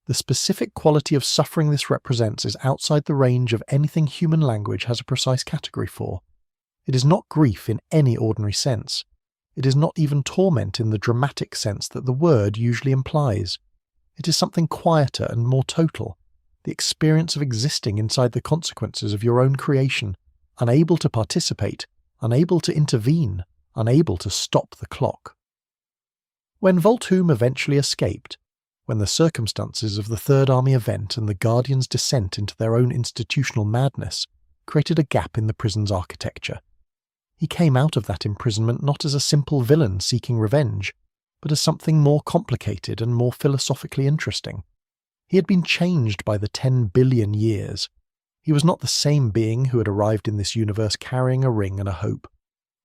The specific quality of suffering this represents is outside the range of anything human language has a precise category for. It is not grief in any ordinary sense. It is not even torment in the dramatic sense that the word usually implies. It is something quieter and more total, the experience of existing inside the consequences of your own creation, unable to participate, unable to intervene, unable to stop the clock. When Volthoom eventually escaped, when the circumstances of the Third Army event and the Guardians' descent into their own institutional madness created a gap in the prison's architecture, he came out of that imprisonment not as a simple villain seeking revenge, but as something more complicated and more philosophically interesting. He had been changed by the 10 billion years. He was not the same being who had arrived in this universe carrying a ring and a hope.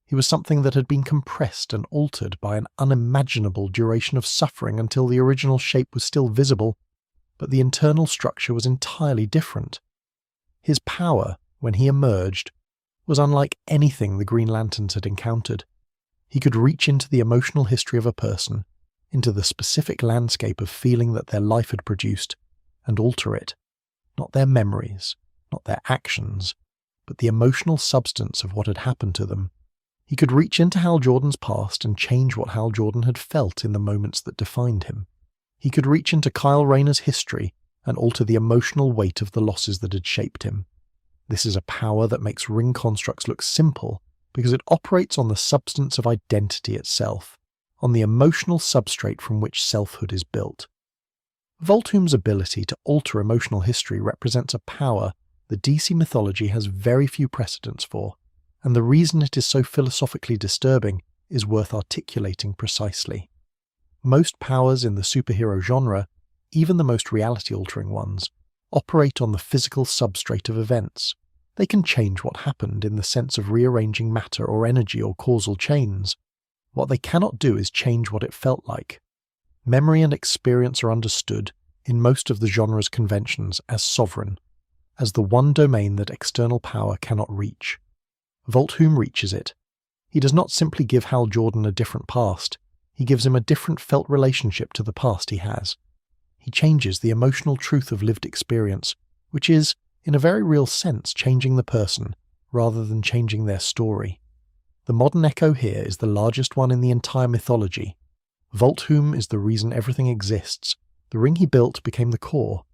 He was something that had been compressed and altered by an unimaginable duration of suffering until the original shape was still visible, but the internal structure was entirely different. His power, when he emerged, was unlike anything the Green Lanterns had encountered. He could reach into the emotional history of a person, into the specific landscape of feeling that their life had produced, and alter it. Not their memories, not their actions, but the emotional substance of what had happened to them. He could reach into Hal Jordan's past and change what Hal Jordan had felt in the moments that defined him. He could reach into Kyle Rayner's history and alter the emotional weight of the losses that had shaped him. This is a power that makes ring constructs look simple because it operates on the substance of identity itself, on the emotional substrate from which selfhood is built. Volthoom's ability to alter emotional history represents a power the DC mythology has very few precedents for, and the reason it is so philosophically disturbing is worth articulating precisely. Most powers in the superhero genre, even the most reality-altering ones, operate on the physical substrate of events. They can change what happened in the sense of rearranging matter or energy or causal chains. What they cannot do is change what it felt like. Memory and experience are understood, in most of the genre's conventions, as sovereign, as the one domain that external power cannot reach. Volthoom reaches it. He does not simply give Hal Jordan a different past, he gives him a different felt relationship to the past he has. He changes the emotional truth of lived experience, which is, in a very real sense, changing the person, rather than changing their story. The modern echo here is the largest one in the entire mythology. Volthoom is the reason everything exists. The ring he built became the core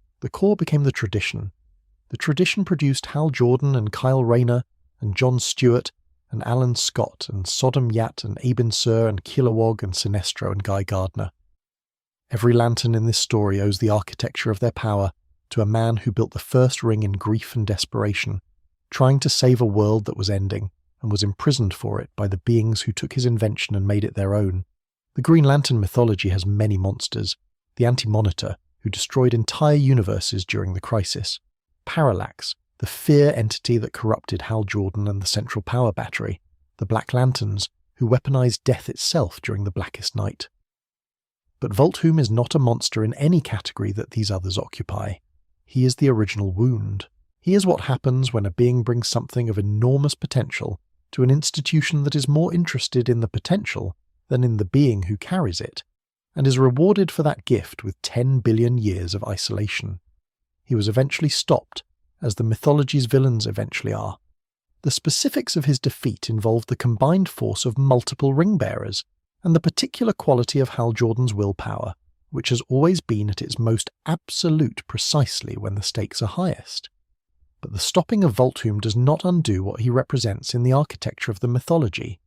became the tradition. The tradition produced Hal Jordan and Kyle Rayner, and John Stewart, and Alan Scott, and Sodam Yat, and Abin Sur, and Kilowog, and Sinestro, and Guy Gardner. Every lantern in this story owes the architecture of their power to a man who built the first ring in grief and desperation, trying to save a world that was ending, and was imprisoned for it by the beings who took his invention and made it their own. The Green Lantern mythology has many monsters: the Anti-Monitor, who destroyed entire universes during the Crisis; Parallax, the fear entity that corrupted Hal Jordan and the Central Power Battery; the Black Lanterns, who weaponized death itself during the Blackest Night. But Volthoom is not a monster in any category that these others occupy. He is the original wound. He is what happens when a being brings something of enormous potential to an institution that is more interested in the potential than in the being who carries it, and is rewarded for that gift with 10 billion years of isolation. He was eventually stopped, as the mythology's villains eventually are. The specifics of his defeat involved the combined force of multiple ring-bearers, and the particular quality of Hal Jordan's willpower, which has always been at its most absolute precisely when the stakes are highest. But the stopping of Volthoom does not undo what he represents in the architecture of the mythology.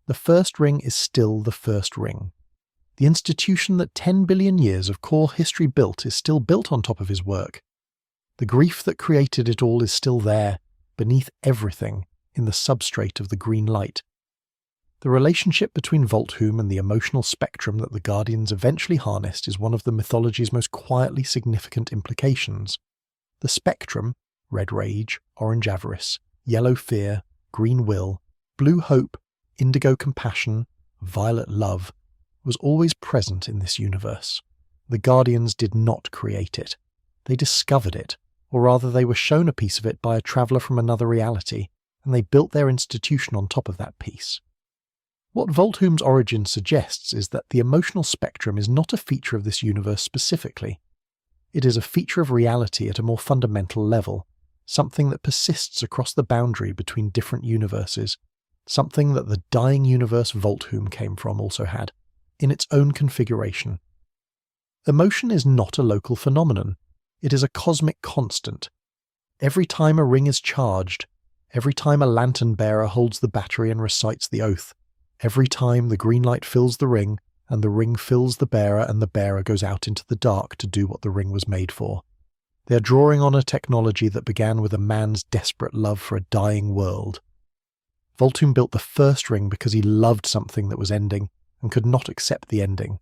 The first ring is still the first ring. The institution that 10 billion years of core history built is still built on top of his work. The grief that created it all is still there, beneath everything, in the substrate of the green light. The relationship between Volthoom and the emotional spectrum that the Guardians eventually harnessed is one of the mythology's most quietly significant implications. The spectrum, red rage, orange avarice, yellow fear, green will, blue hope, indigo compassion, violet love, was always present in this universe. The Guardians did not create it. They discovered it, or rather they were shown a piece of it by a traveller from another reality, and they built their institution on top of that piece. What Volthoom's origin suggests is that the emotional spectrum is not a feature of this universe specifically. It is a feature of reality at a more fundamental level, something that persists across the boundary between different universes, something that the dying universe Volthoom came from also had, in its own configuration. Emotion is not a local phenomenon. It is a cosmic constant. Every time a ring is charged, every time a lantern bearer holds the battery and recites the oath, every time the green light fills the ring, and the ring fills the bearer and the bearer goes out into the dark to do what the ring was made for. They are drawing on a technology that began with a man's desperate love for a dying world. Volthoom built the first ring because he loved something that was ending and could not accept the ending.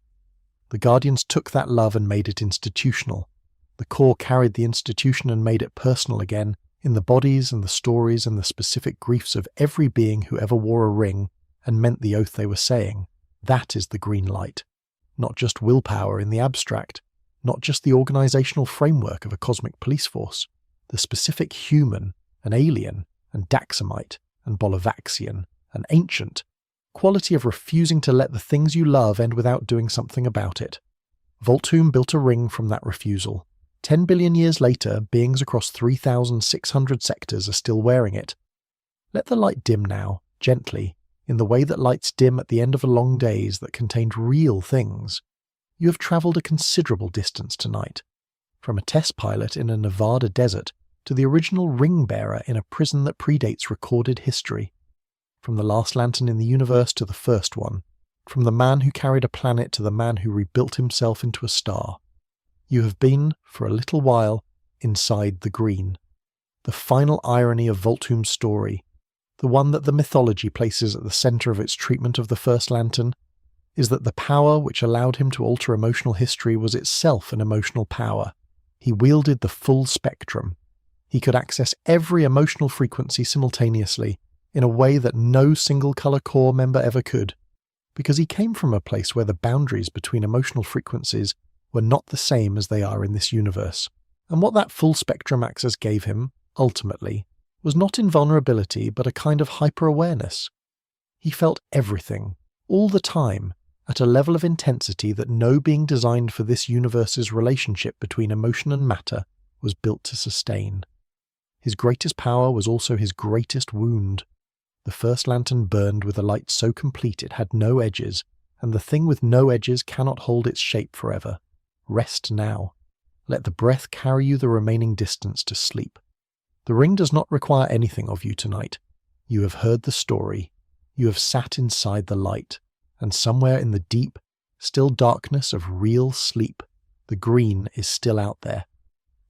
The Guardians took that love and made it institutional. The core carried the institution and made it personal again, in the bodies and the stories and the specific griefs of every being who ever wore a ring and meant the oath they were saying. That is the green light. Not just willpower in the abstract, not just the organizational framework of a cosmic police force, the specific human, and alien, and Daxamite, and Bolivaxian, and ancient, quality of refusing to let the things you love end without doing something about it. Volthoom built a ring from that refusal. 10 billion years later, beings across 3,600 sectors are still wearing it. Let the light dim now, gently, in the way that lights dim at the end of a long days that contained real things. You have travelled a considerable distance tonight, from a test pilot in a Nevada desert to the original ring bearer in a prison that predates recorded history, from the last lantern in the universe to the first one, from the man who carried a planet to the man who rebuilt himself into a star. You have been, for a little while, inside the green. The final irony of Volthoom's story, the one that the mythology places at the centre of its treatment of the first lantern, is that the power which allowed him to alter emotional history was itself an emotional power. He wielded the full spectrum. He could access every emotional frequency simultaneously, in a way that no single colour core member ever could, because he came from a place where the boundaries between emotional frequencies were not the same as they are in this universe. And what that full spectrum access gave him, ultimately, was not invulnerability but a kind of hyper-awareness. He felt everything, all the time, at a level of intensity that no being designed for this universe's relationship between emotion and matter was built to sustain. His greatest power was also his greatest wound. The first lantern burned with a light so complete it had no edges, and the thing with no edges cannot hold its shape forever. Rest now. Let the breath carry you the remaining distance to sleep. The ring does not require anything of you tonight. You have heard the story. You have sat inside the light, and somewhere in the deep, still darkness of real sleep, the green is still out there,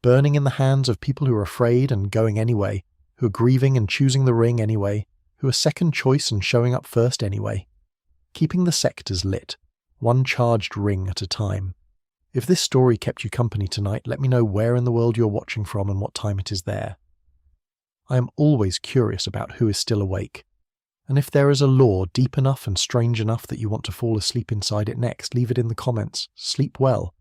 burning in the hands of people who are afraid and going anyway, who are grieving and choosing the ring anyway, who are second choice and showing up first anyway, keeping the sectors lit, one charged ring at a time. If this story kept you company tonight, let me know where in the world you're watching from and what time it is there. I am always curious about who is still awake, and if there is a lore deep enough and strange enough that you want to fall asleep inside it next, leave it in the comments. Sleep well.